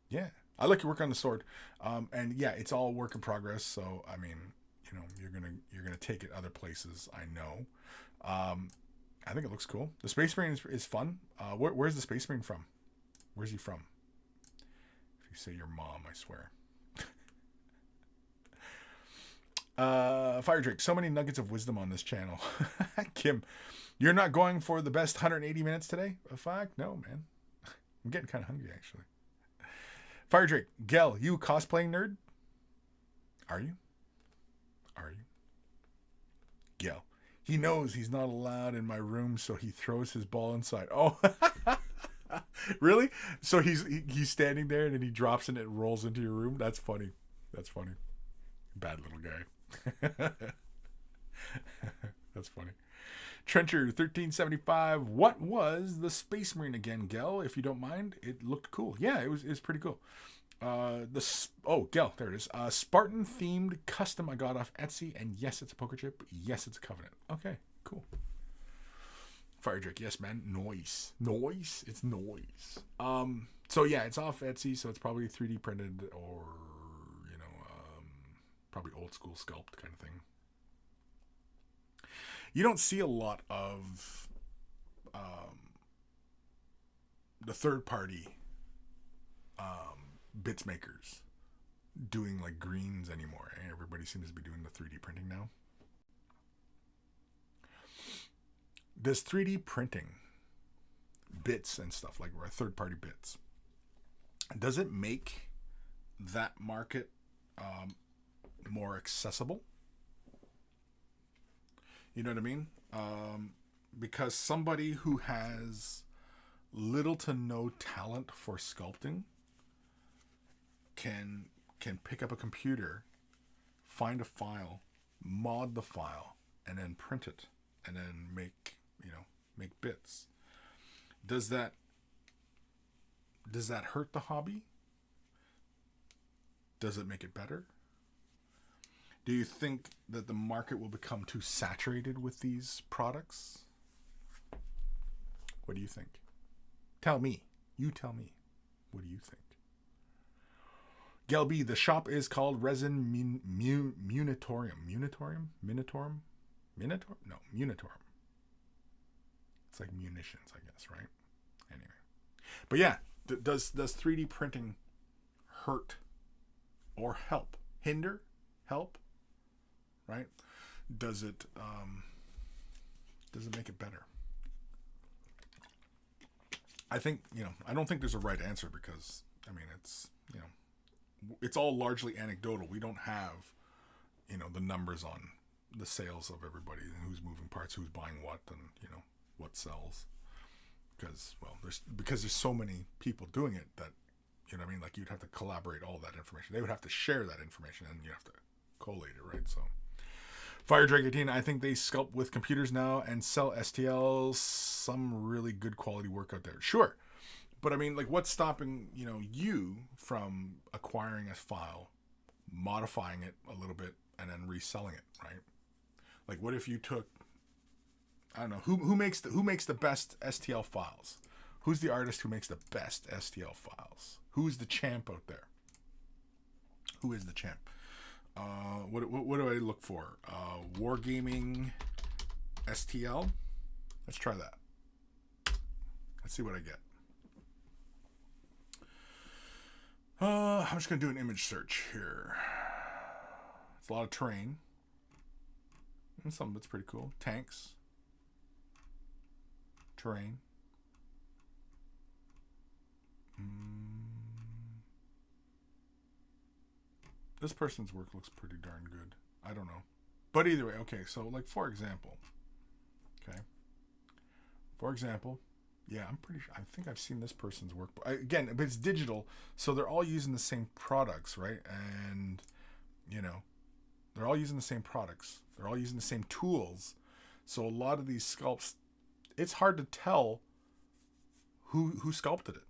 A: Yeah. I like your work on the sword. And yeah, it's all work in progress, so I mean, you're gonna take it other places, I know. I think it looks cool. The Space Marine is fun. Where's the Space Marine from? Where's he from? If you say your mom, I swear. Fire Drake, so many nuggets of wisdom on this channel. Kim, you're not going for the best 180 minutes today? Fuck, no, man. I'm getting kind of hungry, actually. Fire Drake, Gel, you cosplaying nerd? Are you? Are you? Gel. He knows he's not allowed in my room, so he throws his ball inside. Oh, really? So he's standing there and then he drops it and it rolls into your room? That's funny. That's funny. Bad little guy. That's funny. Trencher 1375. What was the Space Marine again, Gel? If you don't mind, it looked cool. Yeah, it was pretty cool. Gel, there it is. Spartan themed custom I got off Etsy, and yes, it's a poker chip. Yes, it's a Covenant. Okay, cool. Fire Drake, yes, man. Noise. It's noise. So yeah, it's off Etsy, so it's probably 3D printed or probably old school sculpt kind of thing. You don't see a lot of the third party bits makers doing like greens anymore. Everybody seems to be doing the 3D printing now. Does 3D printing bits and stuff like third party bits, does it make that market more accessible? You know what I mean? Because somebody who has little to no talent for sculpting can pick up a computer, find a file, mod the file, and then print it, and then make bits. Does that hurt the hobby? Does it make it better? Do you think that the market will become too saturated with these products? What do you think? Tell me. You tell me. What do you think? Gelby, the shop is called Resin Munitorium. Munitorium? Minotaur? Minotaur? No, Munitorium. It's like munitions, I guess, right? Anyway. But yeah, does 3D printing hurt or help? Hinder? Help? Right? Does it make it better? I think, I don't think there's a right answer because, it's all largely anecdotal. We don't have, the numbers on the sales of everybody and who's moving parts, who's buying what, and, what sells. Because there's so many people doing it that, like you'd have to collaborate all that information. They would have to share that information and you have to collate it, right? So Fire Drake 18, I think they sculpt with computers now and sell STLs. Some really good quality work out there. Sure. But what's stopping, you from acquiring a file, modifying it a little bit, and then reselling it, right? Like, what if you took, I don't know, who makes the best STL files? Who's the artist who makes the best STL files? Who's the champ out there? Who is the champ? What do I look for? Wargaming STL. Let's try that. Let's see what I get. I'm just going to do an image search here. It's a lot of terrain. And some of it's pretty cool. Tanks. Terrain. This person's work looks pretty darn good. I don't know. But either way, okay, so for example. Yeah, I'm pretty sure. I think I've seen this person's work. Again, but it's digital, so they're all using the same products, right? And, they're all using the same products. They're all using the same tools. So a lot of these sculpts, it's hard to tell who sculpted it,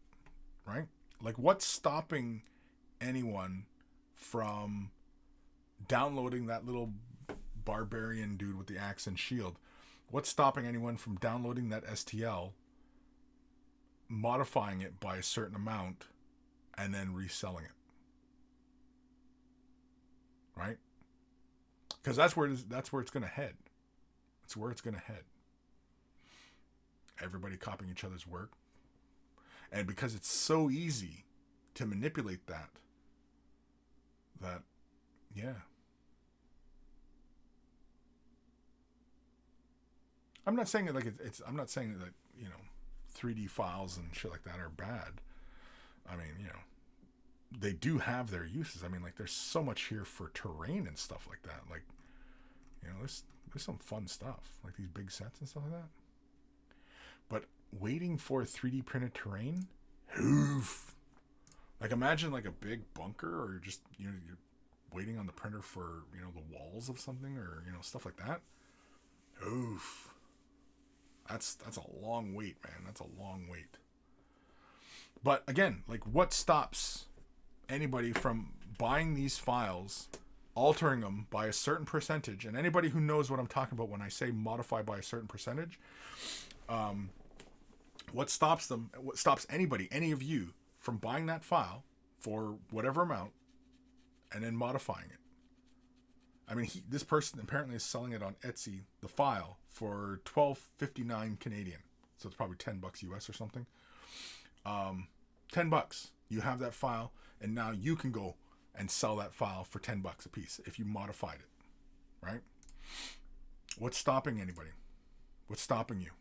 A: right? Like, what's stopping anyone from downloading that little barbarian dude with the axe and shield? What's stopping anyone from downloading that STL, modifying it by a certain amount, and then reselling it? Right? Because that's where it's going to head. It's where it's going to head. Everybody copying each other's work. And because it's so easy to manipulate that, yeah. I'm not saying that I'm not saying that 3D files and shit like that are bad. they do have their uses. I mean, like, there's so much here for terrain and stuff like that. Like, you know, there's some fun stuff, like these big sets and stuff like that. But waiting for 3D printed terrain, oof. Like, imagine like a big bunker, or just, you know, you're waiting on the printer for, you know, the walls of something, or, you know, stuff like that. Oof. That's a long wait, man. That's a long wait. But again, like, what stops anybody from buying these files, altering them by a certain percentage? And anybody who knows what I'm talking about when I say modify by a certain percentage, what stops them? What stops anybody, any of you, from buying that file for whatever amount and then modifying it? I mean, this person apparently is selling it on Etsy, the file, for $12.59 Canadian. So it's probably $10 US or something. $10. You have that file, and now you can go and sell that file for $10 a piece if you modified it, right? What's stopping anybody? What's stopping you?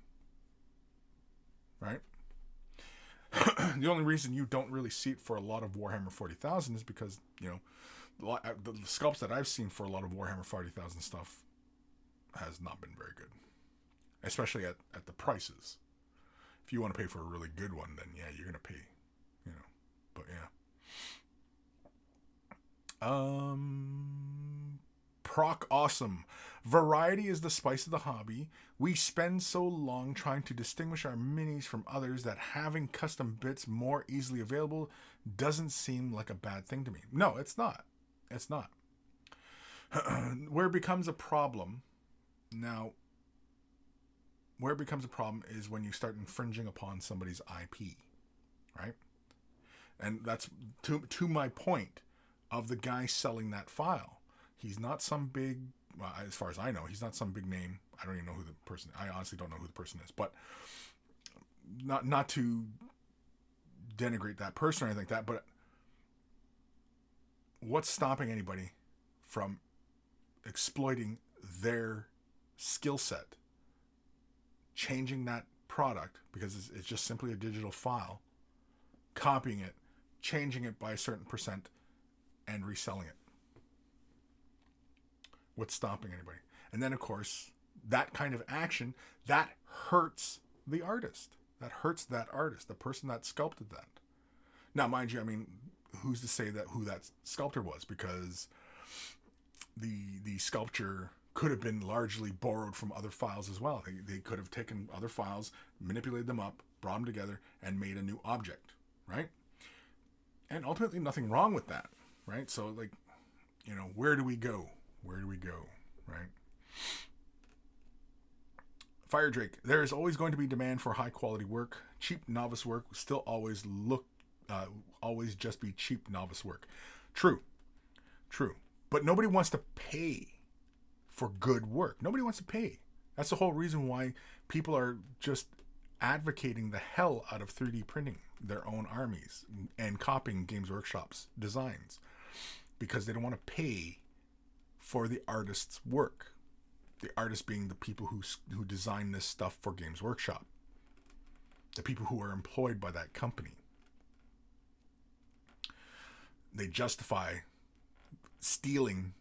A: Right? The only reason you don't really see it for a lot of Warhammer 40,000 is because, you know, the sculpts that I've seen for a lot of Warhammer 40,000 stuff has not been very good, especially at the prices. If you want to pay for a really good one, then yeah, you're gonna pay, you know. But yeah. Proc awesome. Variety is the spice of the hobby. We spend so long trying to distinguish our minis from others that having custom bits more easily available doesn't seem like a bad thing to me. No, it's not. It's not. Where it becomes a problem is when you start infringing upon somebody's IP, right? And that's to my point of the guy selling that file. He's not some big, well, as far as I know, he's not some big name. I don't even know who the person, I honestly don't know who the person is, but not to denigrate that person or anything like that, but what's stopping anybody from exploiting their skill set, changing that product, because it's just simply a digital file, copying it, changing it by a certain percent, and reselling it? What's stopping anybody? And then, of course, that kind of action, that hurts the artist. That hurts that artist, the person that sculpted that. Now, mind you, I mean, who's to say that who that sculptor was? Because the sculpture could have been largely borrowed from other files as well. They could have taken other files, manipulated them up, brought them together, and made a new object, right? And ultimately, nothing wrong with that, right? So, like, you know, where do we go? Where do we go, right? Fire Drake, there is always going to be demand for high quality work. Cheap novice work will still always just be cheap novice work. True. But nobody wants to pay for good work. Nobody wants to pay. That's the whole reason why people are just advocating the hell out of 3D printing their own armies and copying Games Workshop's designs, because they don't want to pay for the artist's work. The artists being the people who design this stuff for Games Workshop, the people who are employed by that company. They justify stealing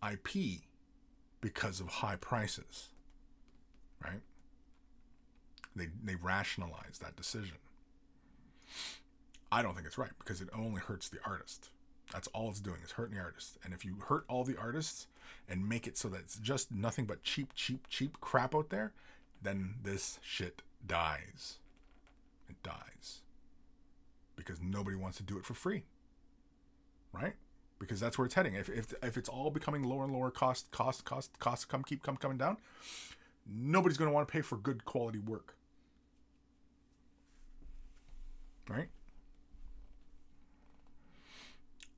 A: IP because of high prices, right? They rationalize that decision. I don't think it's right, because it only hurts the artist. That's all it's doing, is hurting the artist. And if you hurt all the artists and make it so that it's just nothing but cheap crap out there, then this shit dies. It dies. Because nobody wants to do it for free. Right? Because that's where it's heading. If it's all becoming lower and lower costs keep coming down, nobody's going to want to pay for good quality work. Right?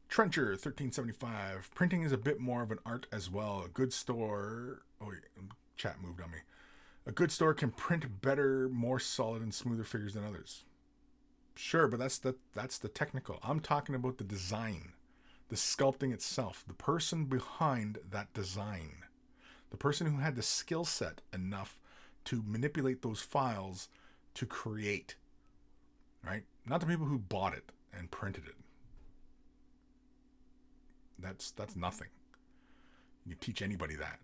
A: Trencher 1375. Printing is a bit more of an art as well. A good store. Oh, wait, chat moved on me. A good store can print better, more solid and smoother figures than others. Sure, but that's the technical. I'm talking about the design, the sculpting itself, the person behind that design, the person who had the skill set enough to manipulate those files to create. Right? Not the people who bought it and printed it. That's nothing. You can teach anybody that.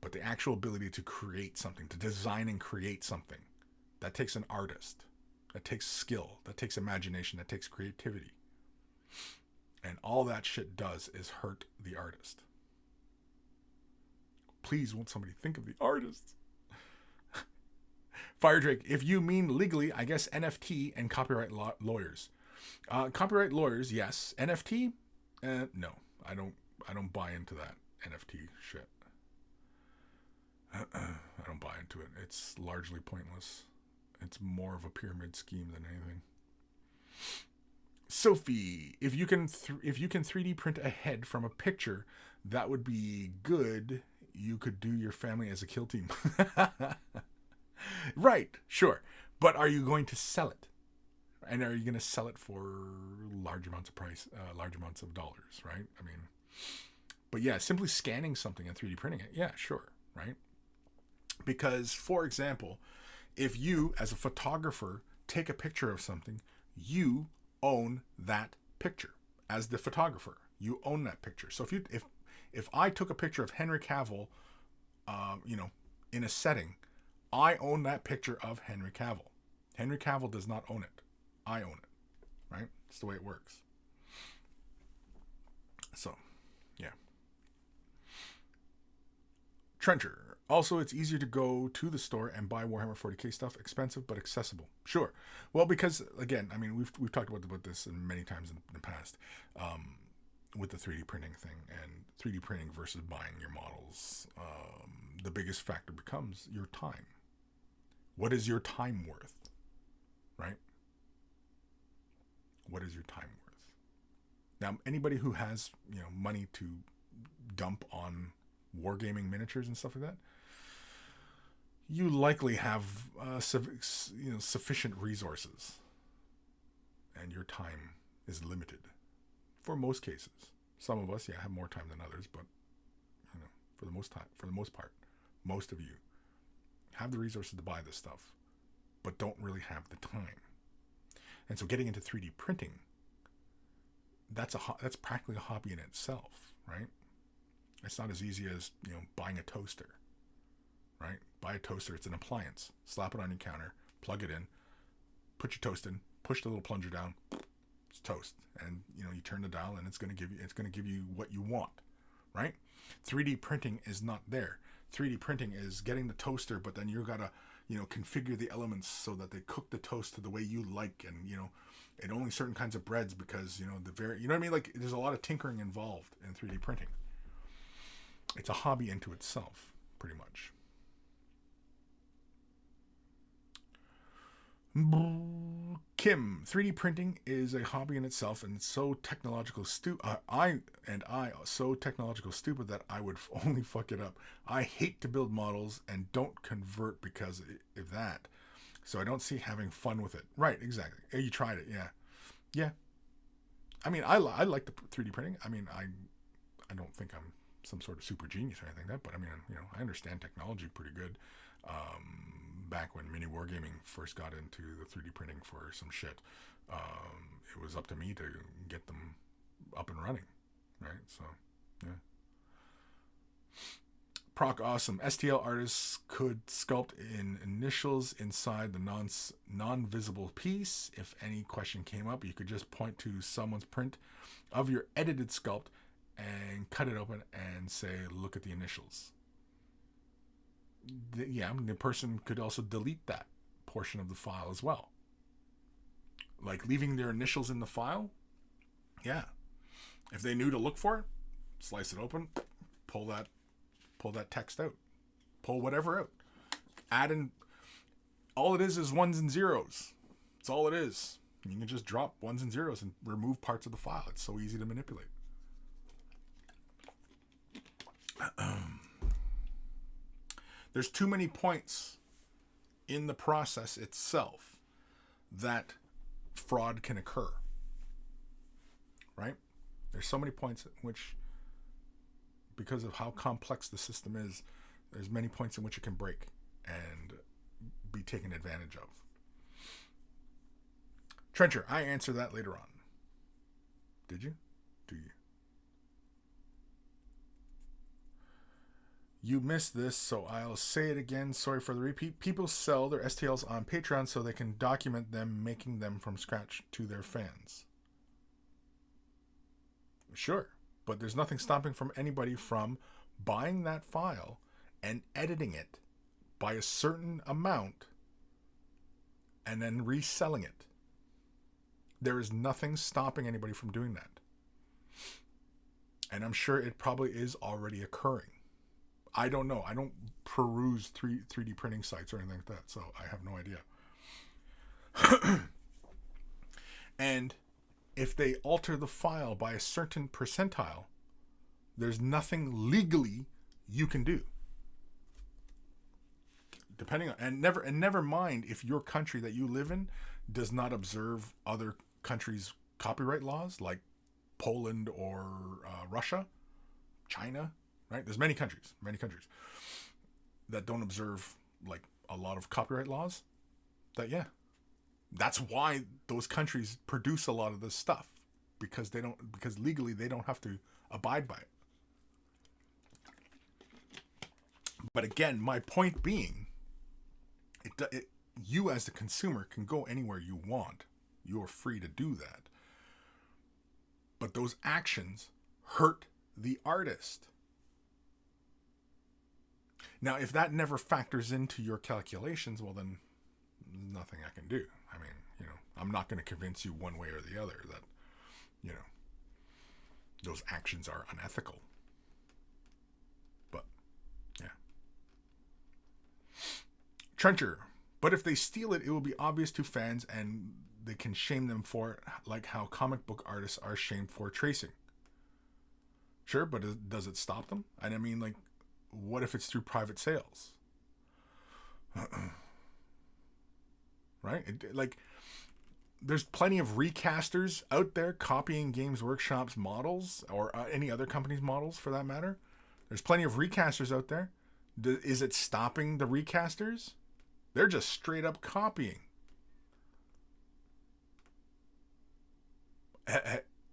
A: But the actual ability to create something, to design and create something, that takes an artist. That takes skill. That takes imagination. That takes creativity. And all that shit does is hurt the artist. Please, won't somebody think of the artists? Fire Drake, if you mean legally, I guess NFT and copyright lawyers. Copyright lawyers, yes. NFT, no. I don't buy into that NFT shit. I don't buy into it. It's largely pointless. It's more of a pyramid scheme than anything. Sophie, if you can 3D print a head from a picture, that would be good. You could do your family as a kill team. Right, sure. But are you going to sell it? And are you going to sell it for large amounts of dollars, right? I mean, but yeah, simply scanning something and 3D printing it, yeah, sure, right? Because, for example, if you, as a photographer, take a picture of something, you own that picture. As the photographer, you own that picture. So if I took a picture of Henry Cavill, in a setting, I own that picture of Henry Cavill. Henry Cavill does not own it. I own it, right? It's the way it works. So, yeah. Trencher. Also, it's easier to go to the store and buy Warhammer 40k stuff. Expensive, but accessible. Sure. Well, because, again, I mean, we've talked about this many times in the past with the 3D printing thing and 3D printing versus buying your models. The biggest factor becomes your time. What is your time worth? Right? What is your time worth? Now, anybody who has, money to dump on wargaming miniatures and stuff like that, you likely have sufficient resources, and your time is limited for most cases. Some of us, have more time than others, but for the most part, most of you have the resources to buy this stuff, but don't really have the time. And so, getting into 3D printing, that's practically a hobby in itself, right? It's not as easy as buying a toaster. Right? Buy a toaster. It's an appliance. Slap it on your counter. Plug it in. Put your toast in. Push the little plunger down. It's toast. And you turn the dial, and it's going to give you what you want. Right? 3D printing is not there. 3D printing is getting the toaster, but then you got to configure the elements so that they cook the toast to the way you like, and and only certain kinds of breads because what I mean. Like, there's a lot of tinkering involved in 3D printing. It's a hobby into itself, pretty much. Kim, 3D printing is a hobby in itself, and so technological stupid that I would only fuck it up. I hate to build models and don't convert because of that. So I don't see having fun with it. Right, exactly. You tried it, yeah. I mean, I like the 3D printing. I mean, I don't think I'm some sort of super genius or anything like that, but I mean, I understand technology pretty good. Back when mini wargaming first got into the 3D printing for some shit, it was up to me to get them up and running, right? So, yeah. Proc awesome. STL artists could sculpt in initials inside the non-visible piece. If any question came up, you could just point to someone's print of your edited sculpt and cut it open and say, look at the initials. The person could also delete that portion of the file as well. Like leaving their initials in the file. Yeah. If they knew to look for it, slice it open, pull that text out. Pull whatever out. Add in, all it is ones and zeros. That's all it is. You can just drop ones and zeros and remove parts of the file. It's so easy to manipulate. There's too many points in the process itself that fraud can occur. Right? There's so many points in which, because of how complex the system is, there's many points in which it can break and be taken advantage of. Trencher, I answer that later on. Did you? Do you? You missed this, so I'll say it again. Sorry for the repeat. People sell their STLs on Patreon so they can document them making them from scratch to their fans. Sure, but there's nothing stopping from anybody from buying that file and editing it by a certain amount and then reselling it. There is nothing stopping anybody from doing that. And I'm sure it probably is already occurring. I don't know. I don't peruse 3D printing sites or anything like that, so I have no idea. And if they alter the file by a certain percentile, there's nothing legally you can do. Depending on, and never mind if your country that you live in does not observe other countries' copyright laws, like Poland or Russia, China, right? There's many countries that don't observe like a lot of copyright laws. That's why those countries produce a lot of this stuff, because legally they don't have to abide by it. But again, my point being, you as the consumer can go anywhere you want. You're free to do that. But those actions hurt the artist. Now, if that never factors into your calculations, well, then nothing I can do. I mean, I'm not going to convince you one way or the other that, those actions are unethical. But, yeah. Trencher. But if they steal it, it will be obvious to fans and they can shame them for it, like how comic book artists are shamed for tracing. Sure, but does it stop them? And I mean, like, what if it's through private sales? Right? There's plenty of recasters out there copying Games Workshop's models, or any other company's models for that matter. There's plenty of recasters out there. Is it stopping the recasters? They're just straight up copying.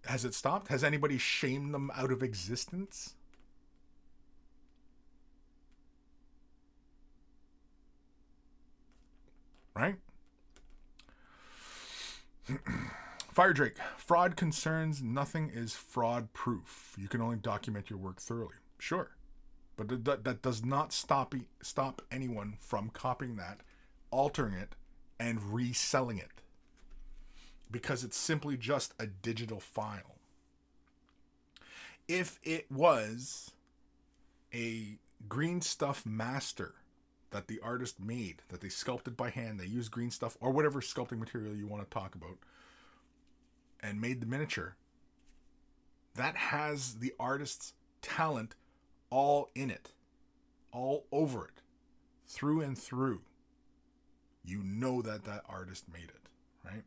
A: Has it stopped? Has anybody shamed them out of existence? Right? Fire Drake. Fraud concerns, nothing is fraud proof. You can only document your work thoroughly. Sure. But that does not stop anyone from copying that, altering it, and reselling it. Because it's simply just a digital file. If it was a green stuff master that the artist made, that they sculpted by hand, they used green stuff or whatever sculpting material you want to talk about, and made the miniature, that has the artist's talent all in it, all over it, through and through. You know that artist made it, right?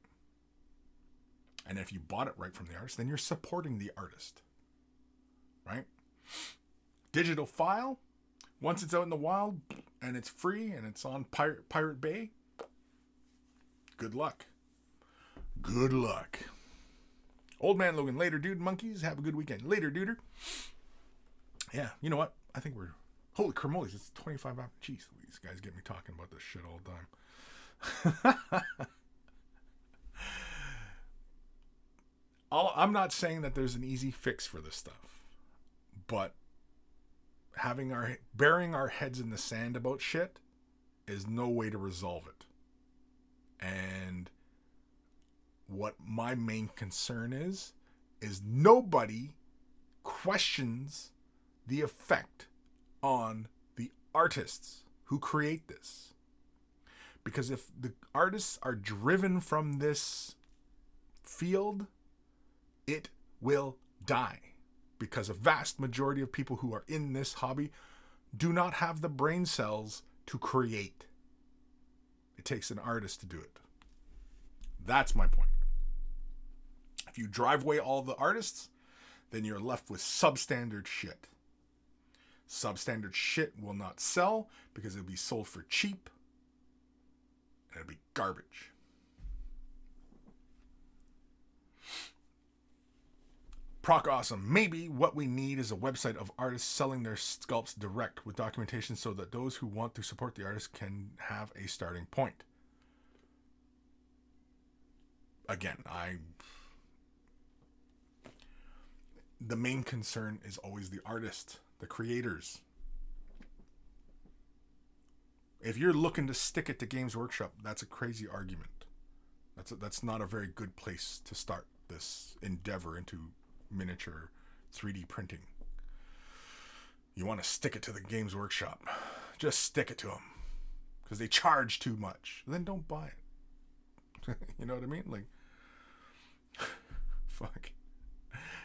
A: And if you bought it right from the artist, then you're supporting the artist, right? Digital file, once it's out in the wild and it's free and it's on Pirate Bay, good luck. Good luck. Old Man Logan, later, dude. Monkeys, have a good weekend. Later, duder. Yeah, you know what? I think we're... Holy cramoles, it's 25 hours. Jeez, these guys get me talking about this shit all the time. I'm not saying that there's an easy fix for this stuff, but burying our heads in the sand about shit is no way to resolve it. And what my main concern is nobody questions the effect on the artists who create this. Because if the artists are driven from this field, it will die. Because a vast majority of people who are in this hobby do not have the brain cells to create. It takes an artist to do it. That's my point. If you drive away all the artists, then you're left with substandard shit. Substandard shit will not sell because it'll be sold for cheap. And it'll be garbage. Proc Awesome. Maybe what we need is a website of artists selling their sculpts direct with documentation so that those who want to support the artist can have a starting point. Again, the main concern is always the artist, the creators. If you're looking to stick it to Games Workshop, that's a crazy argument. That's not a very good place to start this endeavor into miniature 3D printing. You want to stick it to the Games Workshop. Just stick it to them. Because they charge too much. Then don't buy it. You know what I mean? Like, fuck.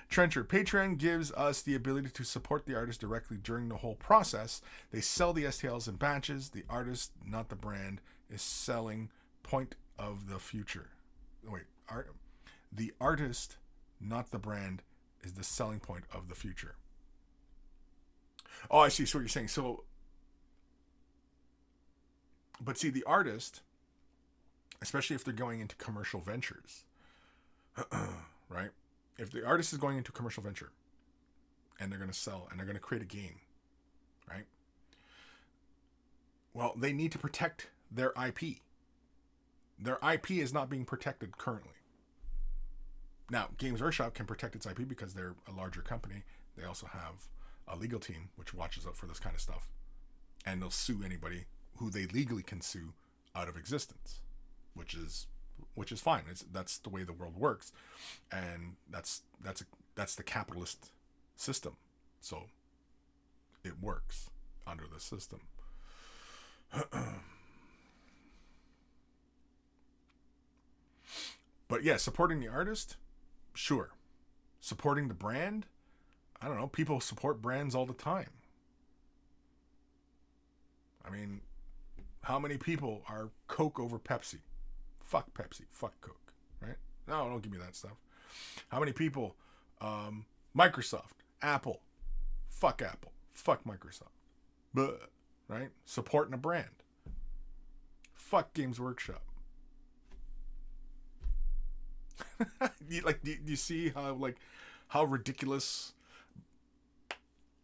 A: Trencher, Patreon gives us the ability to support the artist directly during the whole process. They sell the STLs and batches. The artist, not the brand, is selling point of the future. Wait, the artist, not the brand, is the selling point of the future. Oh, I see. So what you're saying. So, but see, the artist, especially if they're going into commercial ventures, right? If the artist is going into a commercial venture and they're going to sell and they're going to create a game, right? Well, they need to protect their IP. Their IP is not being protected currently. Now, Games Workshop can protect its IP because they're a larger company. They also have a legal team which watches out for this kind of stuff. And they'll sue anybody who they legally can sue out of existence, which is fine. That's the way the world works, and that's the capitalist system. So it works under the system. But yeah, supporting the artist, sure. Supporting the brand, I don't know. People support brands all the time. I mean, how many people are Coke over Pepsi? Fuck Pepsi. Fuck Coke. Right? No, don't give me that stuff. How many people? Microsoft. Apple. Fuck Apple. Fuck Microsoft. But right? Supporting a brand. Fuck Games Workshop. Do you see how ridiculous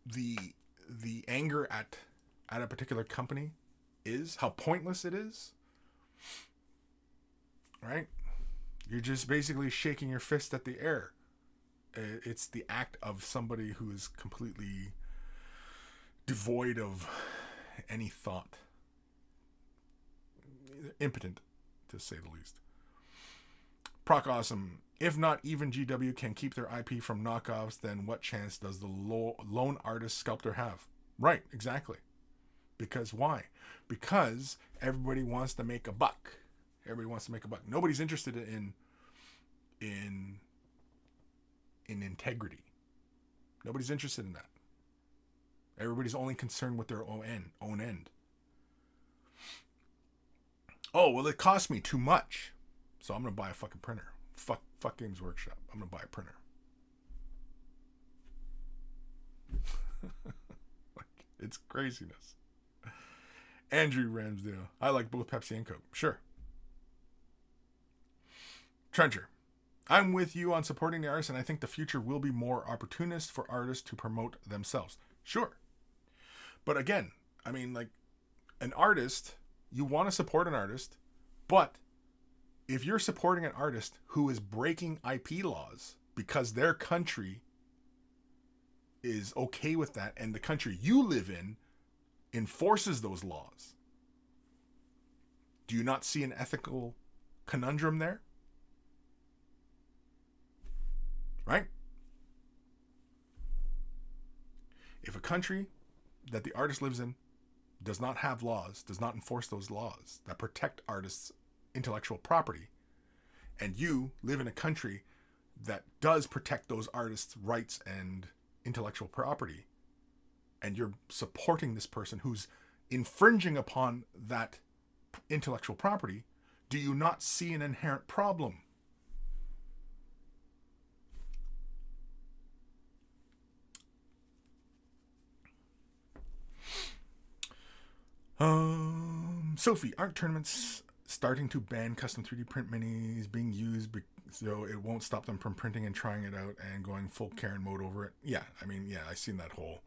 A: the anger at a particular company is? How pointless it is? Right? You're just basically shaking your fist at the air. It's the act of somebody who is completely devoid of any thought. Impotent, to say the least. Proc Awesome. If not even GW can keep their IP from knockoffs, then what chance does the lone artist sculptor have? Right, exactly. Because why? Because everybody wants to make a buck. Everybody wants to make a buck. Nobody's interested in integrity. Nobody's interested in that. Everybody's only concerned with their own end. Oh, well, it cost me too much, so I'm gonna buy a fucking printer. Fuck Games Workshop. I'm gonna buy a printer. It's craziness. Andrew Ramsdale. I like both Pepsi and Coke. Sure. Trencher. I'm with you on supporting the artists, and I think the future will be more opportunist for artists to promote themselves. Sure. But again, I mean, like, an artist, you want to support an artist, but if you're supporting an artist who is breaking IP laws because their country is okay with that and the country you live in enforces those laws, do you not see an ethical conundrum there? Right? If a country that the artist lives in does not have laws, does not enforce those laws that protect artists' intellectual property, and you live in a country that does protect those artists' rights and intellectual property, and you're supporting this person who's infringing upon that intellectual property, do you not see an inherent problem? Sophie, aren't tournaments starting to ban custom 3D print minis being used so it won't stop them from printing and trying it out and going full Karen mode over it. Yeah, I mean, yeah, I seen that whole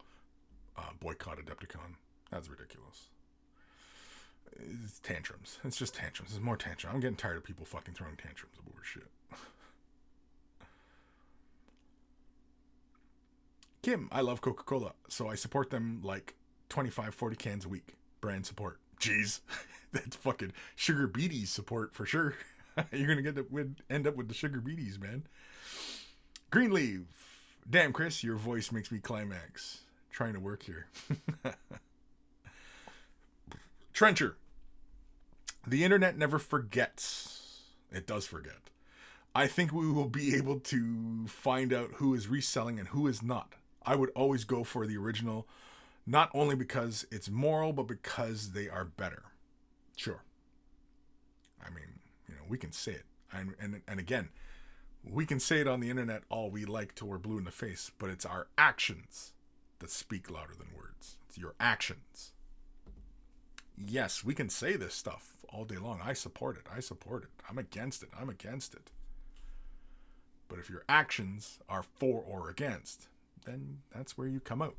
A: boycott Adepticon. That's ridiculous. It's tantrums. It's just tantrums. It's more tantrums. I'm getting tired of people fucking throwing tantrums over shit. Kim, I love Coca-Cola, so I support them like 25, 40 cans a week. Brand support. Jeez. That's fucking sugar beaties support for sure. You're going to end up with the sugar beaties, man. Greenleaf. Damn, Kris, your voice makes me climax. Trying to work here. Trencher. The internet never forgets. It does forget. I think we will be able to find out who is reselling and who is not. I would always go for the original, not only because it's moral, but because they are better. Sure. I mean, we can say it. And again, we can say it on the internet all we like till we're blue in the face, but it's our actions that speak louder than words. It's your actions. Yes, we can say this stuff all day long. I support it. I'm against it. But if your actions are for or against, then that's where you come out.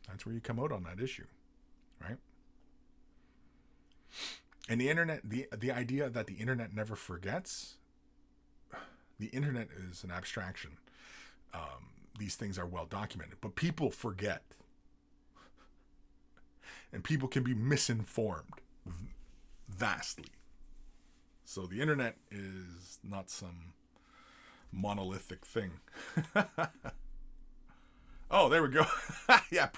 A: That's where you come out on that issue, right? And the internet, the idea that the internet never forgets, the internet is an abstraction. These things are well documented, but people forget. And people can be misinformed vastly. So the internet is not some monolithic thing. Oh, there we go. Yeah,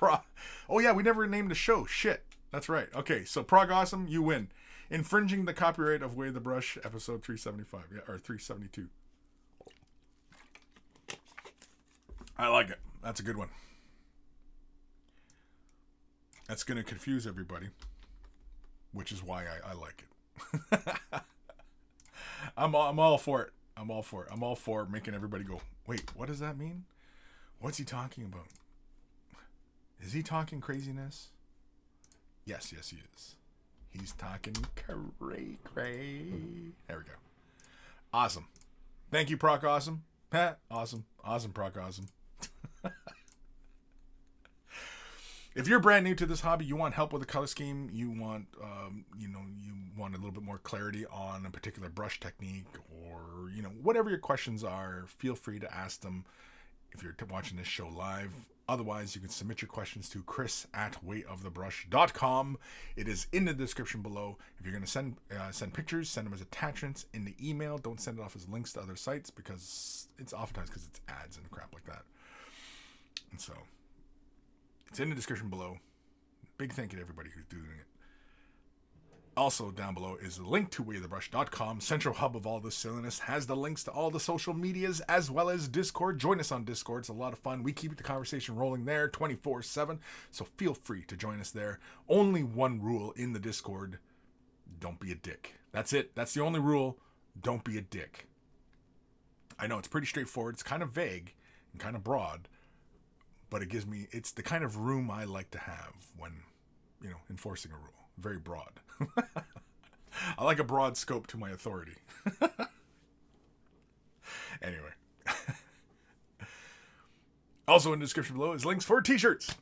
A: Oh, yeah, we never named the show. Shit. That's right. Okay, so Prog Awesome, you win. Infringing the copyright of Way the Brush, episode 375. Yeah, or 372. I like it. That's a good one. That's going to confuse everybody, which is why I like it. I'm all for it. I'm all for making everybody go, wait, what does that mean? What's he talking about? Is he talking craziness? Yes, he is. He's talking cray. There we go. Awesome. Thank you, Proc Awesome. Awesome, Proc Awesome. If you're brand new to this hobby, you want help with the color scheme, you want, you want a little bit more clarity on a particular brush technique, or, whatever your questions are, feel free to ask them if you're watching this show live. Otherwise, you can submit your questions to Kris@wayofthebrush.com. It is in the description below. If you're going to send pictures, send them as attachments in the email. Don't send it off as links to other sites, because it's oftentimes because it's ads and crap like that. And so it's in the description below. Big thank you to everybody who's doing it. Also down below is the link to wayofthebrush.com. Central hub of all this silliness has the links to all the social medias as well as Discord. Join us on Discord. It's a lot of fun. We keep the conversation rolling there 24/7. So feel free to join us there. Only one rule in the Discord. Don't be a dick. That's it. That's the only rule. Don't be a dick. I know it's pretty straightforward. It's kind of vague and kind of broad, but it's the kind of room I like to have when, enforcing a rule. Very broad. I like a broad scope to my authority. Anyway. Also in the description below is links for t-shirts.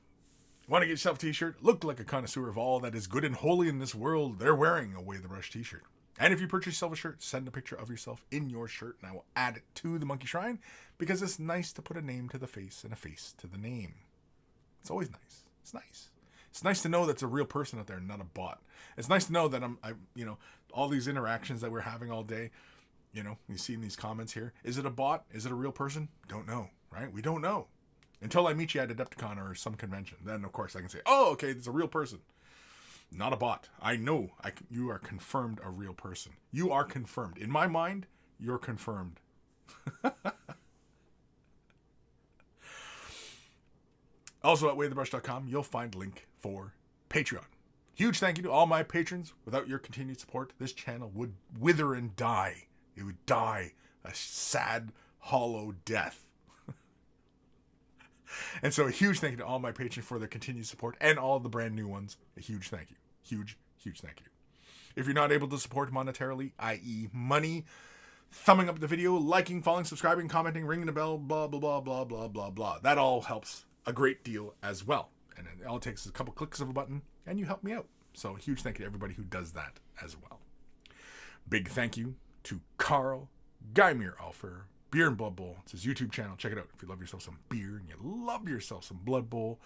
A: Want to get yourself a t-shirt? Look like a connoisseur of all that is good and holy in this world. They're wearing a Way the Brush t-shirt. And if you purchase yourself a shirt, send a picture of yourself in your shirt, and I will add it to the Monkey Shrine, because it's nice to put a name to the face and a face to the name. It's always nice. It's nice. It's nice to know that's a real person out there, not a bot. It's nice to know that all these interactions that we're having all day, you see in these comments here. Is it a bot? Is it a real person? Don't know, right? We don't know. Until I meet you at Adepticon or some convention. Then, of course, I can say, oh, okay, it's a real person. Not a bot. I know you are confirmed a real person. You are confirmed. In my mind, you're confirmed. Also at wayofthebrush.com, you'll find a link for Patreon. Huge thank you to all my patrons. Without your continued support, this channel would wither and die. It would die a sad, hollow death. And so a huge thank you to all my patrons for their continued support, and all the brand new ones. A huge thank you. Huge thank you. If you're not able to support monetarily, i.e. money, thumbing up the video, liking, following, subscribing, commenting, ringing the bell, blah, blah, blah, blah, blah, blah, blah. That all helps a great deal as well. And it all takes a couple clicks of a button, and you help me out. So a huge thank you to everybody who does that as well. Big thank you to Carl, Guymere Alfer, Beer and Blood Bowl. It's his YouTube channel. Check it out if you love yourself some beer and you love yourself some Blood Bowl.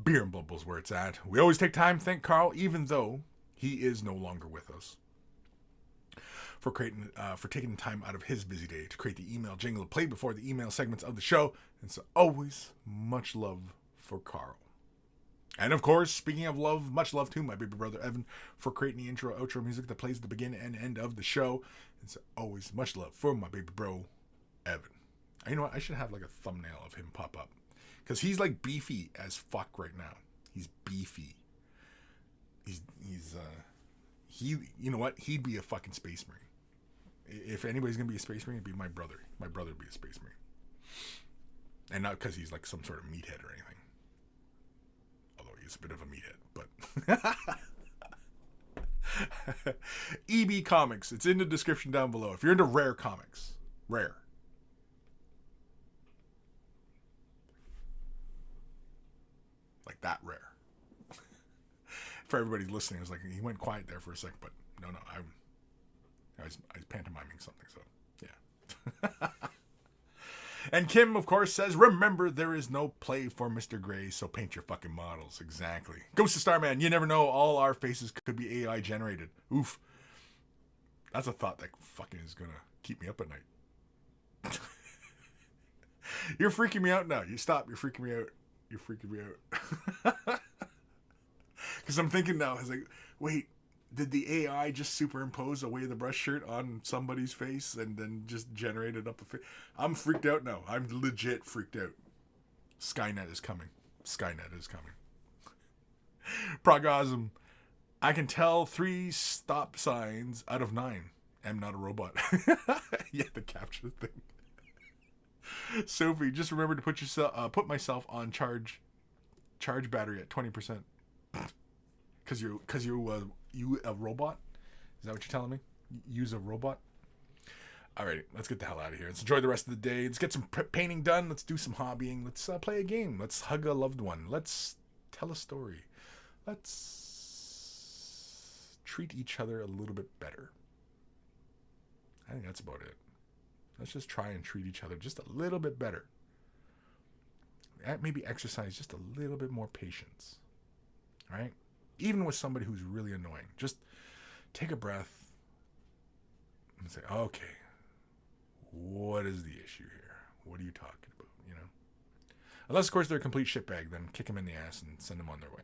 A: Beer and Blood Bowl is where it's at. We always take time to thank Carl, even though he is no longer with us, for taking time out of his busy day to create the email jingle to play before the email segments of the show. And so always much love for Carl. And of course, speaking of love, much love to my baby brother Evan for creating the intro outro music that plays at the beginning and end of the show. And so always much love for my baby bro Evan. You know what? I should have like a thumbnail of him pop up, because he's like beefy as fuck right now. He's beefy. You know what? He'd be a fucking space marine. If anybody's gonna be a space marine, it'd be my brother. My brother would be a space marine, and not because he's like some sort of meathead or anything. Although he's a bit of a meathead, but EB Comics. It's in the description down below. If you're into rare comics, rare. Like that rare. For everybody listening, it was like he went quiet there for a second, but no, I was pantomiming something, so yeah. And Kim, of course, says, remember, there is no play for Mr. Gray, so paint your fucking models. Exactly. Ghost of Starman, you never know, all our faces could be AI generated. Oof. That's a thought that fucking is gonna keep me up at night. You're freaking me out now. You stop, you're freaking me out. You're freaking me out. Because I'm thinking now, I was like, wait, did the AI just superimpose a Way of the Brush shirt on somebody's face and then just generated up a face? I'm freaked out now. I'm legit freaked out. Skynet is coming. Skynet is coming. Progosm. I can tell 3 stop signs out of 9. I'm not a robot. Yeah, the capture thing. Sophie, just remember to put myself on charge battery at 20%. Because you a robot? Is that what you're telling me? Use a robot? Alrighty, let's get the hell out of here. Let's enjoy the rest of the day. Let's get some painting done. Let's do some hobbying. Let's play a game. Let's hug a loved one. Let's tell a story. Let's treat each other a little bit better. I think that's about it. Let's just try and treat each other just a little bit better. Maybe exercise just a little bit more patience. All right? Even with somebody who's really annoying, just take a breath and say, okay, what is the issue here? What are you talking about, you know? Unless, of course, they're a complete shitbag, then kick them in the ass and send them on their way.